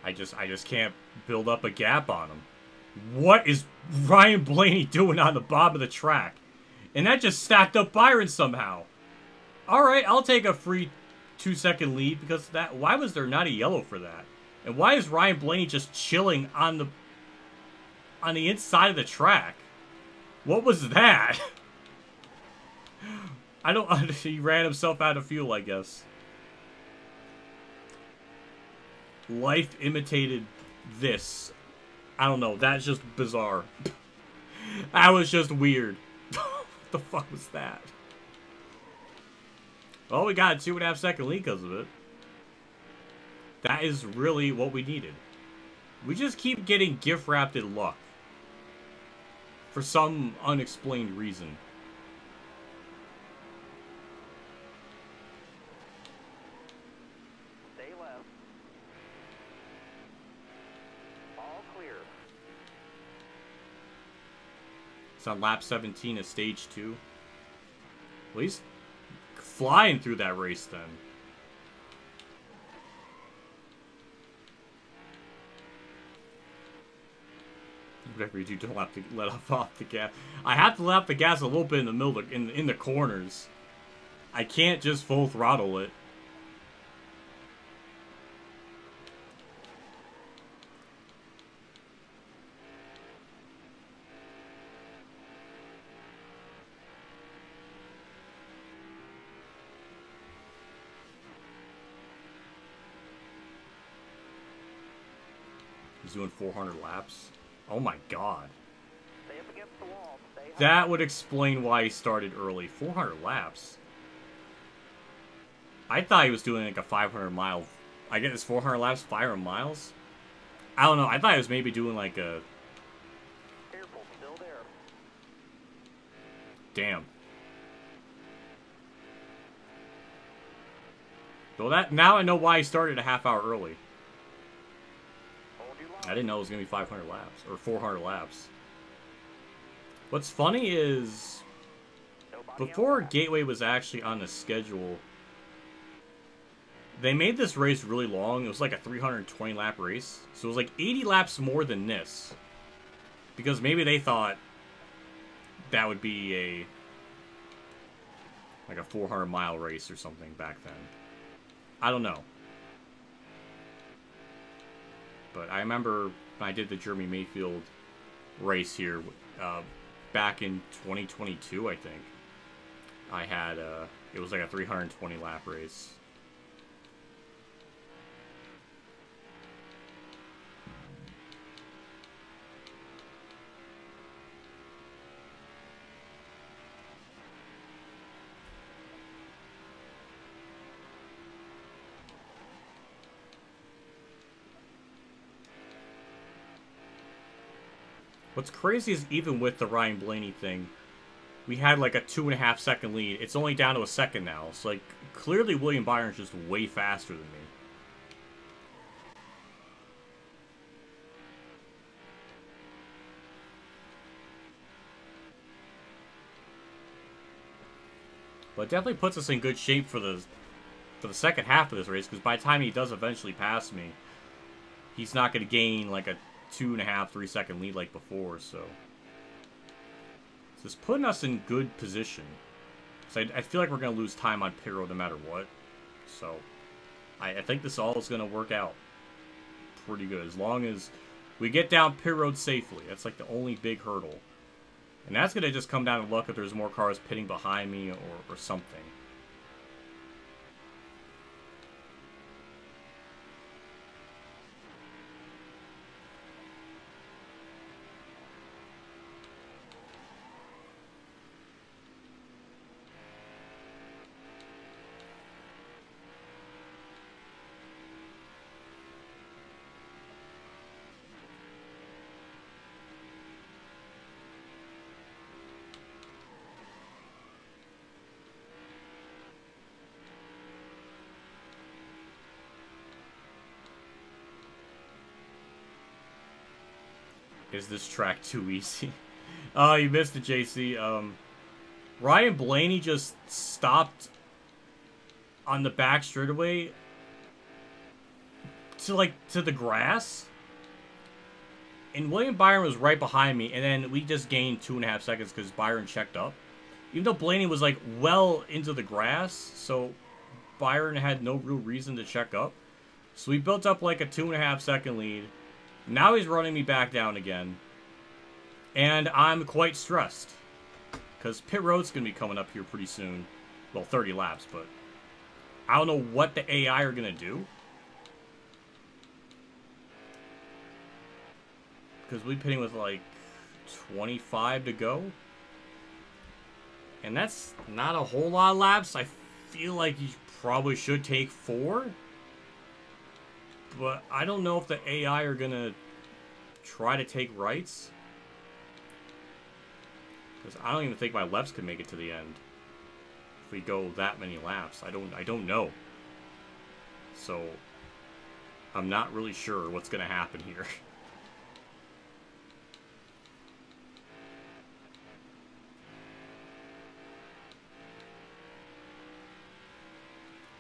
I just can't build up a gap on him. What is Ryan Blaney doing on the bottom of the track? And that just stacked up Byron somehow. Alright, I'll take a free 2-second lead because that. Why was there not a yellow for that? And why is Ryan Blaney just chilling on the inside of the track? What was that? I don't. He ran himself out of fuel, I guess. Life imitated this. I don't know. That's just bizarre. That was just weird. What the fuck was that? Well, we got a 2.5-second lead because of it. That is really what we needed. We just keep getting gift wrapped in luck. For some unexplained reason. Stay left. All clear. It's on lap 17 of stage 2. At least flying through that race then. Whatever you do, don't have to let off the gas. I have to let off the gas a little bit in the middle, in the corners. I can't just full throttle it. He's doing 400 laps. Oh my god. Stay up against the wall. Stay high. That would explain why he started early. 400 laps. I thought he was doing like a 500 mile. I get this 400 laps, 500 miles? I don't know. I thought he was maybe doing like a. Careful, still there. Damn. Well, now I know why he started a half hour early. Hold your line. I didn't know it was going to be 500 laps, or 400 laps. What's funny is, Nobody before outside. Gateway was actually on the schedule, they made this race really long. It was like a 320 lap race. So it was like 80 laps more than this. Because maybe they thought that would be like a 400 mile race or something back then. I don't know. But I remember when I did the Jeremy Mayfield race here back in 2022, I think. I had, it was like a 320 lap race. What's crazy is even with the Ryan Blaney thing, we had like a 2.5 second lead. It's only down to a second now. It's like, clearly William Byron's just way faster than me. But it definitely puts us in good shape for the second half of this race, because by the time he does eventually pass me, he's not going to gain like a 2.5, 3 second lead like before, so it's just putting us in good position. So I feel like we're going to lose time on pit road no matter what. So I think this all is going to work out pretty good, as long as we get down pit road safely. That's like the only big hurdle. And that's going to just come down to luck if there's more cars pitting behind me or something. Is this track too easy? Oh, you missed it, JC. Ryan Blaney just stopped on the back straightaway to the grass. And William Byron was right behind me, and then we just gained 2.5 seconds because Byron checked up. Even though Blaney was like well into the grass, so Byron had no real reason to check up. So we built up like a 2.5 second lead. Now he's running me back down again. And I'm quite stressed. Because pit road's going to be coming up here pretty soon. Well, 30 laps, but I don't know what the AI are going to do. Because we're pitting with like 25 to go. And that's not a whole lot of laps. I feel like you probably should take 4. But I don't know if the AI are going to try to take rights. Because I don't even think my lefts can make it to the end. If we go that many laps. I don't know. So I'm not really sure what's going to happen here.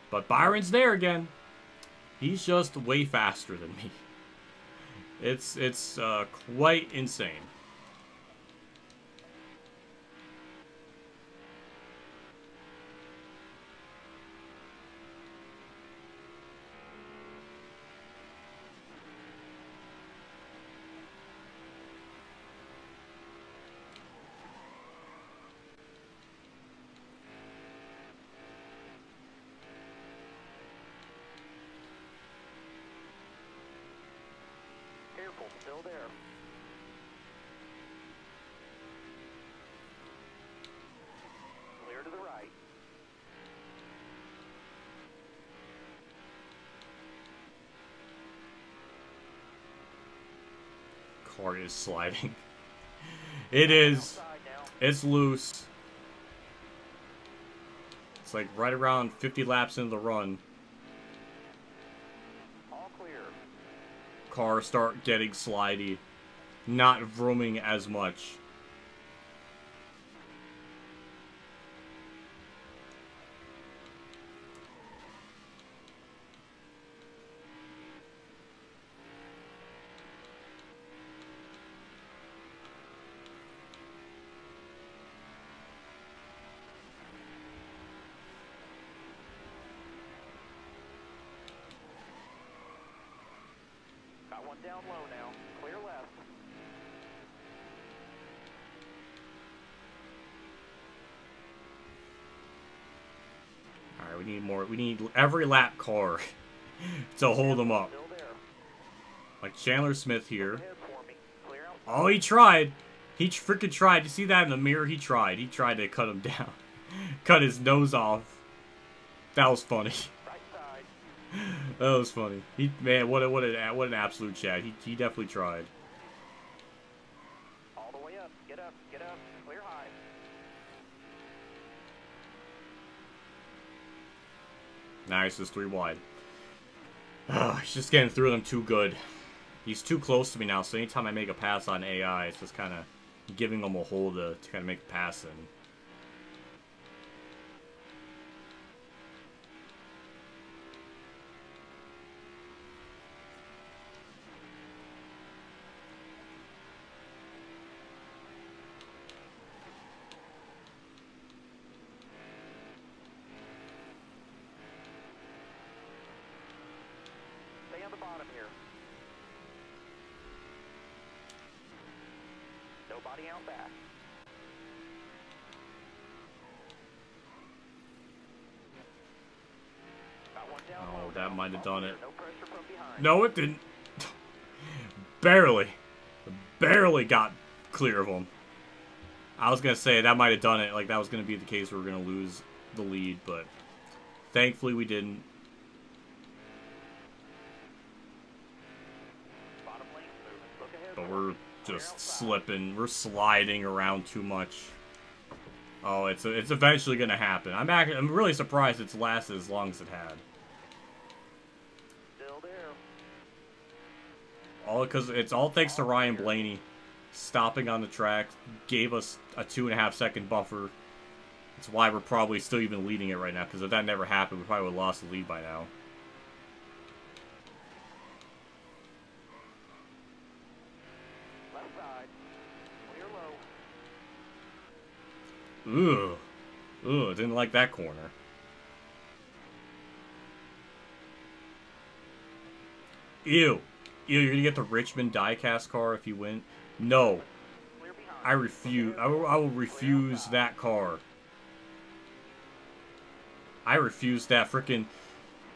But Byron's there again. He's just way faster than me. It's quite insane. Careful, still there. Clear to the right. Car is sliding. It is. Outside now. It's loose. It's like right around 50 laps into the run. car start getting slidey, not vrooming as much. Got one down low now. Clear left. Alright, we need more. We need every lap car to hold them up. Still there. Like Chandler Smith here. Ahead for me. Clear out. Oh, he tried. He freaking tried. You see that in the mirror? He tried. He tried to cut him down. Cut his nose off. That was funny. Right side. That was funny. Man, what an absolute chat. He definitely tried. All the way up. Get up. Get up. Clear high. Nice, it's 3 wide. He's just getting through them too good. He's too close to me now, so anytime I make a pass on AI, it's just kind of giving him a hole to kind of make a pass in. Stay on the bottom here. Nobody out back. Got one down Oh, low that now. might have done it. No pressure from behind. No, it didn't. Barely. Barely got clear of him. I was going to say that might have done it. Like, that was going to be the case where we're going to lose the lead, but thankfully we didn't. Bottom lane moving. Look ahead. But for we're me. Clear just outside. slipping. We're sliding around too much. Oh, it's eventually going to happen. I'm really surprised it's lasted as long as it had. Still there. All because it's all thanks to Ryan Blaney stopping on the track, gave us a 2.5-second buffer. That's why we're probably still even leading it right now, because if that never happened, we probably would have lost the lead by now. Left side. Clear low. Ugh, didn't like that corner. Ew, you're gonna get the Richmond diecast car if you win? No, Clear behind. I refuse. I will refuse that car. I refuse that freaking.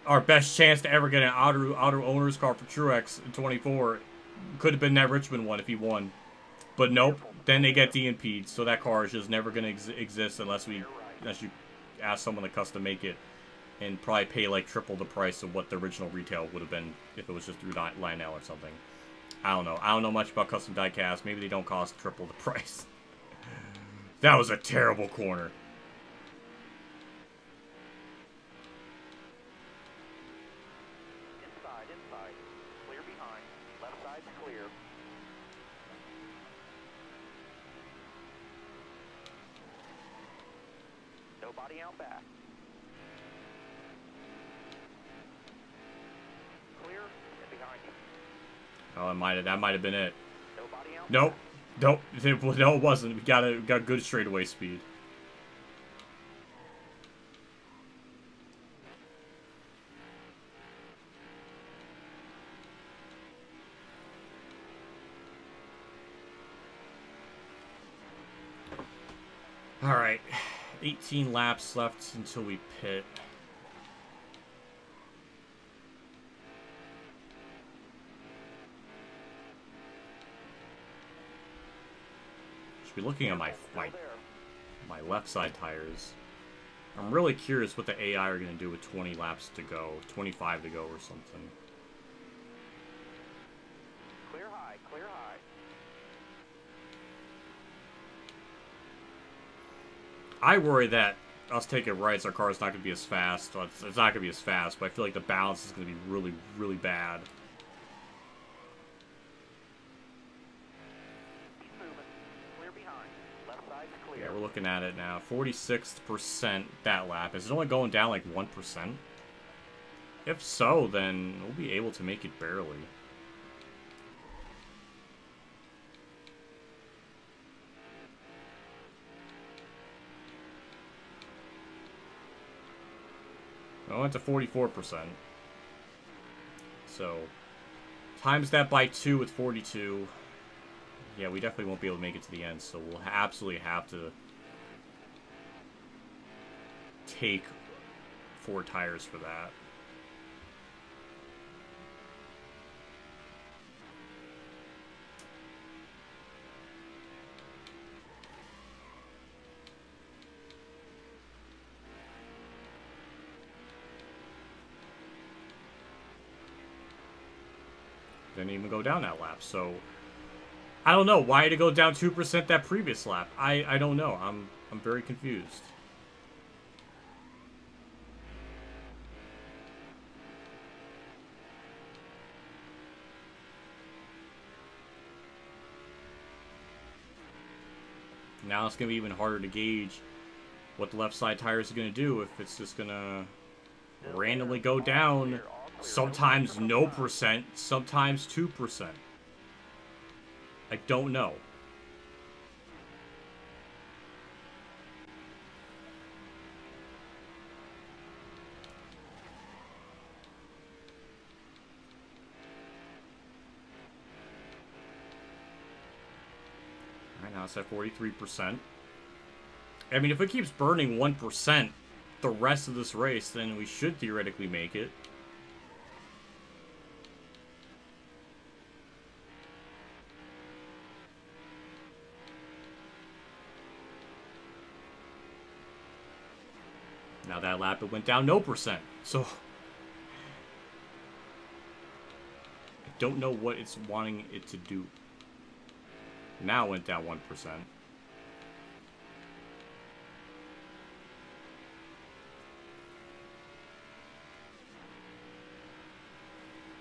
Our best chance to ever get an auto owner's car for Truex in 24 could have been that Richmond one if he won. But nope. Then they get DNP'd, so that car is just never gonna exist unless you ask someone to custom make it, and probably pay like triple the price of what the original retail would have been if it was just through Lionel or something. I don't know. I don't know much about custom diecast. Maybe they don't cost triple the price. That was a terrible corner. Inside. Clear behind. Left side's clear. Nobody out back. Clear and behind you. Oh, that might have been it. Nobody out Nope. back. Nope. No, it wasn't. We got good straightaway speed. Alright. 18 laps left until we pit. Should be looking at my left side tires. I'm really curious what the AI are going to do with 20 laps to go, 25 to go or something. Clear high. I worry that us taking rights, our car's not going to be as fast. Well, it's not going to be as fast, but I feel like the balance is going to be really, really bad. we're looking at it now. 46% that lap. Is it only going down like 1%? If so, then we'll be able to make it barely. I went to 44%. So, times that by 2 with 42. Yeah, we definitely won't be able to make it to the end, so we'll absolutely have to take 4 tires for that. Didn't even go down that lap, so I don't know why to go down 2% that previous lap. I don't know. I'm very confused. Now it's going to be even harder to gauge what the left side tires are going to do if it's just going to randomly go down. Sometimes no percent, sometimes 2%. I don't know. Alright, now it's at 43%. I mean, if it keeps burning 1% the rest of this race, then we should theoretically make it. Now that lap, it went down no percent. So, I don't know what it's wanting it to do. Now it went down 1%.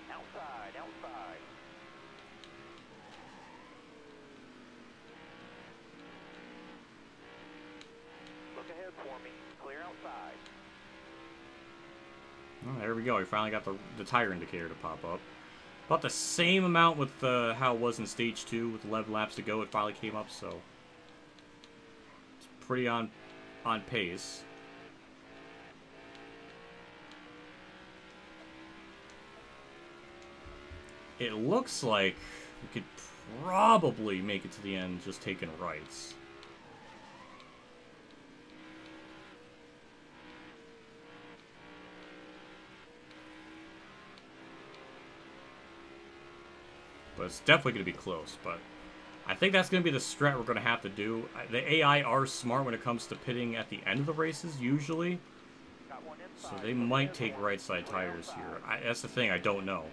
Outside, outside. Look ahead for me. Clear outside. Oh, there we go. We finally got the tire indicator to pop up. About the same amount with how it was in Stage 2 with 11 laps to go. It finally came up, so it's pretty on pace. It looks like we could probably make it to the end just taking rights. But it's definitely going to be close. But I think that's going to be the strat we're going to have to do. The AI are smart when it comes to pitting at the end of the races, usually. So they might take right side tires here. That's the thing, I don't know.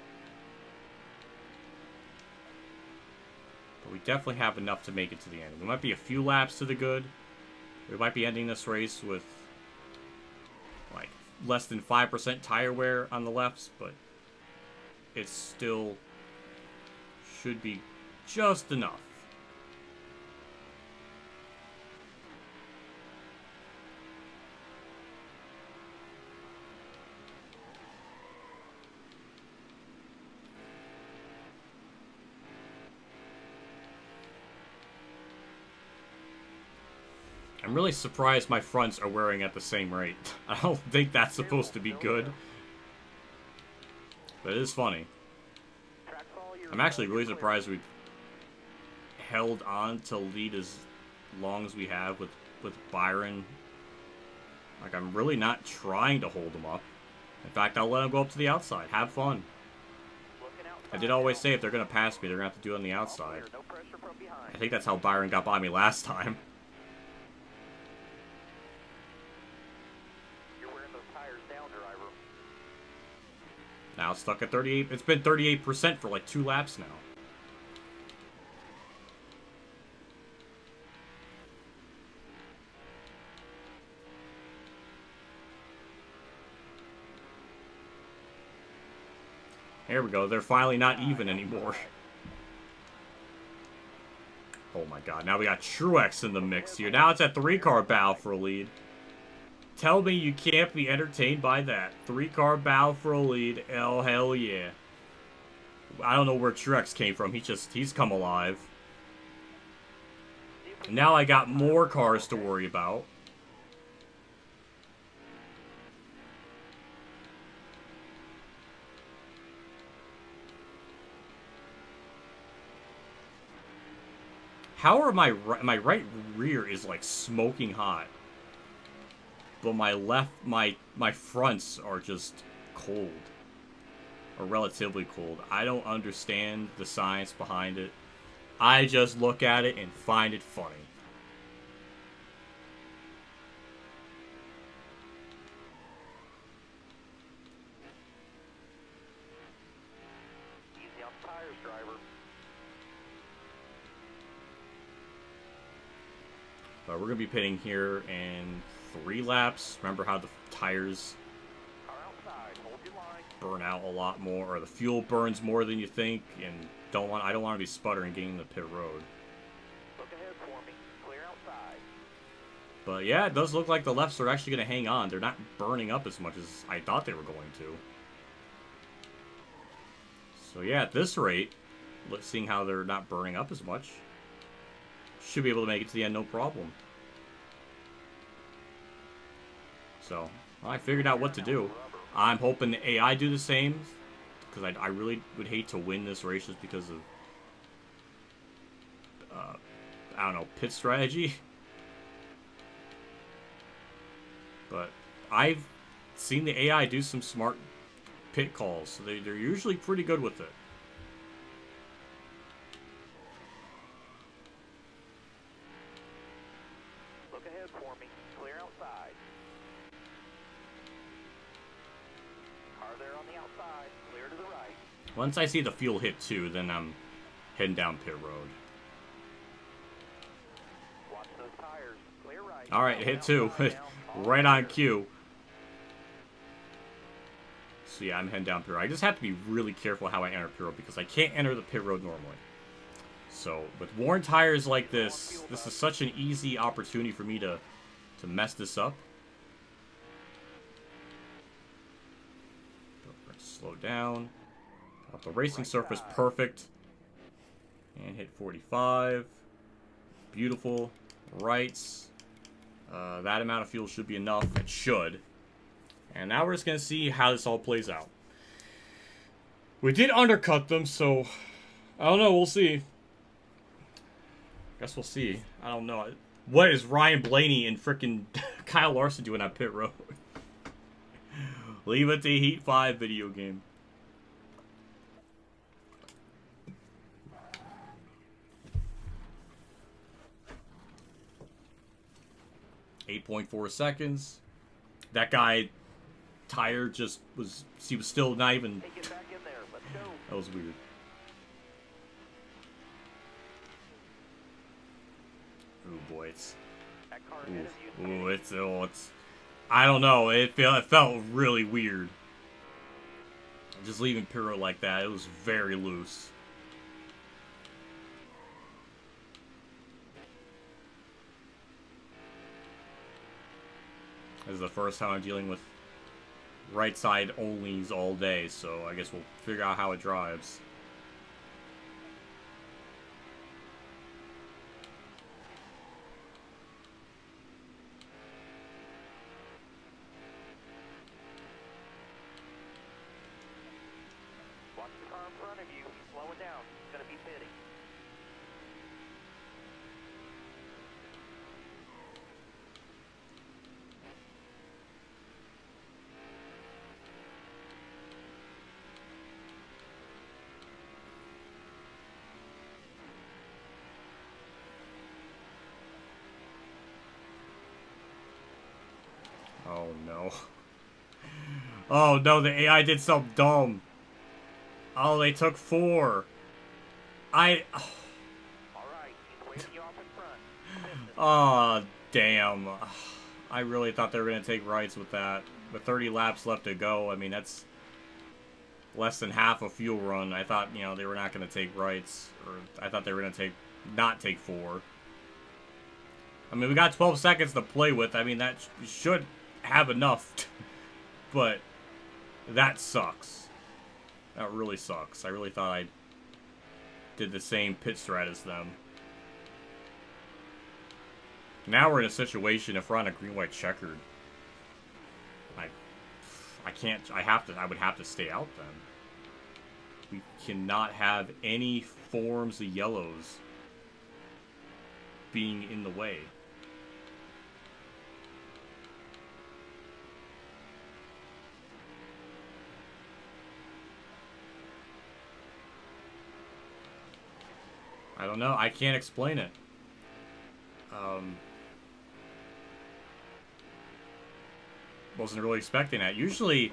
But we definitely have enough to make it to the end. We might be a few laps to the good. We might be ending this race with like less than 5% tire wear on the lefts, but it's still should be just enough. I'm really surprised my fronts are wearing at the same rate. I don't think that's supposed to be good. But it is funny. I'm actually really surprised we held on to lead as long as we have with Byron. Like, I'm really not trying to hold him up. In fact, I'll let him go up to the outside. Have fun. I did always say if they're going to pass me, they're going to have to do it on the outside. I think that's how Byron got by me last time. Now it's stuck at 38. It's been 38% for like 2 laps now. Here we go. They're finally not even anymore. Oh my god, now we got Truex in the mix here. Now it's a 3-car battle for a lead. Tell me you can't be entertained by that. 3-car battle for a lead. Oh, hell yeah. I don't know where Truex came from. He's come alive. Now I got more cars to worry about. How are my right rear is like smoking hot, but my fronts are just cold, or relatively cold. I don't understand the science behind it. I just look at it and find it funny. Easy on tires, driver. But we're going to be pitting here in 3 laps. Remember how the tires Car outside. Hold your line. burn out a lot more, or the fuel burns more than you think, and I don't want to be sputtering getting the pit road. Look ahead for me. Clear outside. But yeah, it does look like the lefts are actually going to hang on. They're not burning up as much as I thought they were going to. So yeah, at this rate, seeing how they're not burning up as much, should be able to make it to the end no problem. So, I figured out what to do. I'm hoping the AI do the same, because I really would hate to win this race just because of, I don't know, pit strategy. But I've seen the AI do some smart pit calls, so they're usually pretty good with it. Look ahead for me. Clear outside. Car there on the outside. Clear to the right. Once I see the fuel hit too, then I'm heading down pit road. Watch those tires. Clear right. Alright, hit 2. Right on cue. So yeah, I'm heading down pit road. I just have to be really careful how I enter pit road because I can't enter the pit road normally. So, with worn tires like this is such an easy opportunity for me to mess this up. We're gonna slow down. Got the racing surface perfect. And hit 45. Beautiful. Rights. That amount of fuel should be enough. It should. And now we're just going to see how this all plays out. We did undercut them, so I don't know. We'll see. Guess we'll see. I don't know. What is Ryan Blaney and frickin' Kyle Larson doing on pit road? Leave it to Heat 5 video game. .4 seconds. That guy tire just was, he was still not even, Hey, get back in there. Let's go. that was weird. Ooh boy, it's, That car ahead of you. ooh, it's, I don't know, it felt really weird. Just leaving Pyro like that, it was very loose. This is the first time I'm dealing with right side onlys all day, so I guess we'll figure out how it drives. Watch the car in front of you. He's slowing down. He's going to be pitting. Oh no. Oh no, the AI did something dumb. Oh, they took 4. All right. He's waving you off in front. Oh, damn. I really thought they were going to take rights with that. With 30 laps left to go, I mean, that's less than half a fuel run. I thought, you know, they were not going to take rights. Or I thought they were going to take not take 4. I mean, we got 12 seconds to play with. I mean, that should have enough. But that sucks. That really sucks. I really thought I did the same pit strat as them. Now we're in a situation, if we're on a green-white checkered, I can't, I would have to stay out then. We cannot have any forms of yellows being in the way. I don't know. I can't explain it. Wasn't really expecting that. Usually,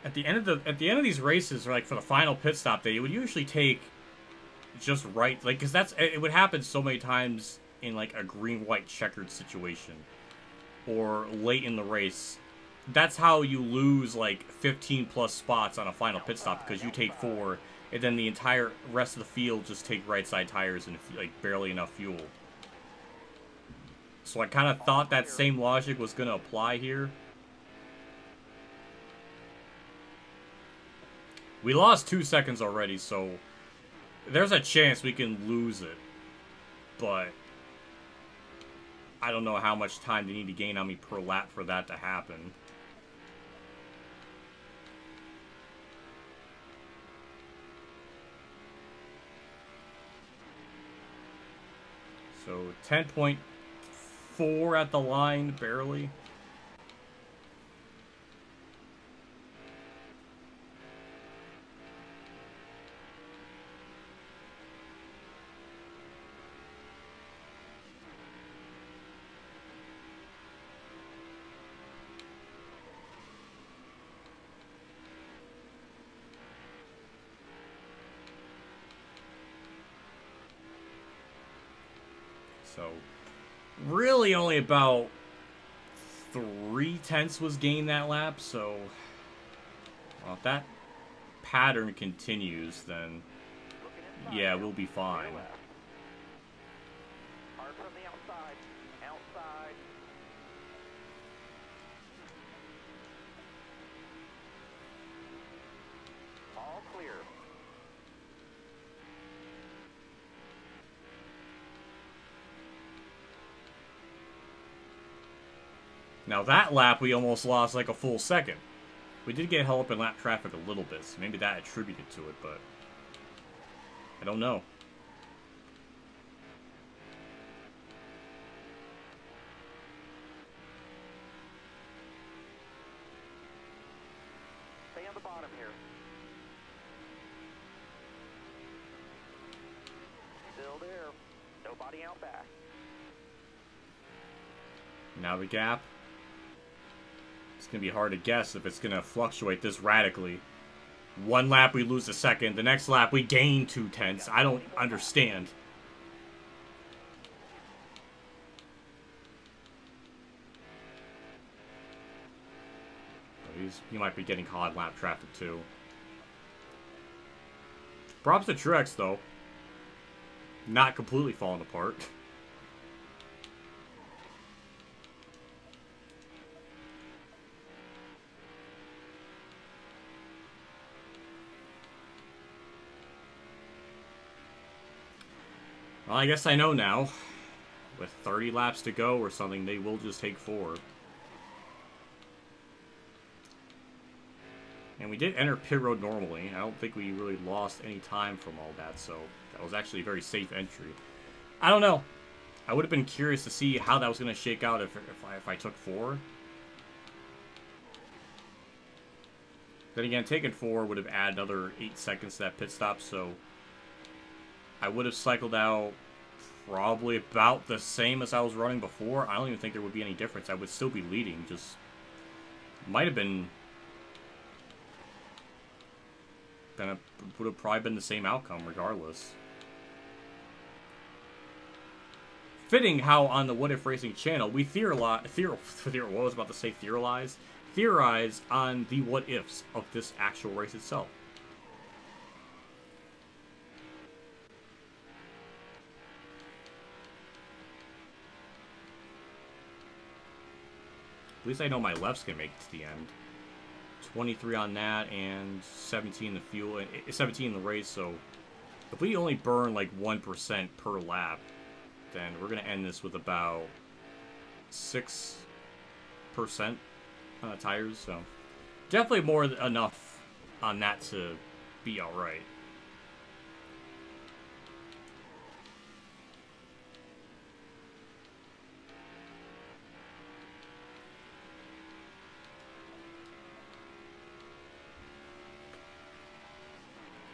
at the end of these races, or like for the final pit stop, they would usually take just right, like, because it would happen so many times in like a green-white checkered situation, or late in the race. That's how you lose like 15 plus spots on a final pit stop, because you take 4. And then the entire rest of the field just take right side tires and like barely enough fuel. So I kind of thought that same logic was going to apply here. We lost 2 seconds already, so there's a chance we can lose it. But I don't know how much time they need to gain on me per lap for that to happen. So 10.4 at the line, barely. So, really only about 3/10 was gained that lap, so well, if that pattern continues, then yeah, we'll be fine. Hard from the outside. Outside. All clear. Now that lap, we almost lost like a full second. We did get held up in lap traffic a little bit, so maybe that attributed to it, but I don't know. Stay on the bottom here. Still there. Nobody out back. Now the gap. It's going to be hard to guess if it's going to fluctuate this radically. One lap we lose a second. The next lap we gain 2/10. I don't understand. He might be getting caught in lap traffic too. Props to Truex though. Not completely falling apart. Well, I guess I know now. With 30 laps to go or something, they will just take 4. And we did enter pit road normally. I don't think we really lost any time from all that, so that was actually a very safe entry. I don't know. I would have been curious to see how that was going to shake out if I took 4. Then again, taking 4 would have added another 8 seconds to that pit stop, so I would have cycled out probably about the same as I was running before. I don't even think there would be any difference. I would still be leading, just might have been would have probably been the same outcome regardless. Fitting how on the What If Racing channel we theorize on the what ifs of this actual race itself. least I know my lefts can make it to the end. 23 on that, and 17 the fuel, and 17 in the race, so if we only burn like 1% per lap, then we're going to end this with about 6% on the tires, so definitely more than enough on that to be alright.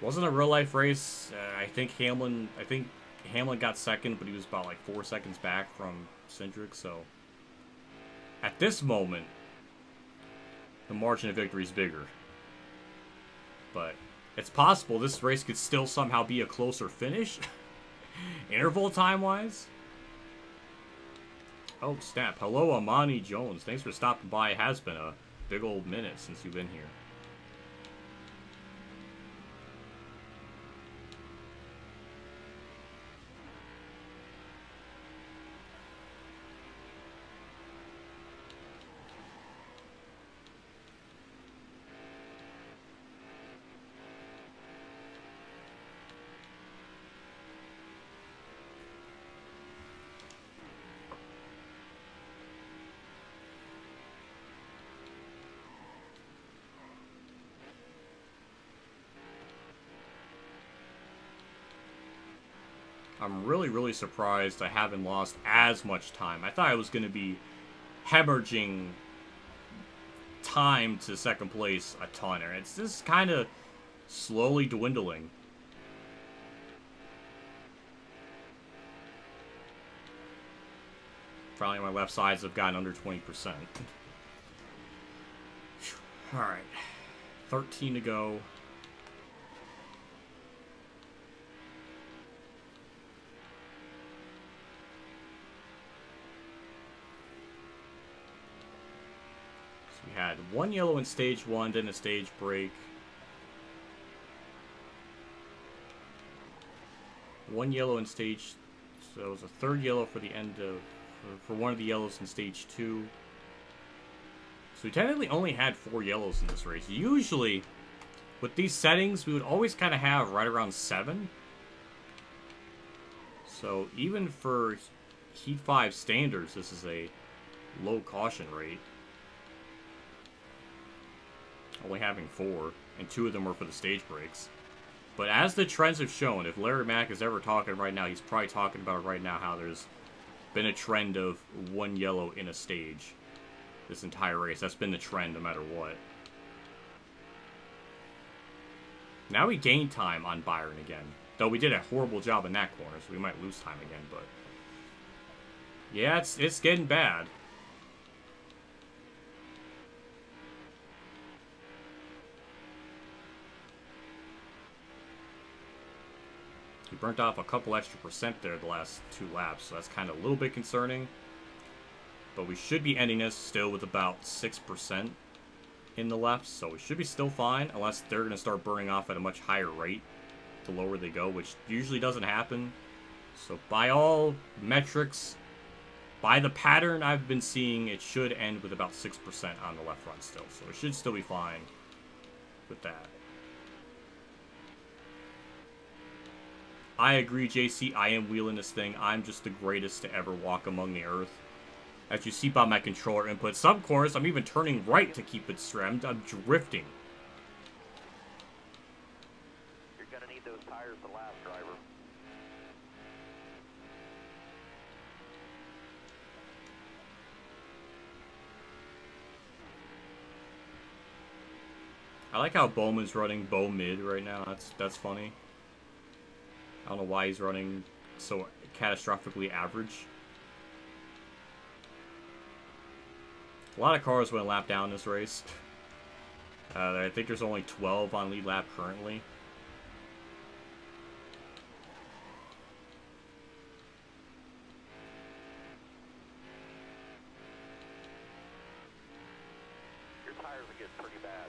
Wasn't a real life race. I think Hamlin got second, but he was about like 4 seconds back from Cindric. So at this moment, the margin of victory is bigger. But it's possible this race could still somehow be a closer finish, interval time wise. Oh snap! Hello, Amani Jones. Thanks for stopping by. It has been a big old minute since you've been here. I'm really surprised I haven't lost as much time. I thought I was going to be hemorrhaging time to second place a ton, and it's just kind of slowly dwindling. Finally, my left sides have gotten under 20%. Alright. 13 to go. We had one yellow in stage 1, then a stage break. One yellow in stage, so it was a third yellow for the end of, for one of the yellows in stage 2. So we technically only had 4 yellows in this race. Usually, with these settings, we would always kind of have right around 7. So even for Heat 5 standards, this is a low caution rate. Only having 4, and 2 of them were for the stage breaks. But as the trends have shown, if Larry Mack is ever talking right now, he's probably talking about it right now, how there's been a trend of 1 yellow in a stage this entire race. That's been the trend no matter what. Now we gain time on Byron again. Though we did a horrible job in that corner, so we might lose time again, but yeah, it's getting bad. He burnt off a couple extra % there the last 2 laps, so that's kind of a little bit concerning. But we should be ending this still with about 6% in the left, so we should be still fine, unless they're going to start burning off at a much higher rate the lower they go, which usually doesn't happen. So by all metrics, by the pattern I've been seeing, it should end with about 6% on the left front still, so it should still be fine with that. I agree, JC. I am wheeling this thing. I'm just the greatest to ever walk among the earth. As you see by my controller input, some corners, I'm even turning right to keep it straight. I'm drifting. You're gonna need those tires to last, driver. I like how Bowman's running Bow mid right now. That's funny. I don't know why he's running so catastrophically average. A lot of cars went a lap down this race. I think there's only 12 on lead lap currently. Your tires are getting pretty bad.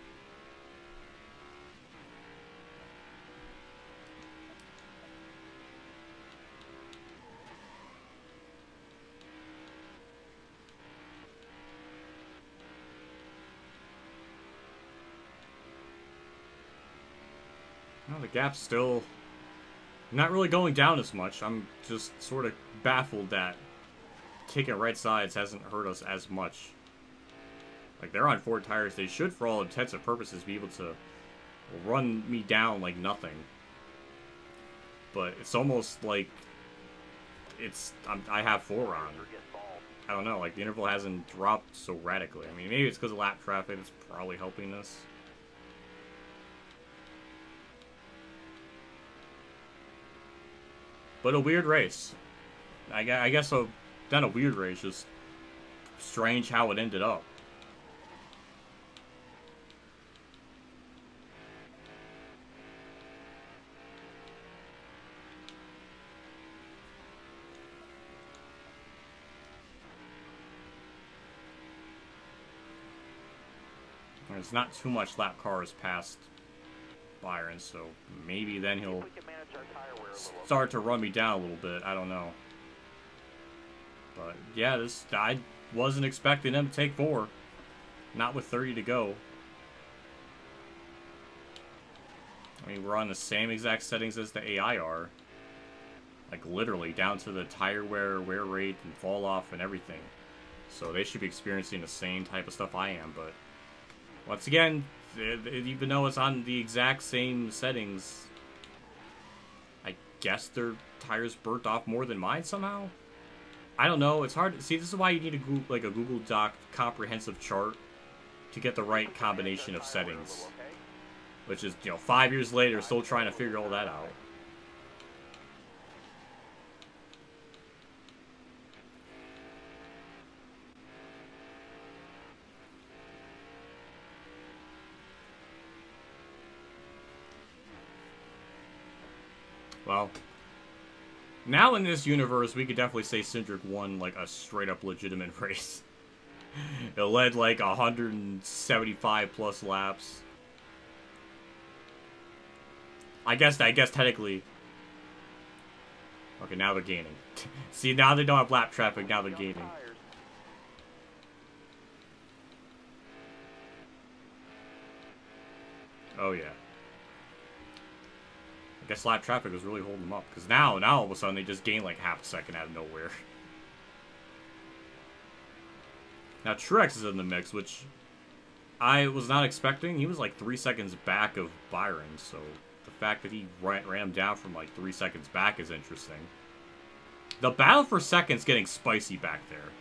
Well, the gap's still not really going down as much. I'm just sort of baffled that taking right sides hasn't hurt us as much. Like, they're on 4 tires. They should, for all intents and purposes, be able to run me down like nothing. But it's almost like I have 4 on. I don't know, like, the interval hasn't dropped so radically. I mean, maybe it's because of lap traffic. It's probably helping us. But a weird race. I guess not a weird race, just strange how it ended up. There's not too much lap cars past Byron, so maybe then he'll start to run me down a little bit. I don't know. But yeah, I wasn't expecting them to take 4. Not with 30 to go. I mean, we're on the same exact settings as the AI are. Like, literally, down to the tire wear rate, and fall off, and everything. So they should be experiencing the same type of stuff I am, but once again, even though it's on the exact same settings, I guess their tires burnt off more than mine somehow? I don't know. It's hard to see. This is why you need a Google Doc comprehensive chart to get the right combination of settings. Which is, 5 years later, still trying to figure all that out. Well, now in this universe, we could definitely say Cindric won, like, a straight-up legitimate race. It led, like, 175 plus laps. I guess technically... Okay, now they're gaining. See, now they don't have lap traffic, now they're gaining. Oh, yeah. I guess lap traffic was really holding them up. Because now all of a sudden, they just gain like half a second out of nowhere. Now, Truex is in the mix, which I was not expecting. He was like 3 seconds back of Byron, so the fact that he ran him down from like 3 seconds back is interesting. The battle for second's getting spicy back there.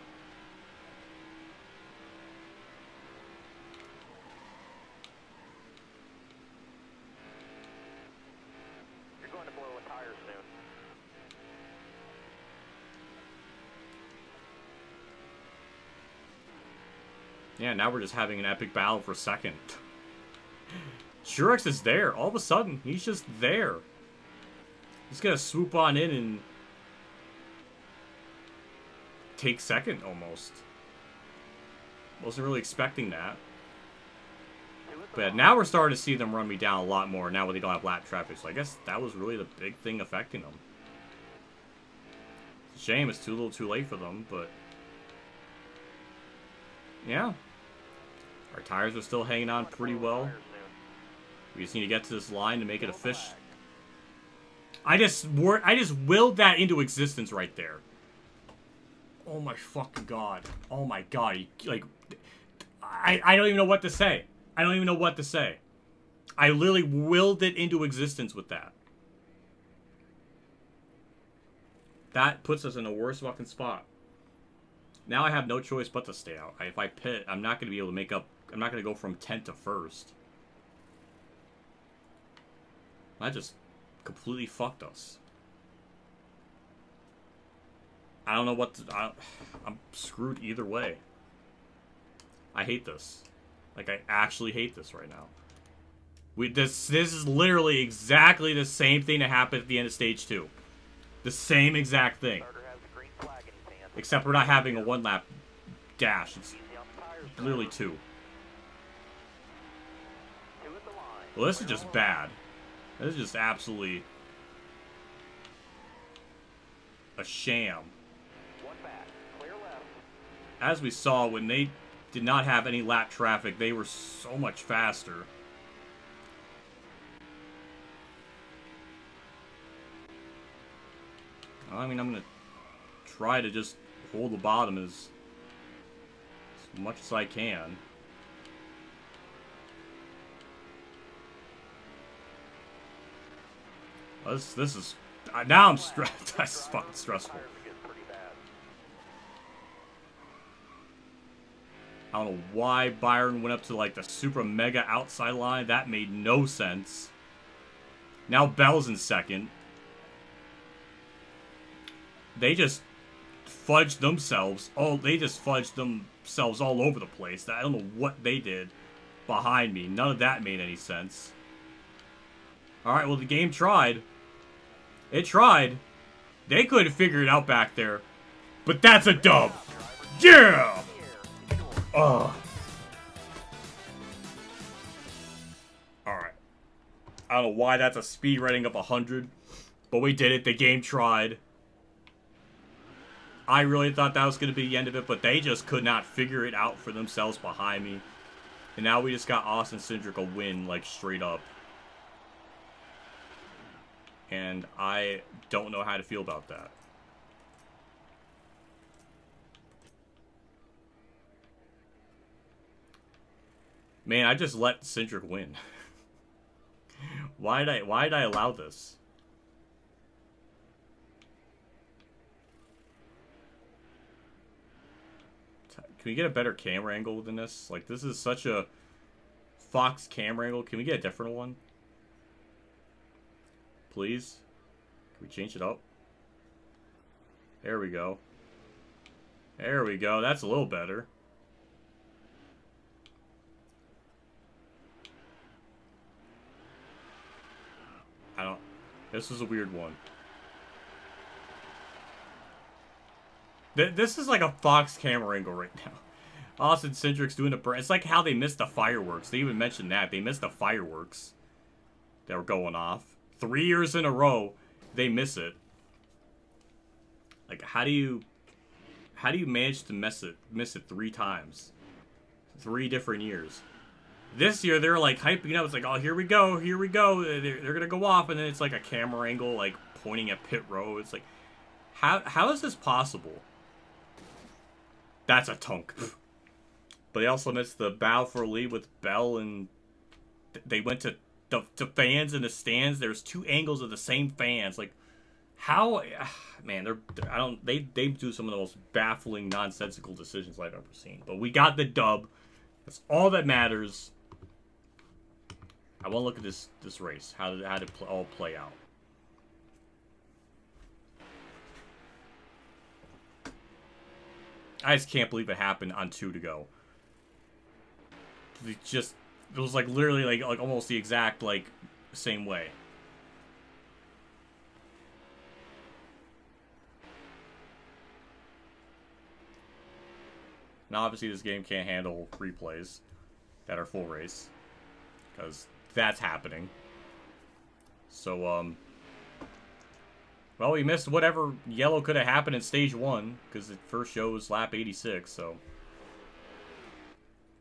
Yeah, now we're just having an epic battle for second. Truex is there. All of a sudden, he's just there. He's gonna swoop on in and take second, almost. Wasn't really expecting that. But now we're starting to see them run me down a lot more now when they don't have lap traffic. So I guess that was really the big thing affecting them. It's a shame it's too little too late for them, but... yeah. Our tires are still hanging on pretty well. We just need to get to this line to make it a fish. I just willed that into existence right there. Oh my fucking god. Oh my god. Like, I don't even know what to say. I don't even know what to say. I literally willed it into existence with that. That puts us in the worst fucking spot. Now I have no choice but to stay out. If I pit, I'm not going to be able to make up... I'm not going to go from 10th to 1st. That just completely fucked us. I don't know what to... I'm screwed either way. I hate this. Like, I actually hate this right now. This is literally exactly the same thing that happened at the end of Stage 2. The same exact thing. Except we're not having a one-lap dash. It's literally 2. Well, this is just bad. This is just absolutely a sham. As we saw, when they did not have any lap traffic, they were so much faster. I mean, I'm gonna try to just hold the bottom as much as I can. This is now I'm stressed. That's fucking stressful. I don't know why Byron went up to like the super mega outside line. That made no sense. Now Bell's in second. They just fudged themselves. Oh, they just fudged themselves all over the place. I don't know what they did behind me. None of that made any sense. Alright, well the game tried. It tried. They couldn't figure it out back there. But that's a dub. Yeah! Ugh. Alright. I don't know why that's a speed rating of 100. But we did it. The game tried. I really thought that was going to be the end of it. But they just could not figure it out for themselves behind me. And now we just got Austin Cindric a win, like, straight up. And I don't know how to feel about that. Man, I just let Cindric win. Why did I allow this? Can we get a better camera angle than this? Like, this is such a Fox camera angle. Can we get a different one? Please? Can we change it up? There we go. There we go. That's a little better. This is a weird one. This is like a Fox camera angle right now. Austin Cindric's doing a... It's like how they missed the fireworks. They even mentioned that. They missed the fireworks that were going off. 3 years in a row, they miss it. Like, how do you manage to miss it 3 times? 3 different years. This year, they're like hyping up. It's like, oh, here we go, here we go. They're gonna go off, and then it's like a camera angle, like pointing at pit row. It's like, how is this possible? That's a tunk. But they also missed the bow for a lead with Bell, and they went to fans in the stands. There's 2 angles of the same fans. Like, how? Man, they do some of the most baffling, nonsensical decisions I've ever seen. But we got the dub. That's all that matters. I want to look at this race. How did it all play out? I just can't believe it happened on 2 to go. It was like literally like almost the exact like same way. Now obviously this game can't handle replays that are full race, because that's happening. So well, we missed whatever yellow could have happened in stage 1, because the first show was lap 86, so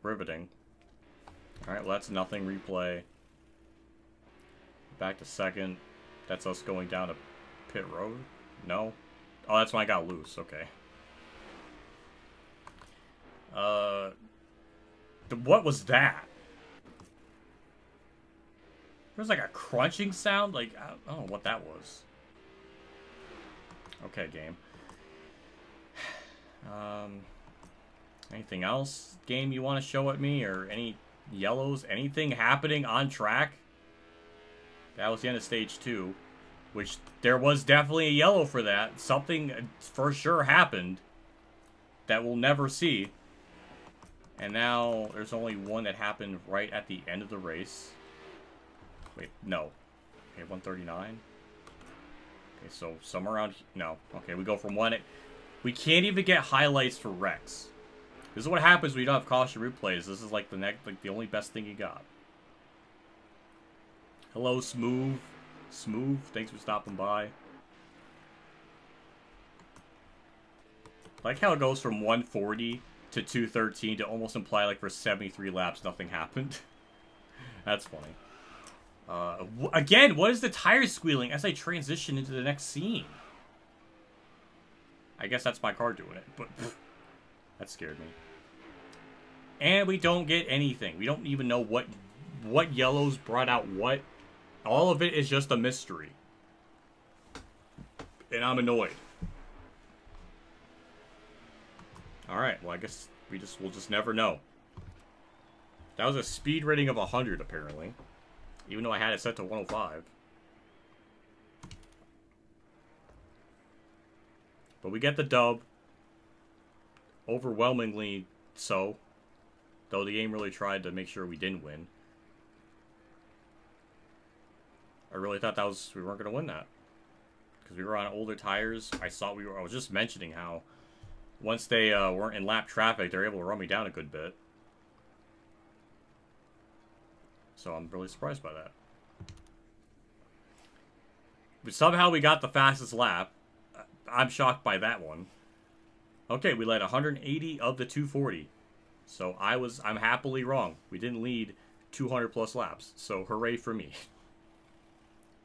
riveting. Alright, well that's nothing. Replay. Back to second. That's us going down to pit road? No? Oh, that's when I got loose. Okay. What was that? There was like a crunching sound. Like, I don't know what that was. Okay, game. Anything else, game, you want to show at me? Or any yellows? Anything happening on track? That was the end of stage 2. Which, there was definitely a yellow for that. Something for sure happened that we'll never see. And now, there's only one that happened right at the end of the race. Wait, no. Okay, 139. Okay, so somewhere around... No. Okay, we go from 1... We can't even get highlights for wrecks. This is what happens when you don't have caution replays. This is like the only best thing you got. Hello, Smooth. Smooth, thanks for stopping by. Like how it goes from 140 to 213 to almost imply like for 73 laps nothing happened. That's funny. Again, what is the tire squealing as I transition into the next scene? I guess that's my car doing it, but that scared me. And we don't get anything. We don't even know what yellows brought out what. All of it is just a mystery. And I'm annoyed. Alright, well I guess we'll just never know. That was a speed rating of 100 apparently. Even though I had it set to 105. But we get the dub. Overwhelmingly so. Though the game really tried to make sure we didn't win. I really thought we weren't going to win that. Because we were on older tires. I was just mentioning how once they weren't in lap traffic, they were able to run me down a good bit. So I'm really surprised by that. But somehow we got the fastest lap. I'm shocked by that one. Okay, we led 180 of the 240. So I'm happily wrong. We didn't lead 200 plus laps. So hooray for me.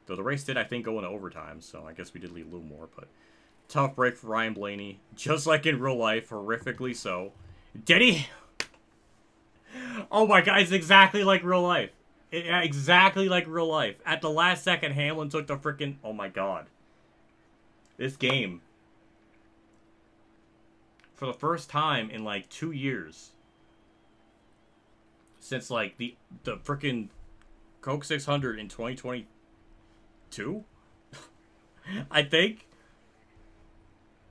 Though the race did, I think, go into overtime. So I guess we did lead a little more. But tough break for Ryan Blaney. Just like in real life, horrifically so. Did he? Oh my god, it's exactly like real life. Exactly like real life. At the last second, Hamlin took the freaking... Oh my god. This game. For the first time in like 2 years. Since like the freaking Coke 600 in 2022? I think.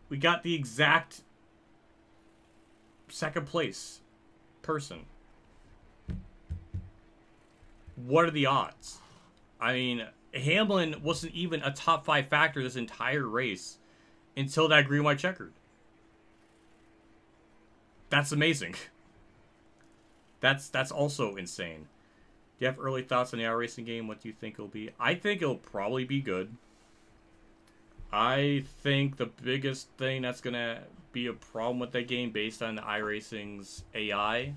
We got the exact second place person. What are the odds? I mean, Hamlin wasn't even a top 5 factor this entire race until that green white checkered. That's amazing. That's also insane. Do you have early thoughts on the iRacing game? What do you think it'll be? I think it'll probably be good. I think the biggest thing that's going to be a problem with that game based on iRacing's AI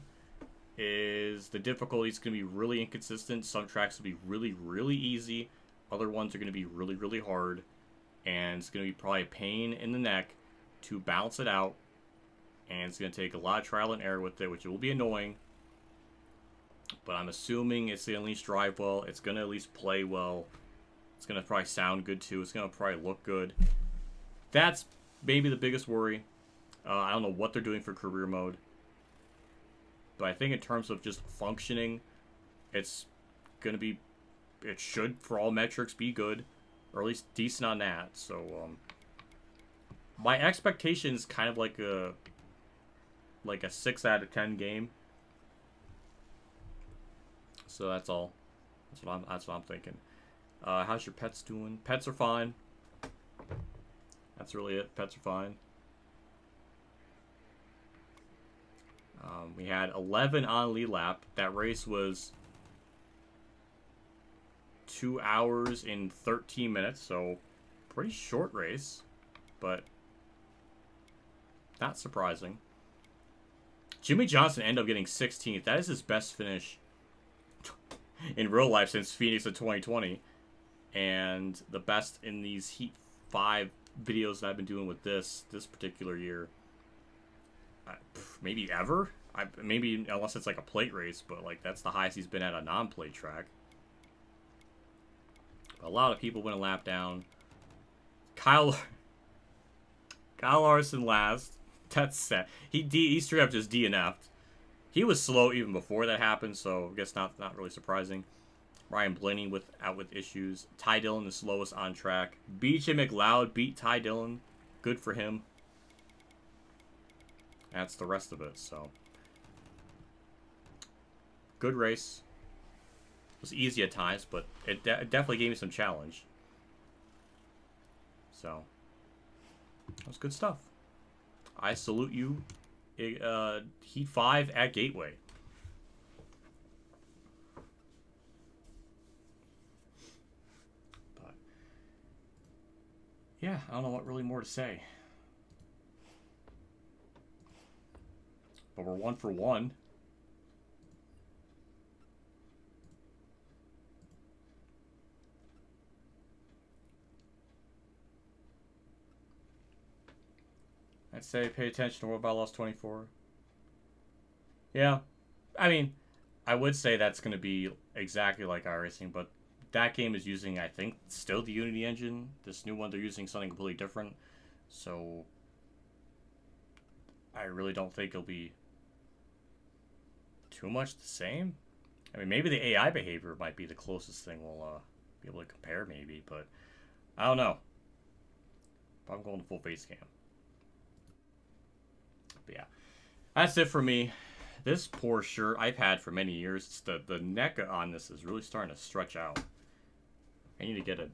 is the difficulty is going to be really inconsistent. Some tracks will be really, really easy. Other ones are going to be really, really hard. And it's going to be probably a pain in the neck to balance it out. And it's going to take a lot of trial and error with it, which will be annoying. But I'm assuming it's going to at least drive well. It's going to at least play well. It's going to probably sound good too. It's going to probably look good. That's maybe the biggest worry. I don't know what they're doing for career mode. But I think in terms of just functioning, it's going to be... It should, for all metrics, be good. Or at least decent on that. So, my expectation is kind of like a 6 out of 10 game. So that's all. That's what I'm thinking. How's your pets doing? Pets are fine. That's really it. Pets are fine. We had 11 on lead lap. That race was 2 hours and 13 minutes, so pretty short race, but not surprising. Jimmy Johnson ended up getting 16th. That is his best finish in real life since Phoenix of 2020, and the best in these Heat 5 videos that I've been doing with this particular year. Maybe ever? Maybe unless it's like a plate race, but like that's the highest he's been at a non-plate track. A lot of people went a lap down. Kyle Larson last. That's sad. He straight up just DNF'd. He was slow even before that happened, so I guess not really surprising. Ryan Blaney out with issues. Ty Dillon the slowest on track. BJ McLeod beat Ty Dillon. Good for him. That's the rest of it, so. Good race. It was easy at times, but it definitely gave me some challenge. So, that was good stuff. I salute you, Heat 5 at Gateway. But, yeah, I don't know what really more to say. But we're 1 for 1. I'd say pay attention to What About Lost 24. Yeah. I mean, I would say that's going to be exactly like iRacing, but that game is using, I think, still the Unity engine. This new one, they're using something completely different. So, I really don't think it'll be too much the same. I mean, maybe the AI behavior might be the closest thing we'll be able to compare, maybe, but I don't know. But I'm going to full face cam. But yeah, that's it for me. This poor shirt I've had for many years. It's the neck on this is really starting to stretch out. I need to get a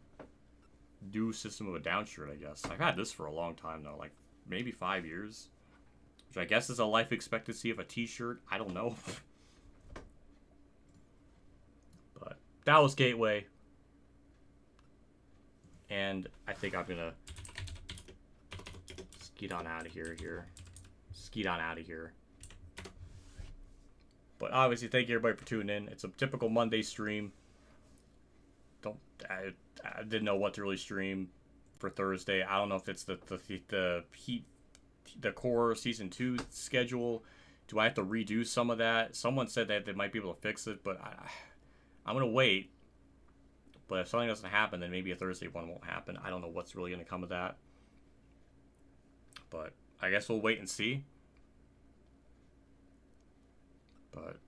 new system of a down shirt, I guess. I've had this for a long time though, like maybe 5 years, which I guess is a life expectancy of a t-shirt. I don't know. But that was Gateway. And I think I'm gonna skeet on out of here. Skeet on out of here. But obviously, thank you everybody for tuning in. It's a typical Monday stream. I didn't know what to really stream for Thursday. I don't know if it's the core season 2 schedule. Do I have to redo some of that? Someone said that they might be able to fix it, but I'm gonna wait. But if something doesn't happen, then maybe a Thursday one won't happen. I don't know what's really gonna come of that. But I guess we'll wait and see. But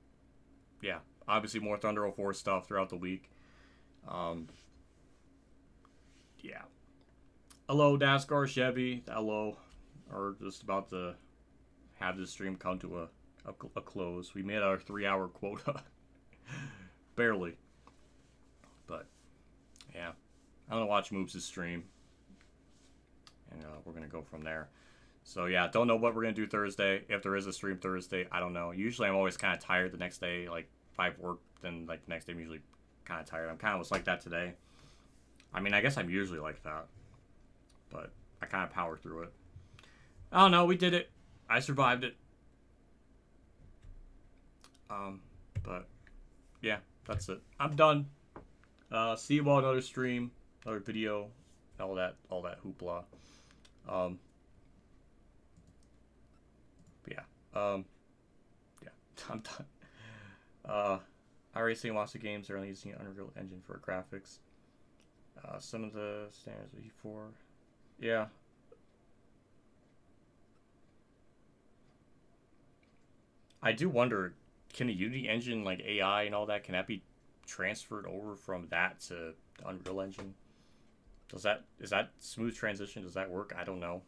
yeah, obviously more Thunder 04 stuff throughout the week. Yeah. Hello, NASCAR Chevy. Hello. Are just about to have this stream come to a close. We made our 3-hour quota. Barely. But yeah, I'm gonna watch Moves' stream, and we're gonna go from there. So yeah, don't know what we're gonna do Thursday. If there is a stream Thursday, I don't know. Usually I'm always kind of tired the next day. Like if I've worked, then like the next day I'm usually kind of tired. I'm kind of was like that today. I mean, I guess I'm usually like that, but I kind of powered through it. I don't know. We did it. I survived it. But yeah, that's it. I'm done. See you all another stream, another video, all that hoopla. Yeah. Yeah, I'm done. iRacing lots of games are only using Unreal Engine for graphics. Some of the standards of E4. Yeah. I do wonder, can the Unity engine, like AI and all that, can that be transferred over from that to Unreal Engine? Is that smooth transition? Does that work? I don't know.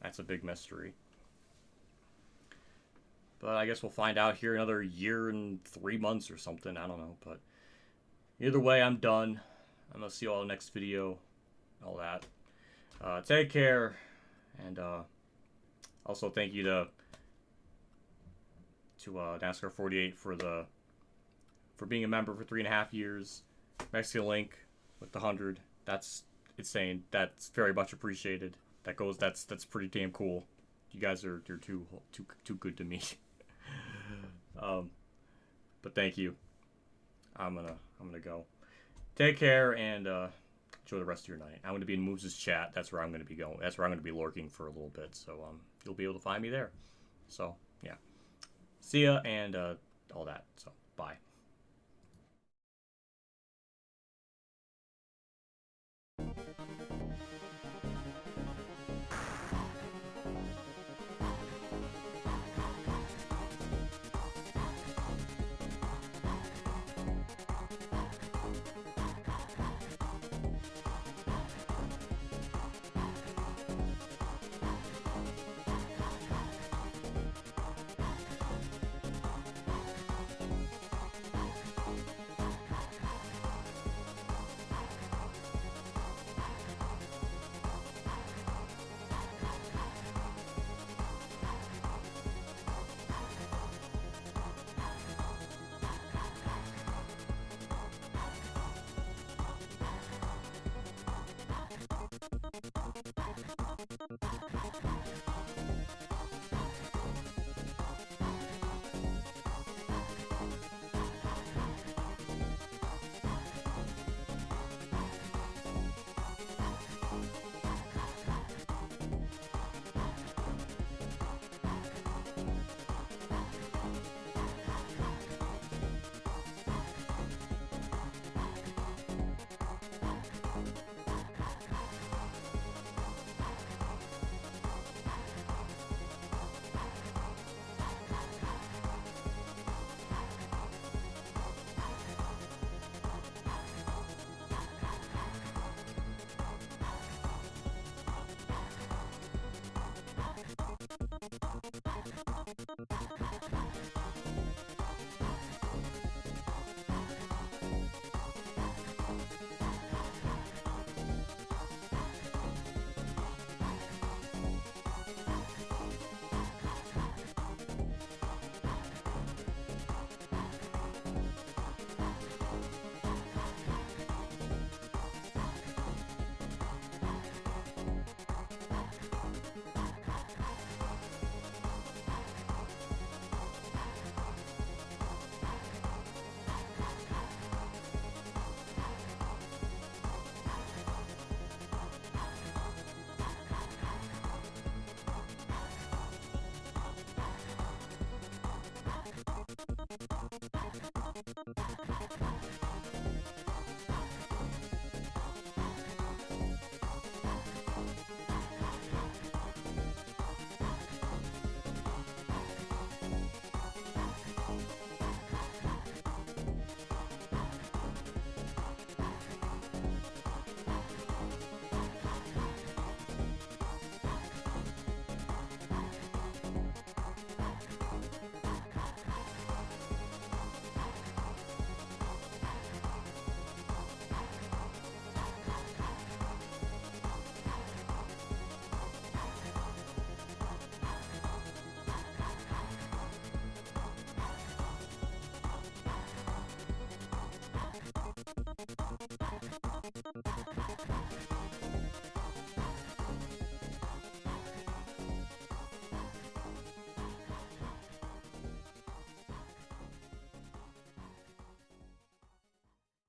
That's a big mystery. But I guess we'll find out here another year and 3 months or something. I don't know. But either way, I'm done. I'm going to see you all next video. All that. Take care. And also thank you to NASCAR 48 for being a member for 3.5 years. Mexican Link with the 100. That's insane. That's very much appreciated. That's pretty damn cool. You guys are too good to me. But thank you. I'm gonna go. Take care and enjoy the rest of your night. I'm gonna be in Moves' chat. That's where I'm gonna be going. That's where I'm gonna be lurking for a little bit. So you'll be able to find me there. So yeah. See ya and all that. So bye.